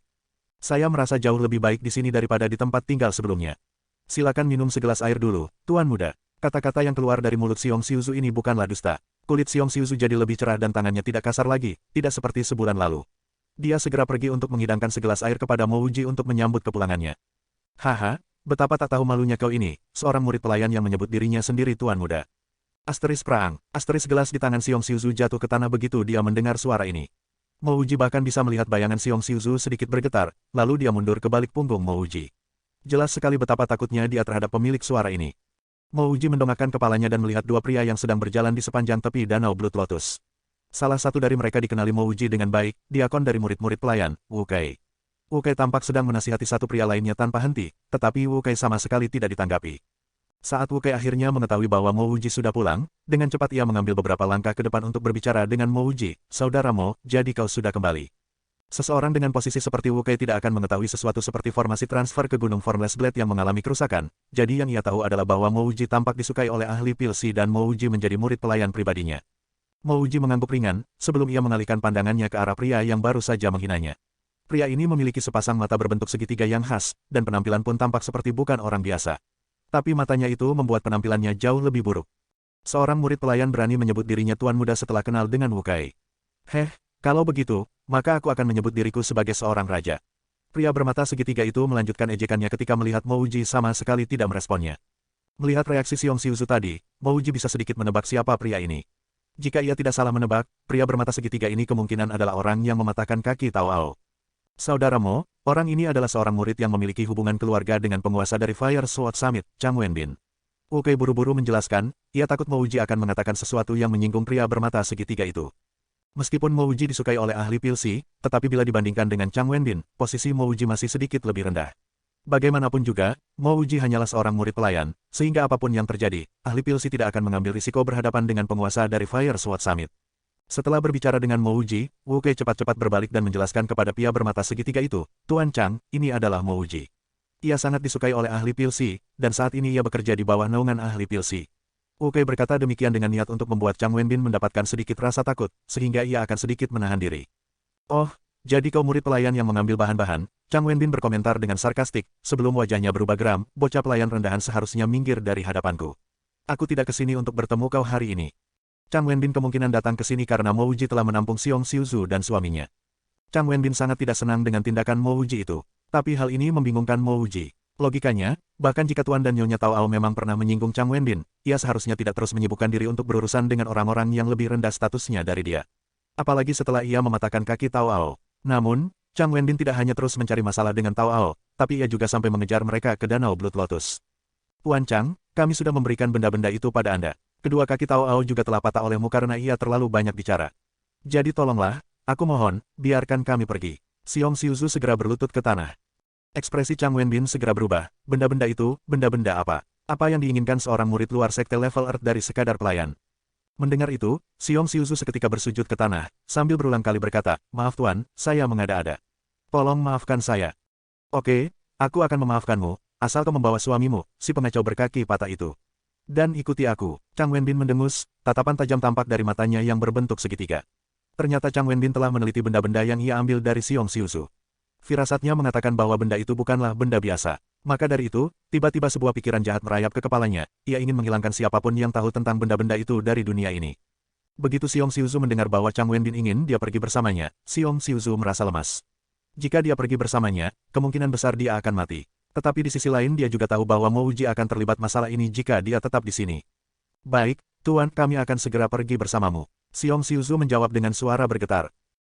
Saya merasa jauh lebih baik di sini daripada di tempat tinggal sebelumnya. Silakan minum segelas air dulu, Tuan Muda. Kata-kata yang keluar dari mulut Xiong Xiuzu ini bukanlah dusta. Kulit Xiong Xiuzu jadi lebih cerah dan tangannya tidak kasar lagi, tidak seperti sebulan lalu. Dia segera pergi untuk menghidangkan segelas air kepada Mo Wuji untuk menyambut kepulangannya. Haha, betapa tak tahu malunya kau ini, seorang murid pelayan yang menyebut dirinya sendiri Tuan Muda. Asteris perang, asteris gelas di tangan Xiong Xiuzu jatuh ke tanah begitu dia mendengar suara ini. Mo Wuji bahkan bisa melihat bayangan Xiong Xiuzu sedikit bergetar, lalu dia mundur ke balik punggung Mo Wuji. Jelas sekali betapa takutnya dia terhadap pemilik suara ini. Mo Wuji mendongakkan kepalanya dan melihat dua pria yang sedang berjalan di sepanjang tepi Danau Blood Lotus. Salah satu dari mereka dikenali Mo Wuji dengan baik, diakon dari murid-murid pelayan, Wu Kei. Wu Kei tampak sedang menasihati satu pria lainnya tanpa henti, tetapi Wu Kei sama sekali tidak ditanggapi. Saat Wu Kei akhirnya mengetahui bahwa Mo Wuji sudah pulang, dengan cepat ia mengambil beberapa langkah ke depan untuk berbicara dengan Mo Wuji. Saudara Mo, jadi kau sudah kembali. Seseorang dengan posisi seperti Wu Kei tidak akan mengetahui sesuatu seperti formasi transfer ke Gunung Formless Blade yang mengalami kerusakan, jadi yang ia tahu adalah bahwa Mo Wuji tampak disukai oleh ahli Pilsi dan Mo Wuji menjadi murid pelayan pribadinya. Mo Wuji mengangguk ringan, sebelum ia mengalihkan pandangannya ke arah pria yang baru saja menghinanya. Pria ini memiliki sepasang mata berbentuk segitiga yang khas, dan penampilan pun tampak seperti bukan orang biasa. Tapi matanya itu membuat penampilannya jauh lebih buruk. Seorang murid pelayan berani menyebut dirinya Tuan Muda setelah kenal dengan Wu Kei. Kalau begitu, maka aku akan menyebut diriku sebagai seorang raja. Pria bermata segitiga itu melanjutkan ejekannya ketika melihat Mo Wuji sama sekali tidak meresponnya. Melihat reaksi Xiong Xiuzu tadi, Mo Wuji bisa sedikit menebak siapa pria ini. Jika ia tidak salah menebak, pria bermata segitiga ini kemungkinan adalah orang yang mematahkan kaki Tao Ao. Saudara Mo, orang ini adalah seorang murid yang memiliki hubungan keluarga dengan penguasa dari Fire Sword Summit, Chang Wenbin. Wu Kei buru-buru menjelaskan, ia takut Mo Wuji akan mengatakan sesuatu yang menyinggung pria bermata segitiga itu. Meskipun Mo Wuji disukai oleh ahli Pilsi, tetapi bila dibandingkan dengan Chang Wenbin, posisi Mo Wuji masih sedikit lebih rendah. Bagaimanapun juga, Mo Wuji hanyalah seorang murid pelayan, sehingga apapun yang terjadi, ahli Pilsi tidak akan mengambil risiko berhadapan dengan penguasa dari Fire Sword Summit. Setelah berbicara dengan Mo Wuji, Wu Kei cepat-cepat berbalik dan menjelaskan kepada pria bermata segitiga itu, Tuan Chang, ini adalah Mo Wuji. Ia sangat disukai oleh ahli Pilsi, dan saat ini ia bekerja di bawah naungan ahli Pilsi. Wu Kei berkata demikian dengan niat untuk membuat Chang Wenbin mendapatkan sedikit rasa takut, sehingga ia akan sedikit menahan diri. Oh, jadi kau murid pelayan yang mengambil bahan-bahan, Chang Wenbin berkomentar dengan sarkastik, sebelum wajahnya berubah geram, bocah pelayan rendahan seharusnya minggir dari hadapanku. Aku tidak kesini untuk bertemu kau hari ini. Chang Wenbin kemungkinan datang ke sini karena Mo Wuji telah menampung Xiong Xiuzu dan suaminya. Chang Wenbin sangat tidak senang dengan tindakan Mo Wuji itu. Tapi hal ini membingungkan Mo Wuji. Logikanya, bahkan jika Tuan dan Nyonya Tao Ao memang pernah menyinggung Chang Wenbin, ia seharusnya tidak terus menyibukkan diri untuk berurusan dengan orang-orang yang lebih rendah statusnya dari dia. Apalagi setelah ia mematahkan kaki Tao Ao. Namun, Chang Wenbin tidak hanya terus mencari masalah dengan Tao Ao, tapi ia juga sampai mengejar mereka ke Danau Blood Lotus. Tuan Chang, kami sudah memberikan benda-benda itu pada Anda. Kedua kaki Tao Ao juga telah patah olehmu karena ia terlalu banyak bicara. Jadi tolonglah, aku mohon, biarkan kami pergi. Xiong Xiuzu segera berlutut ke tanah. Ekspresi Chang Wenbin segera berubah. Benda-benda itu, benda-benda apa? Apa yang diinginkan seorang murid luar sekte level Earth dari sekadar pelayan? Mendengar itu, Xiong Xiuzu seketika bersujud ke tanah, sambil berulang kali berkata, maaf Tuan, saya mengada-ada. Tolong maafkan saya. Oke, aku akan memaafkanmu, asal kau membawa suamimu, si pengacau berkaki patah itu. Dan ikuti aku. Chang Wenbin mendengus, tatapan tajam tampak dari matanya yang berbentuk segitiga. Ternyata Chang Wenbin telah meneliti benda-benda yang ia ambil dari Xiong Xiuzu. Firasatnya mengatakan bahwa benda itu bukanlah benda biasa. Maka dari itu, tiba-tiba sebuah pikiran jahat merayap ke kepalanya, ia ingin menghilangkan siapapun yang tahu tentang benda-benda itu dari dunia ini. Begitu Xiong Xiuzu mendengar bahwa Chang Wenbin ingin dia pergi bersamanya, Xiong Xiuzu merasa lemas. Jika dia pergi bersamanya, kemungkinan besar dia akan mati. Tetapi di sisi lain dia juga tahu bahwa Mo Wuji akan terlibat masalah ini jika dia tetap di sini. Baik, Tuan, kami akan segera pergi bersamamu. Xiong Xiuzu menjawab dengan suara bergetar.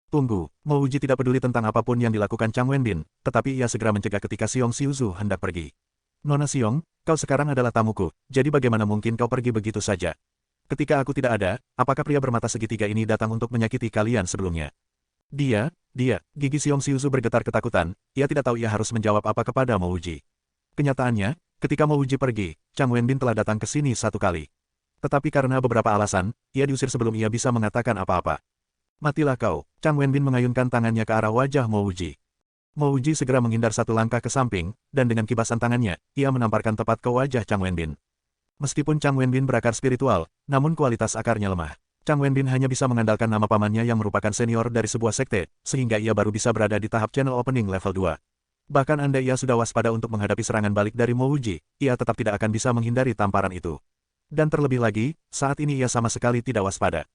Tunggu, Mo Wuji tidak peduli tentang apapun yang dilakukan Chang Wenbin, tetapi ia segera mencegah ketika Xiong Xiuzu hendak pergi. Nona Xiong, kau sekarang adalah tamuku, jadi bagaimana mungkin kau pergi begitu saja? Ketika aku tidak ada, apakah pria bermata segitiga ini datang untuk menyakiti kalian sebelumnya? Dia, gigi Xiong Xiuzu bergetar ketakutan, ia tidak tahu ia harus menjawab apa kepada Mo Wuji. Kenyataannya, ketika Mo Wuji pergi, Chang Wenbin telah datang ke sini satu kali. Tetapi karena beberapa alasan, ia diusir sebelum ia bisa mengatakan apa-apa. Matilah kau, Chang Wenbin mengayunkan tangannya ke arah wajah Mo Wuji. Mo Wuji segera menghindar satu langkah ke samping, dan dengan kibasan tangannya, ia menamparkan tepat ke wajah Chang Wenbin. Meskipun Chang Wenbin berakar spiritual, namun kualitas akarnya lemah. Chang Wenbin hanya bisa mengandalkan nama pamannya yang merupakan senior dari sebuah sekte, sehingga ia baru bisa berada di tahap channel opening level 2. Bahkan andai ia sudah waspada untuk menghadapi serangan balik dari Mo Wuji, ia tetap tidak akan bisa menghindari tamparan itu. Dan terlebih lagi, saat ini ia sama sekali tidak waspada.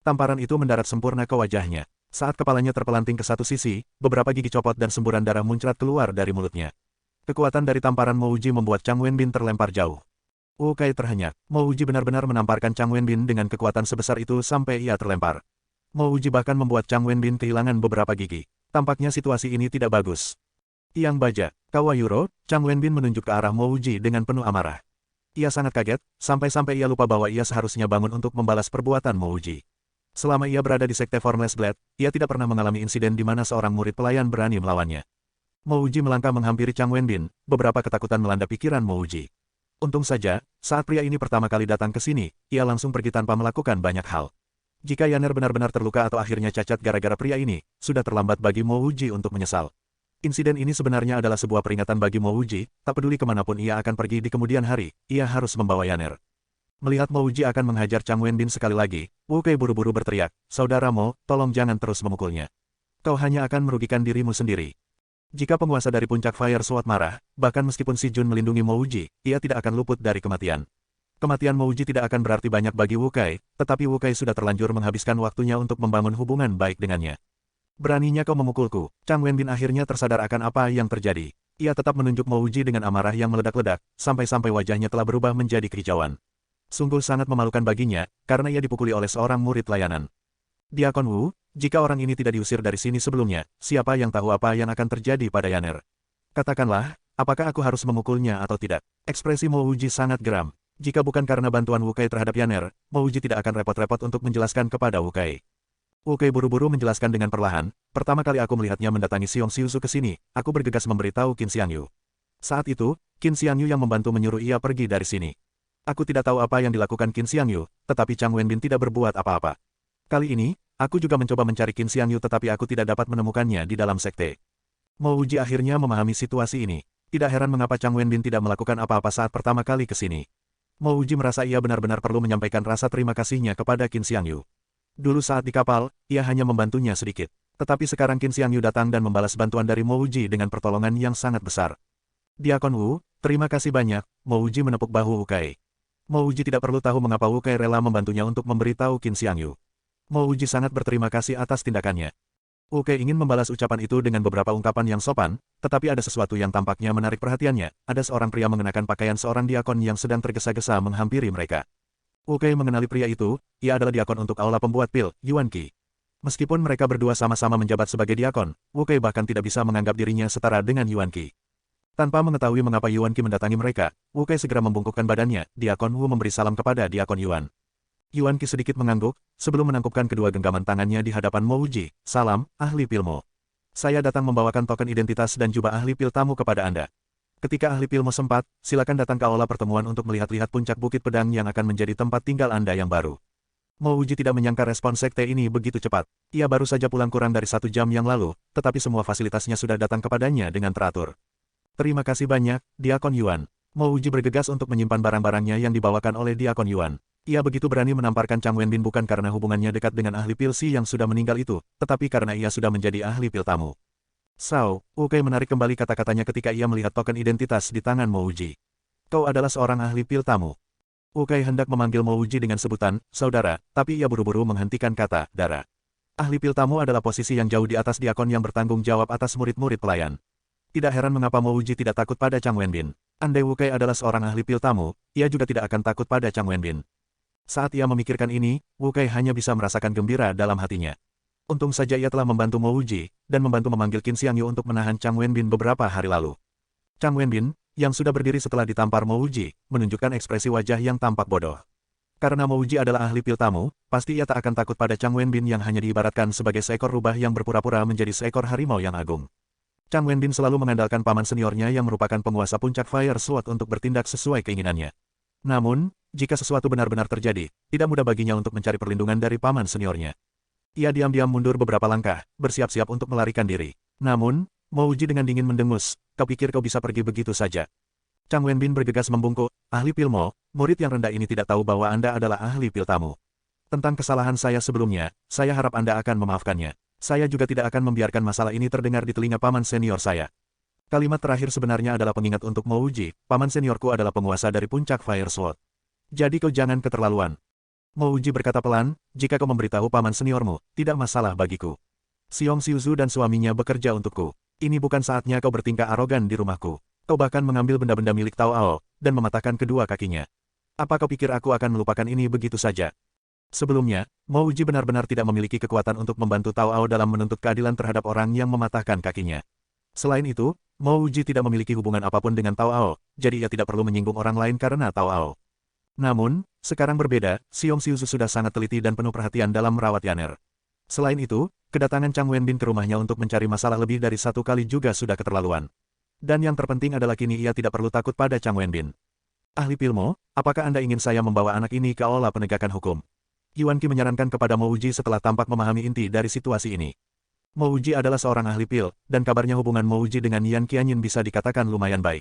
Tamparan itu mendarat sempurna ke wajahnya. Saat kepalanya terpelanting ke satu sisi, beberapa gigi copot dan semburan darah muncrat keluar dari mulutnya. Kekuatan dari tamparan Mo Wuji membuat Chang Wenbin terlempar jauh. Wu Kai terhenyak. Mo Wuji benar-benar menamparkan Chang Wenbin dengan kekuatan sebesar itu sampai ia terlempar. Mo Wuji bahkan membuat Chang Wenbin kehilangan beberapa gigi. Tampaknya situasi ini tidak bagus. Yang Baja, Kawayuro, Chang Wenbin menunjuk ke arah Mo Wuji dengan penuh amarah. Ia sangat kaget, sampai-sampai ia lupa bahwa ia seharusnya bangun untuk membalas perbuatan Mo Wuji. Selama ia berada di Sekte Formless Blade, ia tidak pernah mengalami insiden di mana seorang murid pelayan berani melawannya. Mo Wuji melangkah menghampiri Chang Wenbin, beberapa ketakutan melanda pikiran Mo Wuji. Untung saja, saat pria ini pertama kali datang ke sini, ia langsung pergi tanpa melakukan banyak hal. Jika Yaner benar-benar terluka atau akhirnya cacat gara-gara pria ini, sudah terlambat bagi Mo Wuji untuk menyesal. Insiden ini sebenarnya adalah sebuah peringatan bagi Mo Wuji, tak peduli kemanapun ia akan pergi di kemudian hari, ia harus membawa Yaner. Melihat Mo Wuji akan menghajar Chang Wenbin sekali lagi, Wu Kai buru-buru berteriak, "Saudara Mo, tolong jangan terus memukulnya. Kau hanya akan merugikan dirimu sendiri." Jika penguasa dari puncak Fire Sword marah, bahkan meskipun Si Jun melindungi Mo Wuji, ia tidak akan luput dari kematian. Kematian Mo Wuji tidak akan berarti banyak bagi Wu Kai, tetapi Wu Kai sudah terlanjur menghabiskan waktunya untuk membangun hubungan baik dengannya. "Beraninya kau memukulku." Chang Wenbin akhirnya tersadar akan apa yang terjadi. Ia tetap menunjuk Mo Wuji dengan amarah yang meledak-ledak, sampai-sampai wajahnya telah berubah menjadi kehijauan. Sungguh sangat memalukan baginya, karena ia dipukuli oleh seorang murid layanan. Diakon Wu, jika orang ini tidak diusir dari sini sebelumnya, siapa yang tahu apa yang akan terjadi pada Yaner? Katakanlah, apakah aku harus memukulnya atau tidak? Ekspresi Mo Wuji sangat geram. Jika bukan karena bantuan Wu Kai terhadap Yaner, Mo Wuji tidak akan repot-repot untuk menjelaskan kepada Wu Kai. Wu Kai buru-buru menjelaskan dengan perlahan, pertama kali aku melihatnya mendatangi Xiong Xiuzu ke sini, aku bergegas memberitahu Qin Xiangyu. Saat itu, Qin Xiangyu yang membantu menyuruh ia pergi dari sini. Aku tidak tahu apa yang dilakukan Qin Xiangyu, tetapi Chang Wenbin tidak berbuat apa-apa. Kali ini, aku juga mencoba mencari Qin Xiangyu tetapi aku tidak dapat menemukannya di dalam sekte. Mo Wuji akhirnya memahami situasi ini. Tidak heran mengapa Chang Wenbin tidak melakukan apa-apa saat pertama kali ke sini. Mo Wuji merasa ia benar-benar perlu menyampaikan rasa terima kasihnya kepada Qin Xiangyu. Dulu saat di kapal, ia hanya membantunya sedikit. Tetapi sekarang Qin Xiangyu datang dan membalas bantuan dari Mo Wuji dengan pertolongan yang sangat besar. Diakon Wu, terima kasih banyak, Mo Wuji menepuk bahu Wu Kai. Mo Wuji tidak perlu tahu mengapa Wu Kai rela membantunya untuk memberitahu Qin Xiangyu. Mo Wuji sangat berterima kasih atas tindakannya. Wu Kai ingin membalas ucapan itu dengan beberapa ungkapan yang sopan, tetapi ada sesuatu yang tampaknya menarik perhatiannya. Ada seorang pria mengenakan pakaian seorang diakon yang sedang tergesa-gesa menghampiri mereka. Wu Kai mengenali pria itu, ia adalah diakon untuk aula pembuat pil, Yuan Qi. Meskipun mereka berdua sama-sama menjabat sebagai diakon, Wu Kai bahkan tidak bisa menganggap dirinya setara dengan Yuan Qi. Tanpa mengetahui mengapa Yuan Qi mendatangi mereka, Wu Kai segera membungkukkan badannya, Diakon Wu memberi salam kepada Diakon Yuan. Yuan Qi sedikit mengangguk, sebelum menangkupkan kedua genggaman tangannya di hadapan Mo Wuji. "Salam, ahli pilmo. Saya datang membawakan token identitas dan jubah ahli pil tamu kepada Anda. Ketika ahli pilmo sempat, silakan datang ke aula pertemuan untuk melihat-lihat puncak Bukit Pedang yang akan menjadi tempat tinggal Anda yang baru." Mo Wuji tidak menyangka respon sekte ini begitu cepat. Ia baru saja pulang kurang dari 1 jam yang lalu, tetapi semua fasilitasnya sudah datang kepadanya dengan teratur. "Terima kasih banyak, Diakon Yuan." Mo Wuji bergegas untuk menyimpan barang-barangnya yang dibawakan oleh Diakon Yuan. Ia begitu berani menamparkan Chang Wenbin bukan karena hubungannya dekat dengan ahli pil si yang sudah meninggal itu, tetapi karena ia sudah menjadi ahli pil tamu. "Sao," Wu Kai menarik kembali kata-katanya ketika ia melihat token identitas di tangan Mo Wuji. "Kau adalah seorang ahli pil tamu." Wu Kai hendak memanggil Mo Wuji dengan sebutan, "saudara," tapi ia buru-buru menghentikan kata, "dara." Ahli pil tamu adalah posisi yang jauh di atas diakon yang bertanggung jawab atas murid-murid pelayan. Tidak heran mengapa Mo Wuji tidak takut pada Chang Wenbin. Andai Wu Kai adalah seorang ahli pil tamu, ia juga tidak akan takut pada Chang Wenbin. Saat ia memikirkan ini, Wu Kai hanya bisa merasakan gembira dalam hatinya. Untung saja ia telah membantu Mo Wuji, dan membantu memanggil Qin Xiangyu untuk menahan Chang Wenbin beberapa hari lalu. Chang Wenbin, yang sudah berdiri setelah ditampar Mo Wuji, menunjukkan ekspresi wajah yang tampak bodoh. Karena Mo Wuji adalah ahli pil tamu, pasti ia tak akan takut pada Chang Wenbin yang hanya diibaratkan sebagai seekor rubah yang berpura-pura menjadi seekor harimau yang agung. Chang Wenbin selalu mengandalkan paman seniornya yang merupakan penguasa puncak Fire Sword untuk bertindak sesuai keinginannya. Namun, jika sesuatu benar-benar terjadi, tidak mudah baginya untuk mencari perlindungan dari paman seniornya. Ia diam-diam mundur beberapa langkah, bersiap-siap untuk melarikan diri. Namun, Mo Wuji dengan dingin mendengus, "Kau pikir kau bisa pergi begitu saja?" Chang Wenbin bergegas membungkuk, "Ahli Pilmo, murid yang rendah ini tidak tahu bahwa Anda adalah ahli pil tamu. Tentang kesalahan saya sebelumnya, saya harap Anda akan memaafkannya. Saya juga tidak akan membiarkan masalah ini terdengar di telinga paman senior saya." Kalimat terakhir sebenarnya adalah pengingat untuk Mo Wuji, paman seniorku adalah penguasa dari puncak Fire Sword. Jadi kau jangan keterlaluan. Mo Wuji berkata pelan, "Jika kau memberitahu paman seniormu, tidak masalah bagiku. Xiong Xiuzu dan suaminya bekerja untukku. Ini bukan saatnya kau bertingkah arogan di rumahku. Kau bahkan mengambil benda-benda milik Tao Ao, dan mematahkan kedua kakinya. Apa kau pikir aku akan melupakan ini begitu saja?" Sebelumnya, Mo Wuji benar-benar tidak memiliki kekuatan untuk membantu Tao Ao dalam menuntut keadilan terhadap orang yang mematahkan kakinya. Selain itu, Mo Wuji tidak memiliki hubungan apapun dengan Tao Ao, jadi ia tidak perlu menyinggung orang lain karena Tao Ao. Namun, sekarang berbeda, Xiong Xiuzu sudah sangat teliti dan penuh perhatian dalam merawat Yaner. Selain itu, kedatangan Chang Wenbin ke rumahnya untuk mencari masalah lebih dari satu kali juga sudah keterlaluan. Dan yang terpenting adalah kini ia tidak perlu takut pada Chang Wenbin. "Ahli Pilmo, apakah Anda ingin saya membawa anak ini ke aula penegakan hukum?" Yuan Qi menyarankan kepada Mo Wuji setelah tampak memahami inti dari situasi ini. Mo Wuji adalah seorang ahli pil, dan kabarnya hubungan Mo Wuji dengan Yan Qianyin bisa dikatakan lumayan baik.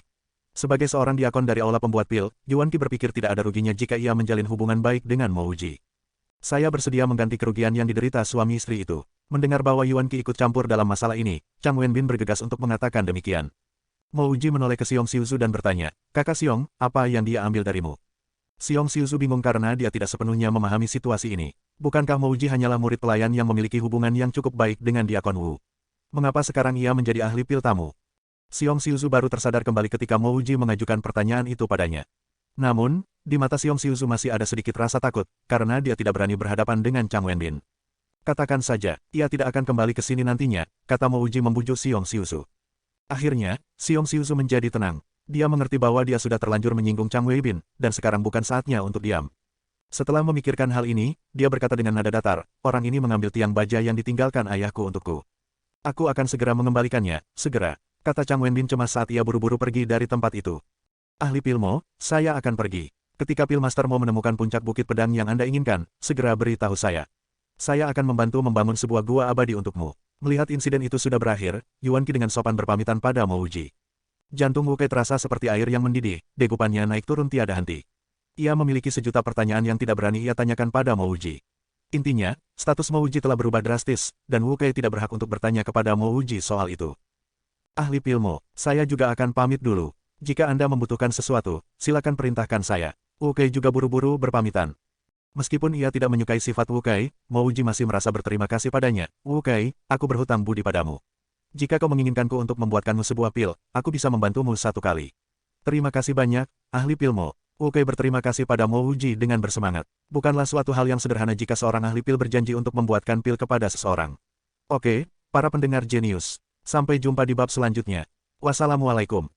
Sebagai seorang diakon dari aula pembuat pil, Yuan Qi berpikir tidak ada ruginya jika ia menjalin hubungan baik dengan Mo Wuji. "Saya bersedia mengganti kerugian yang diderita suami istri itu." Mendengar bahwa Yuan Qi ikut campur dalam masalah ini, Chang Wenbin bergegas untuk mengatakan demikian. Mo Wuji menoleh ke Xiong Xiuzu dan bertanya, "Kakak Xiong, apa yang dia ambil darimu?" Xiong Xiuzu bingung karena dia tidak sepenuhnya memahami situasi ini. Bukankah Mo Wuji hanyalah murid pelayan yang memiliki hubungan yang cukup baik dengan Diakon Wu? Mengapa sekarang ia menjadi ahli pil tamu? Xiong Xiuzu baru tersadar kembali ketika Mo Wuji mengajukan pertanyaan itu padanya. Namun, di mata Xiong Xiuzu masih ada sedikit rasa takut, karena dia tidak berani berhadapan dengan Chang Wenbin. "Katakan saja, ia tidak akan kembali ke sini nantinya," kata Mo Wuji membujuk Xiong Xiuzu. Akhirnya, Xiong Xiuzu menjadi tenang. Dia mengerti bahwa dia sudah terlanjur menyinggung Chang Wenbin, dan sekarang bukan saatnya untuk diam. Setelah memikirkan hal ini, dia berkata dengan nada datar, "Orang ini mengambil tiang baja yang ditinggalkan ayahku untukku. Aku akan segera mengembalikannya, segera," kata Chang Wenbin cemas saat ia buru-buru pergi dari tempat itu. "Ahli Pilmo, saya akan pergi. Ketika Pilmaster mau menemukan puncak bukit pedang yang Anda inginkan, segera beritahu saya. Saya akan membantu membangun sebuah gua abadi untukmu." Melihat insiden itu sudah berakhir, Yuan Qi dengan sopan berpamitan pada Mo Wuji. Jantung Wu Kei terasa seperti air yang mendidih, degupannya naik turun tiada henti. Ia memiliki sejuta pertanyaan yang tidak berani ia tanyakan pada Mo Wuji. Intinya, status Mo Wuji telah berubah drastis, dan Wu Kei tidak berhak untuk bertanya kepada Mo Wuji soal itu. "Ahli Pilmo, saya juga akan pamit dulu. Jika Anda membutuhkan sesuatu, silakan perintahkan saya." Wu Kei juga buru-buru berpamitan. Meskipun ia tidak menyukai sifat Wu Kei, Mo Wuji masih merasa berterima kasih padanya. "Wu Kei, aku berhutang budi padamu. Jika kau menginginkanku untuk membuatkanmu sebuah pil, aku bisa membantumu satu kali." "Terima kasih banyak, ahli Pilmo." Wu Kei berterima kasih pada Mo Wuji dengan bersemangat. Bukanlah suatu hal yang sederhana jika seorang ahli pil berjanji untuk membuatkan pil kepada seseorang. Oke, para pendengar jenius. Sampai jumpa di bab selanjutnya. Wassalamualaikum.